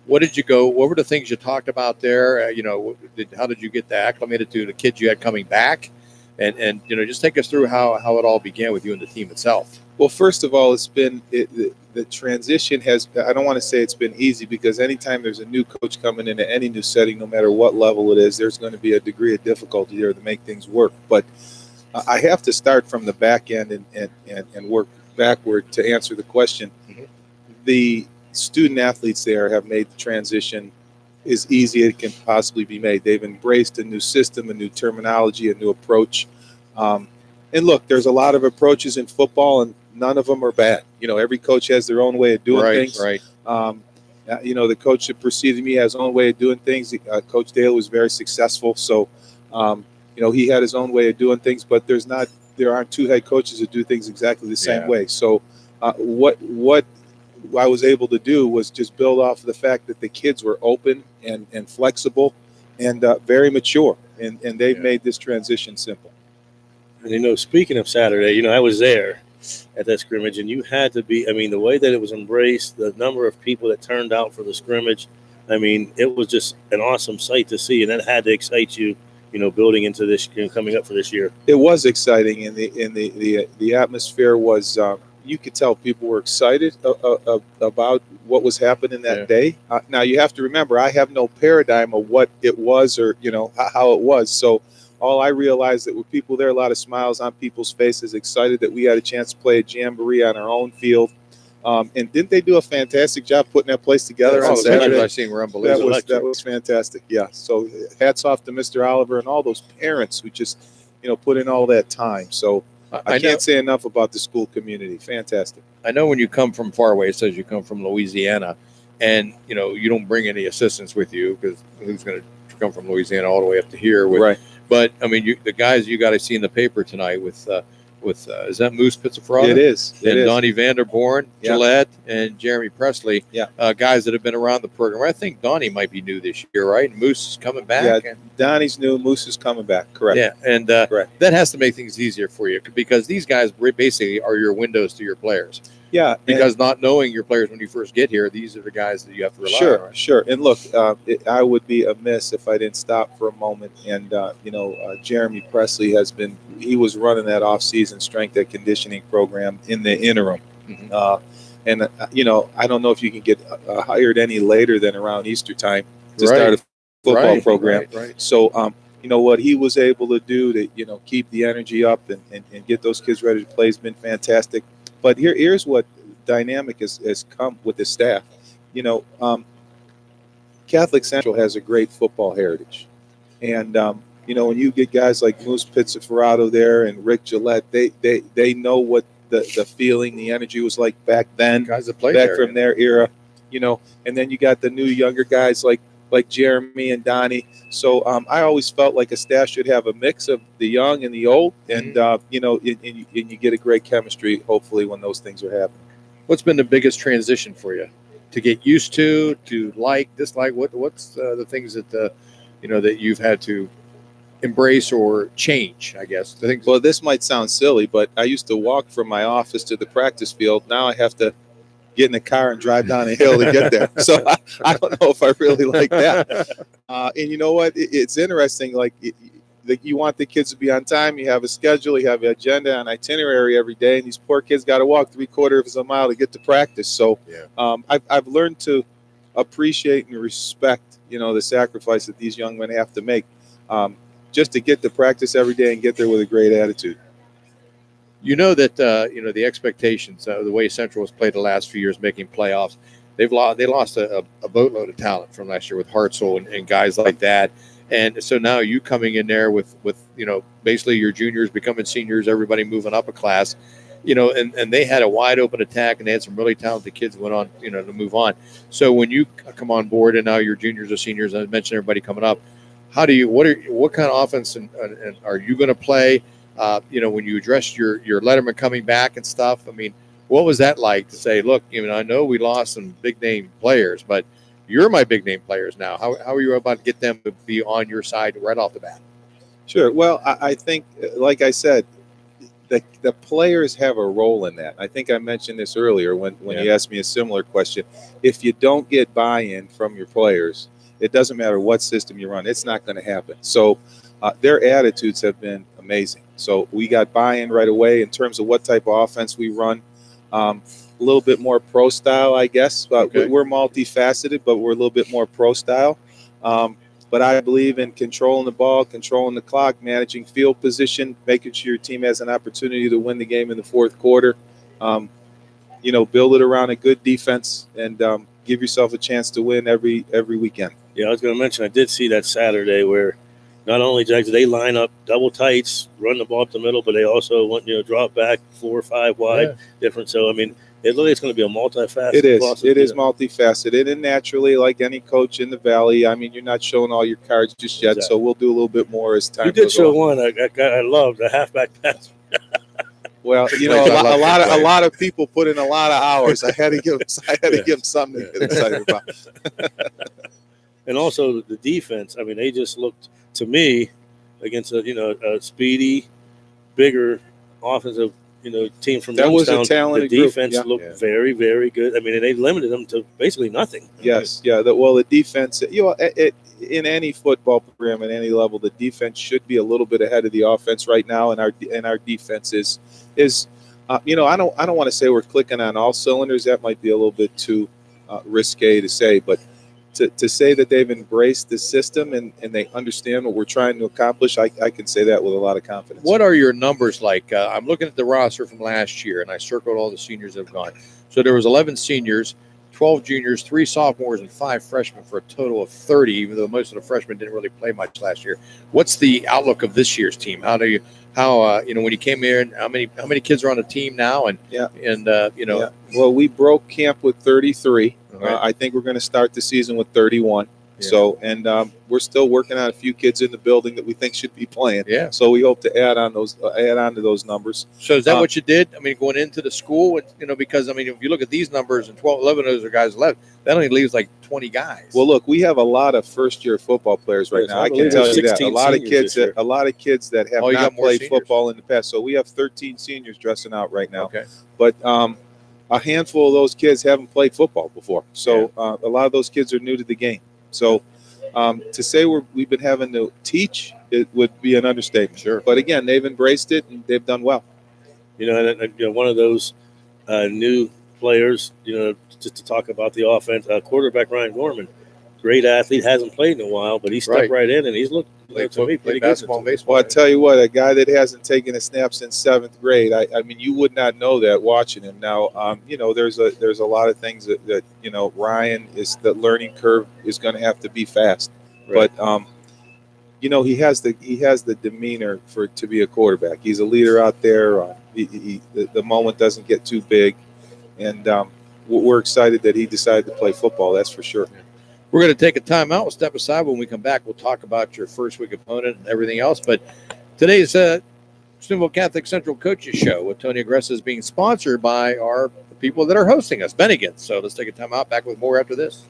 what were the things you talked about there? How did you get acclimated to the kids you had coming back? And just take us through how it all began with you and the team itself. Well, first of all, the transition has, I don't want to say it's been easy, because anytime there's a new coach coming into any new setting, no matter what level it is, there's going to be a degree of difficulty there to make things work. But I have to start from the back end and work backward to answer the question. Mm-hmm. The student athletes there have made the transition as easy as it can possibly be made. They've embraced a new system, a new terminology, a new approach. And look, there's a lot of approaches in football, and none of them are bad. Every coach has their own way of doing things. Right. The coach that preceded me has his own way of doing things. Coach Dale was very successful, so he had his own way of doing things. But there aren't two head coaches that do things exactly the same way. So what I was able to do was just build off of the fact that the kids were open and flexible and very mature, and they've made this transition simple. And speaking of Saturday, I was there at that scrimmage, and you had to be. The way that it was embraced, the number of people that turned out for the scrimmage, it was just an awesome sight to see, and that had to excite you, building into this, coming up for this year. It was exciting, and the atmosphere was. You could tell people were excited about what was happening that day. Now you have to remember, I have no paradigm of what it was or how it was. So all I realized that were people there, a lot of smiles on people's faces, excited that we had a chance to play a jamboree on our own field. And didn't they do a fantastic job putting that place together on Saturday? I seen were unbelievable. That was fantastic. Yeah. So hats off to Mr. Oliver and all those parents who just put in all that time. So. I can't say enough about the school community. Fantastic. I know when you come from far away, it says you come from Louisiana, and you don't bring any assistants with you, because who's going to come from Louisiana all the way up to here? Right. But the guys you got to see in the paper tonight with is that Moose Pizzafrada? It is. And Donnie Vanderborn, Gillette, and Jeremy Presley. Yeah. Guys that have been around the program. I think Donnie might be new this year, right? And Moose is coming back. Yeah, Donnie's new. Moose is coming back. Correct. Yeah, and that has to make things easier for you, because these guys basically are your windows to your players. Yeah, because not knowing your players when you first get here, these are the guys that you have to rely on. Right? Sure. And look, I would be amiss if I didn't stop for a moment. And Jeremy Presley he was running that off-season strength and conditioning program in the interim. I don't know if you can get hired any later than around Easter time to start a football program. Right. So, what he was able to do to, keep the energy up and get those kids ready to play has been fantastic. But here's what dynamic has come with the staff. Catholic Central has a great football heritage. And, when you get guys like Moose Pizziferrato there and Rick Gillette, they know what the feeling, the energy was like back then, guys that played back there, from their era, and then you got the new younger guys like Jeremy and Donnie. So I always felt like a staff should have a mix of the young and the old, and and you get a great chemistry hopefully when those things are happening. What's been the biggest transition for you to get used to like, dislike? What's the things that that you've had to embrace or change? I guess the things. Well, this might sound silly, but I used to walk from my office to the practice field. Now I have to get in a car and drive down a hill to get there. So I don't know if I really like that. And you know what? It's interesting. Like you want the kids to be on time. You have a schedule. You have an agenda and itinerary every day. And these poor kids got to walk 3/4 of a mile to get to practice. So I've learned to appreciate and respect, the sacrifice that these young men have to make just to get to practice every day and get there with a great attitude. That the expectations, the way Central has played the last few years, making playoffs, they lost a boatload of talent from last year with Hartzell and guys like that, and so now you coming in there with basically your juniors becoming seniors, everybody moving up a class, and they had a wide open attack and they had some really talented kids went on to move on. So when you come on board and now your juniors or seniors, I mentioned everybody coming up, what kind of offense and are you going to play? When you addressed your Letterman coming back and stuff, I mean, what was that like to say, look, I know we lost some big name players, but you're my big name players now. How are you about to get them to be on your side right off the bat? Sure. Well, I think, like I said, the players have a role in that. I think I mentioned this earlier when you asked me a similar question. If you don't get buy-in from your players, it doesn't matter what system you run, it's not going to happen. So their attitudes have been amazing. So we got buy-in right away in terms of what type of offense we run. A little bit more pro style, I guess. We're multifaceted, but we're a little bit more pro style. But I believe in controlling the ball, controlling the clock, managing field position, making sure your team has an opportunity to win the game in the fourth quarter. Build it around a good defense and give yourself a chance to win every weekend. Yeah, I was going to mention, I did see that Saturday where not only did they line up double tights, run the ball up the middle, but they also want drop back 4 or 5 wide, different. So I mean, it looks like it's going to be a multifaceted. It is. It is multifaceted, and naturally, like any coach in the Valley, I mean, you're not showing all your cards just yet. Exactly. So we'll do a little bit more as time. You did goes show on. one. I loved the halfback pass. Well, a lot of people put in a lot of hours. I had to give them something to get excited about. And also the defense. I mean, they just looked to me against a speedy, bigger offensive team from that Youngstown. Was a talented the defense group. looked very, very good. I mean, and they limited them to basically nothing. Yes, the defense. In any football program at any level, the defense should be a little bit ahead of the offense right now, and our defense is I don't want to say we're clicking on all cylinders. That might be a little bit too risque to say, but to say that they've embraced the system and they understand what we're trying to accomplish, I can say that with a lot of confidence. What are your numbers like? I'm looking at the roster from last year, and I circled all the seniors that have gone. So there was 11 seniors, 12 juniors, 3 sophomores, and 5 freshmen for a total of 30, even though most of the freshmen didn't really play much last year. What's the outlook of this year's team? When you came here, how many kids are on the team now? Well, we broke camp with 33. Right. I think we're going to start the season with 31. Yeah. So, we're still working on a few kids in the building that we think should be playing. Yeah. So we hope to add on to those numbers. So is that what you did? I mean, going into the school, because I mean, if you look at these numbers and 11 of those are guys left, that only leaves like 20 guys. Well, look, we have a lot of first-year football players right now. I can tell you that a lot of kids that have not played football in the past. So we have 13 seniors dressing out right now. Okay. But a handful of those kids haven't played football before. So a lot of those kids are new to the game. So to say we've been having to teach, it would be an understatement. Sure. But again, they've embraced it and they've done well. One of those new players, just to talk about the offense, quarterback Ryan Gorman, great athlete, hasn't played in a while, but he stepped right in and he's looked to me pretty good. Basketball and baseball. Well, I tell you what, a guy that hasn't taken a snap since 7th grade, I mean, you would not know that watching him. Now, there's a lot of things that Ryan is, the learning curve is going to have to be fast, Right. but he has the demeanor to be a quarterback. He's a leader out there. The moment doesn't get too big, and we're excited that he decided to play football. That's for sure. We're going to take a timeout. We'll step aside. When we come back, we'll talk about your first week opponent and everything else. But today's Steubenville Catholic Central Coaches Show with Tony Agresta is being sponsored by our people that are hosting us, Bennigan's. So let's take a timeout. Back with more after this.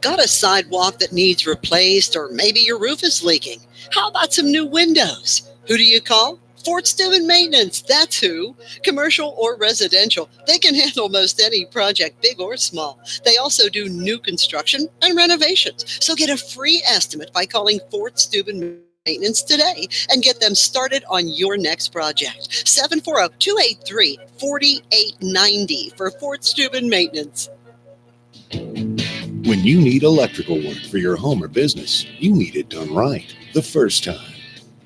Got a sidewalk that needs replaced, or maybe your roof is leaking? How about some new windows? Who do you call? Fort Steuben Maintenance, that's who. Commercial or residential, they can handle most any project, big or small. They also do new construction and renovations. So get a free estimate by calling Fort Steuben Maintenance today and get them started on your next project. 740-283-4890 for Fort Steuben Maintenance. When you need electrical work for your home or business, you need it done right the first time.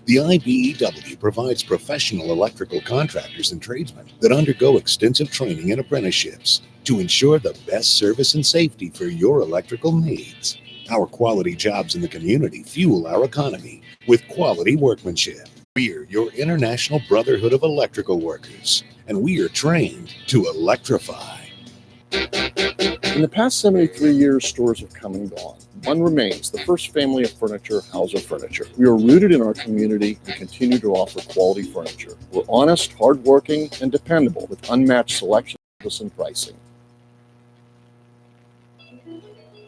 The IBEW provides professional electrical contractors and tradesmen that undergo extensive training and apprenticeships to ensure the best service and safety for your electrical needs. Our quality jobs in the community fuel our economy with quality workmanship. We're your International Brotherhood of Electrical Workers, and we are trained to electrify. In the past 73 years, stores have come and gone. One remains, the first family of furniture, Hauser Furniture. We are rooted in our community and continue to offer quality furniture. We're honest, hardworking, and dependable with unmatched selection and pricing.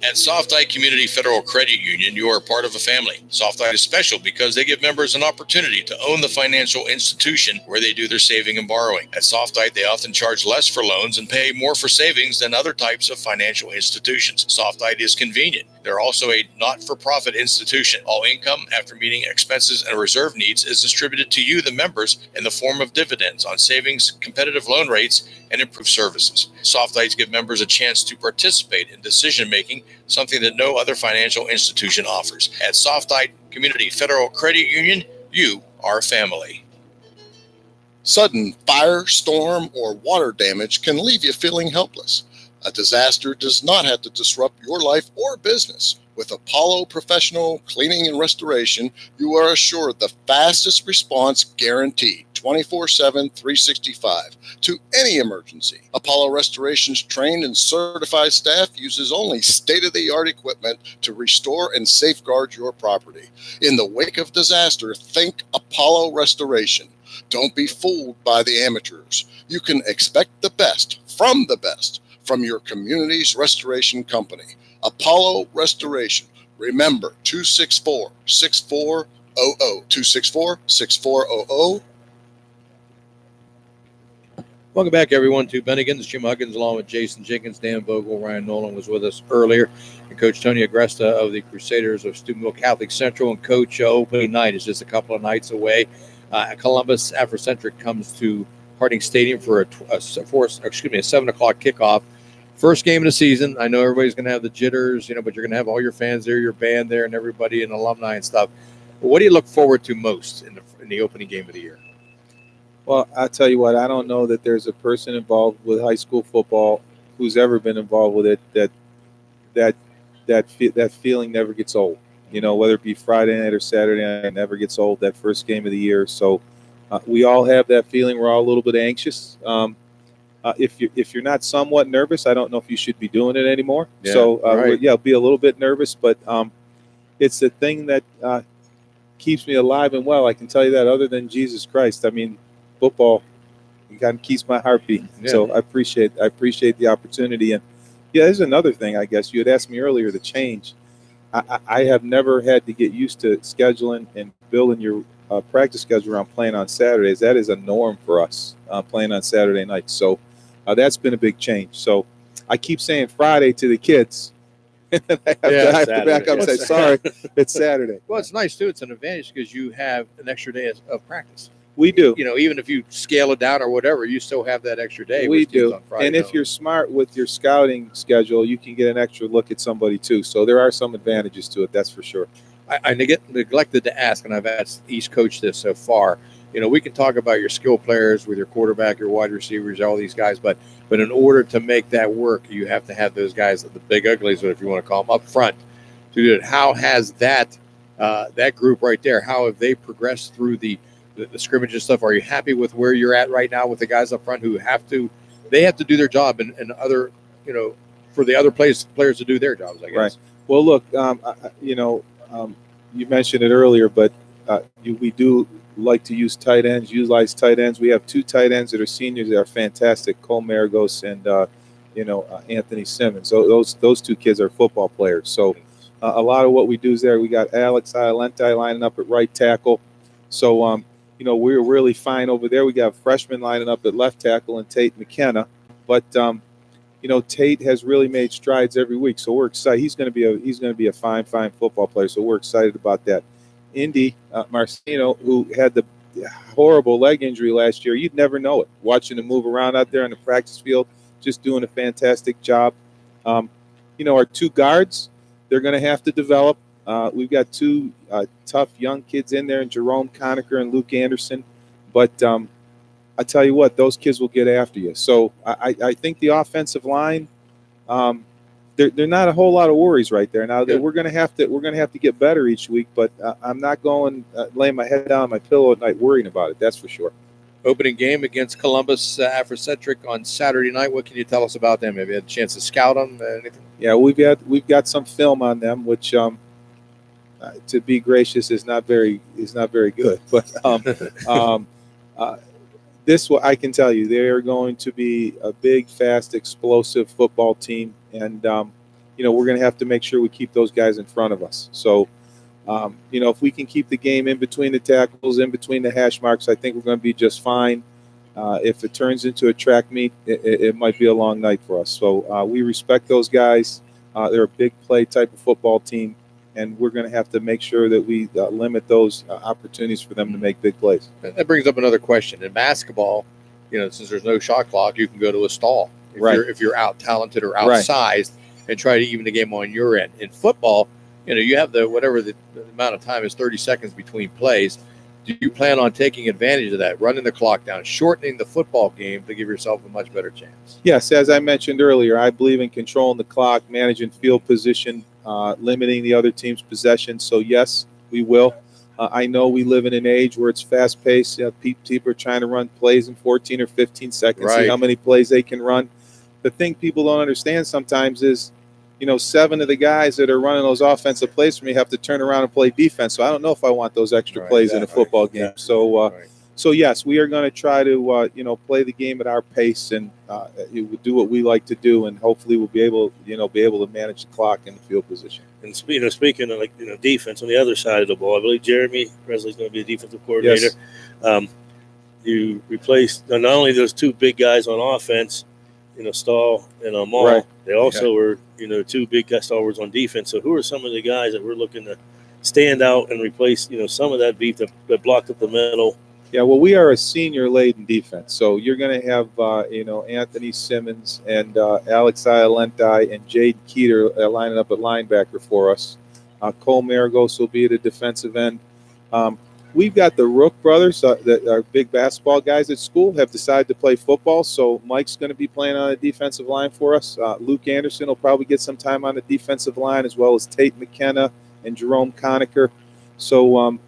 At Softite Community Federal Credit Union, you are part of a family. Softite is special because they give members an opportunity to own the financial institution where they do their saving and borrowing. At Softite, they often charge less for loans and pay more for savings than other types of financial institutions. Softite is convenient. They're also a not-for-profit institution. All income, after meeting expenses and reserve needs, is distributed to you, the members, in the form of dividends on savings, competitive loan rates, and improved services. Softites give members a chance to participate in decision-making, something that no other financial institution offers. At Softite Community Federal Credit Union, you are family. Sudden fire, storm, or water damage can leave you feeling helpless. A disaster does not have to disrupt your life or business. With Apollo Professional Cleaning and Restoration, you are assured the fastest response guaranteed, 24/7, 365, to any emergency. Apollo Restoration's trained and certified staff uses only state-of-the-art equipment to restore and safeguard your property. In the wake of disaster, think Apollo Restoration. Don't be fooled by the amateurs. You can expect the best from your community's restoration company. Apollo Restoration. Remember, 264-6400, 264-6400. Welcome back, everyone, to Bennigan's. Jim Huggins, along with Jason Jenkins, Dan Vogel, Ryan Nolan was with us earlier, and Coach Tony Agresta of the Crusaders of Steubenville Catholic Central. And Coach, opening night is just a couple of nights away. Columbus Afrocentric comes to Harding Stadium for a 7 o'clock kickoff. First game of the season. I know everybody's going to have the jitters, but you're going to have all your fans there, your band there, and everybody and alumni and stuff. But what do you look forward to most in the opening game of the year? Well, I tell you what, I don't know that there's a person involved with high school football who's ever been involved with it that feeling never gets old. Whether it be Friday night or Saturday night, it never gets old. That first game of the year. So we all have that feeling. We're all a little bit anxious. If you're not somewhat nervous, I don't know if you should be doing it anymore. Yeah, So right. be a little bit nervous, but it's the thing that keeps me alive and well. I can tell you that. Other than Jesus Christ, I mean, football kind of keeps my heart beating. Yeah. So I appreciate the opportunity. And there's another thing. I guess you had asked me earlier to change. I have never had to get used to scheduling and building your practice schedule around playing on Saturdays. That is a norm for us, playing on Saturday nights. So That's been a big change. So I keep saying Friday to the kids. And then I have to back up and say, sorry, it's Saturday. Well, it's nice too. It's an advantage because you have an extra day of practice. We do. You know, even if you scale it down or whatever, you still have that extra day. We with kids do. on Friday And if you're smart with your scouting schedule, you can get an extra look at somebody too. So there are some advantages to it. That's for sure. I neglected to ask, and I've asked each coach this so far. You know, we can talk about your skill players with your quarterback, your wide receivers, all these guys, but in order to make that work, you have to have those guys, the big uglies, if you want to call them, up front to do it. How has that group right there? How have they progressed through the scrimmage and stuff? Are you happy with where you're at right now with the guys up front who have to do their job and other, you know, for the other players to do their jobs, I guess. Right. Well, look, you mentioned it earlier, but we do like to utilize tight ends. We have 2 tight ends that are seniors that are fantastic, Cole Maragos and Anthony Simmons. So those 2 kids are football players. So a lot of what we do is there. We got Alex Iolente lining up at right tackle. So we're really fine over there. We got freshmen lining up at left tackle and Tate McKenna, but Tate has really made strides every week. So we're excited. He's going to be a fine football player. So we're excited about that. Indy Marcino, who had the horrible leg injury last year, you'd never know it. Watching him move around out there on the practice field, just doing a fantastic job. Our 2 guards, they're going to have to develop. We've got 2 tough young kids in there, and Jerome Conacher and Luke Anderson. But I tell you what, those kids will get after you. So I think the offensive line, they're not a whole lot of worries right there. Now we're going to have to get better each week, but I'm not going laying my head down on my pillow at night worrying about it. That's for sure. Opening game against Columbus Afrocentric on Saturday night. What can you tell us about them? Have you had a chance to scout them? Anything? Yeah, we've got some film on them, which to be gracious is not very good. But this I can tell you, they are going to be a big, fast, explosive football team, and we're going to have to make sure we keep those guys in front of us. So, if we can keep the game in between the tackles, in between the hash marks, I think we're going to be just fine. If it turns into a track meet, it might be a long night for us. So we respect those guys. They're a big play type of football team, and we're going to have to make sure that we limit those opportunities for them to make big plays. That brings up another question. In basketball, since there's no shot clock, you can go to a stall if you're out talented or outsized and try to even the game on your end. In football, you have the amount of time is 30 seconds between plays. Do you plan on taking advantage of that, running the clock down, shortening the football game to give yourself a much better chance? Yes, as I mentioned earlier, I believe in controlling the clock, managing field position, limiting the other team's possession. So, yes, we will. I know we live in an age where it's fast-paced. People are trying to run plays in 14 or 15 seconds, see how many plays they can run. The thing people don't understand sometimes is, 7 of the guys that are running those offensive plays for me have to turn around and play defense. So I don't know if I want those extra plays in a football game. So yes, we are going to try to play the game at our pace and do what we like to do, and hopefully we'll be able to manage the clock and the field position. And speaking of defense on the other side of the ball, I believe Jeremy Presley's going to be a defensive coordinator. Yes. You replaced not only those 2 big guys on offense, Stahl and Maul. Right. They also were, 2 big stalwarts on defense. So who are some of the guys that we're looking to stand out and replace, some of that beef that blocked up the middle? Yeah, well, we are a senior-laden defense. So you're going to have, Anthony Simmons and Alex Iolente and Jaden Keeter lining up at linebacker for us. Cole Maragos will be at a defensive end. We've got the Rook brothers that are big basketball guys at school, have decided to play football. So Mike's going to be playing on the defensive line for us. Luke Anderson will probably get some time on the defensive line, as well as Tate McKenna and Jerome Conacher. So,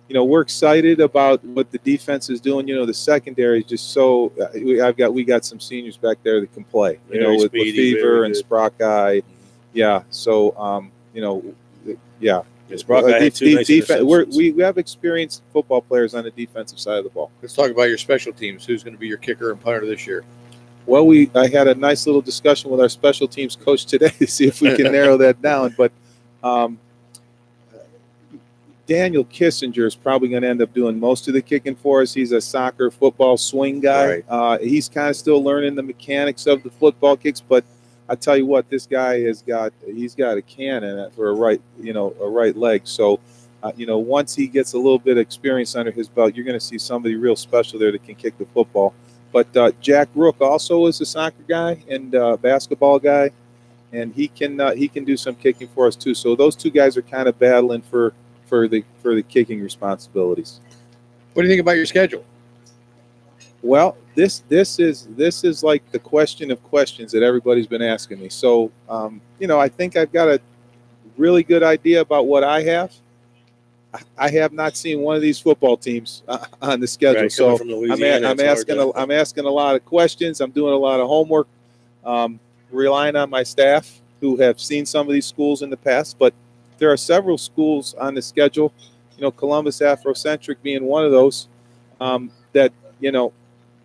we're excited about what the defense is doing. The secondary is just so we got some seniors back there that can play, with Fever and Sprockeye. Yeah. So, yeah. We have experienced football players on the defensive side of the ball. Let's talk about your special teams. Who's going to be your kicker and punter this year? Well, I had a nice little discussion with our special teams coach today to see if we can narrow that down. But Daniel Kissinger is probably going to end up doing most of the kicking for us. He's a soccer, football swing guy. Right. He's kind of still learning the mechanics of the football kicks, but I tell you what, this guy he's got a cannon for a right leg. So, once he gets a little bit of experience under his belt, you're going to see somebody real special there that can kick the football. But Jack Rook also is a soccer guy and basketball guy, and he can do some kicking for us too. So those two guys are kind of battling for the kicking responsibilities. What do you think about your schedule? Well, this is like the question of questions that everybody's been asking me. So, I think I've got a really good idea about what I have. I have not seen one of these football teams on the schedule, Right, so from Louisiana, I'm asking a lot of questions. I'm doing a lot of homework, relying on my staff who have seen some of these schools in the past. But there are several schools on the schedule. Columbus Afrocentric being one of those that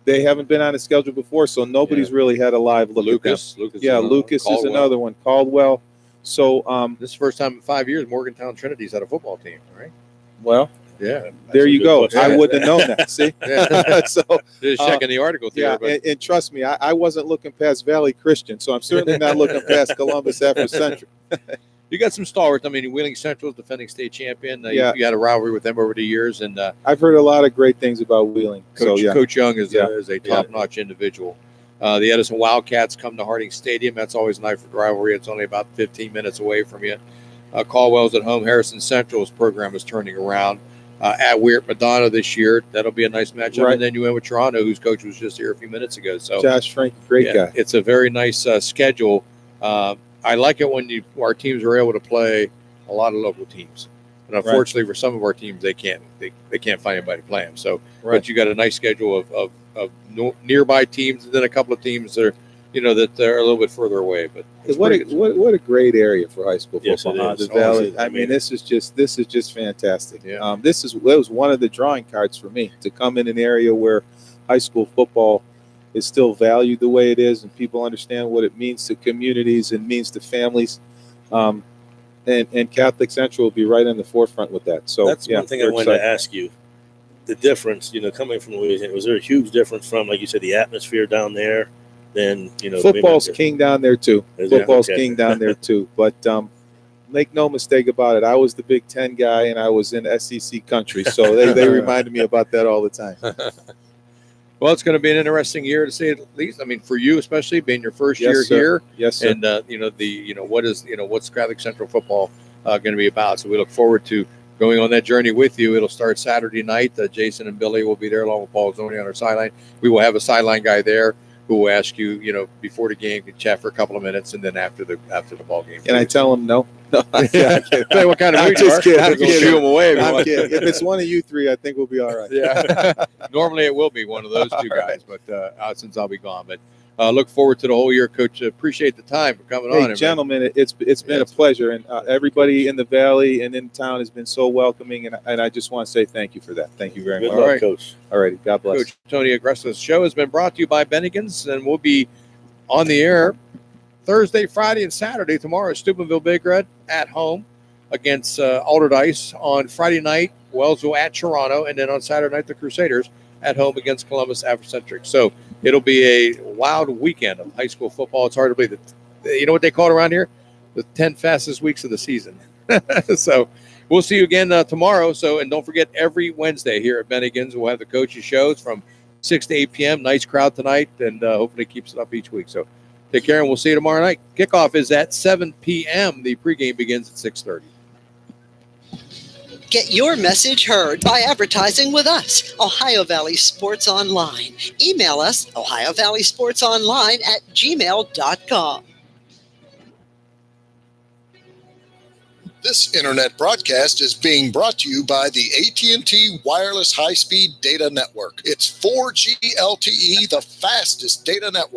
they haven't been on the schedule before, so nobody's really had a live look at them. Lucas is another one. Caldwell. So this is the first time in 5 years Morgantown Trinity's had a football team, right? Well, yeah. There you go. I wouldn't have known that. See, So just checking the article there. Yeah, and trust me, I wasn't looking past Valley Christian, so I'm certainly not looking past Columbus Afrocentric. You got some stalwarts. I mean, Wheeling Central is defending state champion. You had a rivalry with them over the years, and I've heard a lot of great things about Wheeling. Coach Young is a top-notch individual. The Edison Wildcats come to Harding Stadium. That's always a nice rivalry. It's only about 15 minutes away from you. Caldwell's at home. Harrison Central's program is turning around. At Weir Madonna this year, that'll be a nice matchup. Right. And then you went with Toronto, whose coach was just here a few minutes ago. So Josh Franke, great guy. It's a very nice schedule. I like it when our teams are able to play a lot of local teams. And unfortunately, for some of our teams, they can't find anybody to play them. So, but you got a nice schedule of nearby teams, and then a couple of teams that are, that they're a little bit further away. But what a great area for high school football. Yes, it is. The Valley. I mean, this is just fantastic. Yeah. It was one of the drawing cards for me to come in an area where high school football is still valued the way it is, and people understand what it means to communities and means to families. And Catholic Central will be right in the forefront with that. So that's one thing I wanted to ask you. The difference, coming from Louisiana, was there a huge difference from, like you said, the atmosphere down there? Then football's king down there too. Football's okay. king down there too. But make no mistake about it, I was the Big Ten guy, and I was in SEC country, so they reminded me about that all the time. Well, it's going to be an interesting year to say at least. I mean, for you especially, being your first year here. Yes, sir. And what's Catholic Central football going to be about? So we look forward to going on that journey with you. It'll start Saturday night. Jason and Billy will be there along with Paul Zoni on our sideline. We will have a sideline guy there who will ask you, before the game, to chat for a couple of minutes, and then after the ball game. Can I tell him no? No, say what kind of mood you are. I'm kidding. Shoo him away. I'm kidding. If it's one of you three, I think we'll be all right. Yeah. Normally it will be one of those two guys, but since I'll be gone. But look forward to the whole year, Coach. Appreciate the time for coming on. Hey, gentlemen, it's been a pleasure, and everybody in the Valley and in town has been so welcoming, and I just want to say thank you for that. Thank you very much. All right, Coach. All righty. God bless. Coach Tony Agresta's show has been brought to you by Bennigan's, and we'll be on the air Thursday, Friday, and Saturday. Tomorrow, Steubenville Big Red at home against Alderdice. On Friday night, Wellsville at Toronto, and then on Saturday night, the Crusaders at home against Columbus Afrocentric. So it'll be a wild weekend of high school football. It's hard to believe that. You know what they call it around here? The 10 fastest weeks of the season. So we'll see you again tomorrow. And don't forget, every Wednesday here at Bennigan's, we'll have the coaches shows from 6 to 8 p.m. Nice crowd tonight, and hopefully keeps it up each week. So take care, and we'll see you tomorrow night. Kickoff is at 7 p.m. The pregame begins at 6:30. Get your message heard by advertising with us, Ohio Valley Sports Online. Email us, ohiovalleysportsonline@gmail.com. This internet broadcast is being brought to you by the AT&T Wireless High-Speed Data Network. It's 4G LTE, the fastest data network.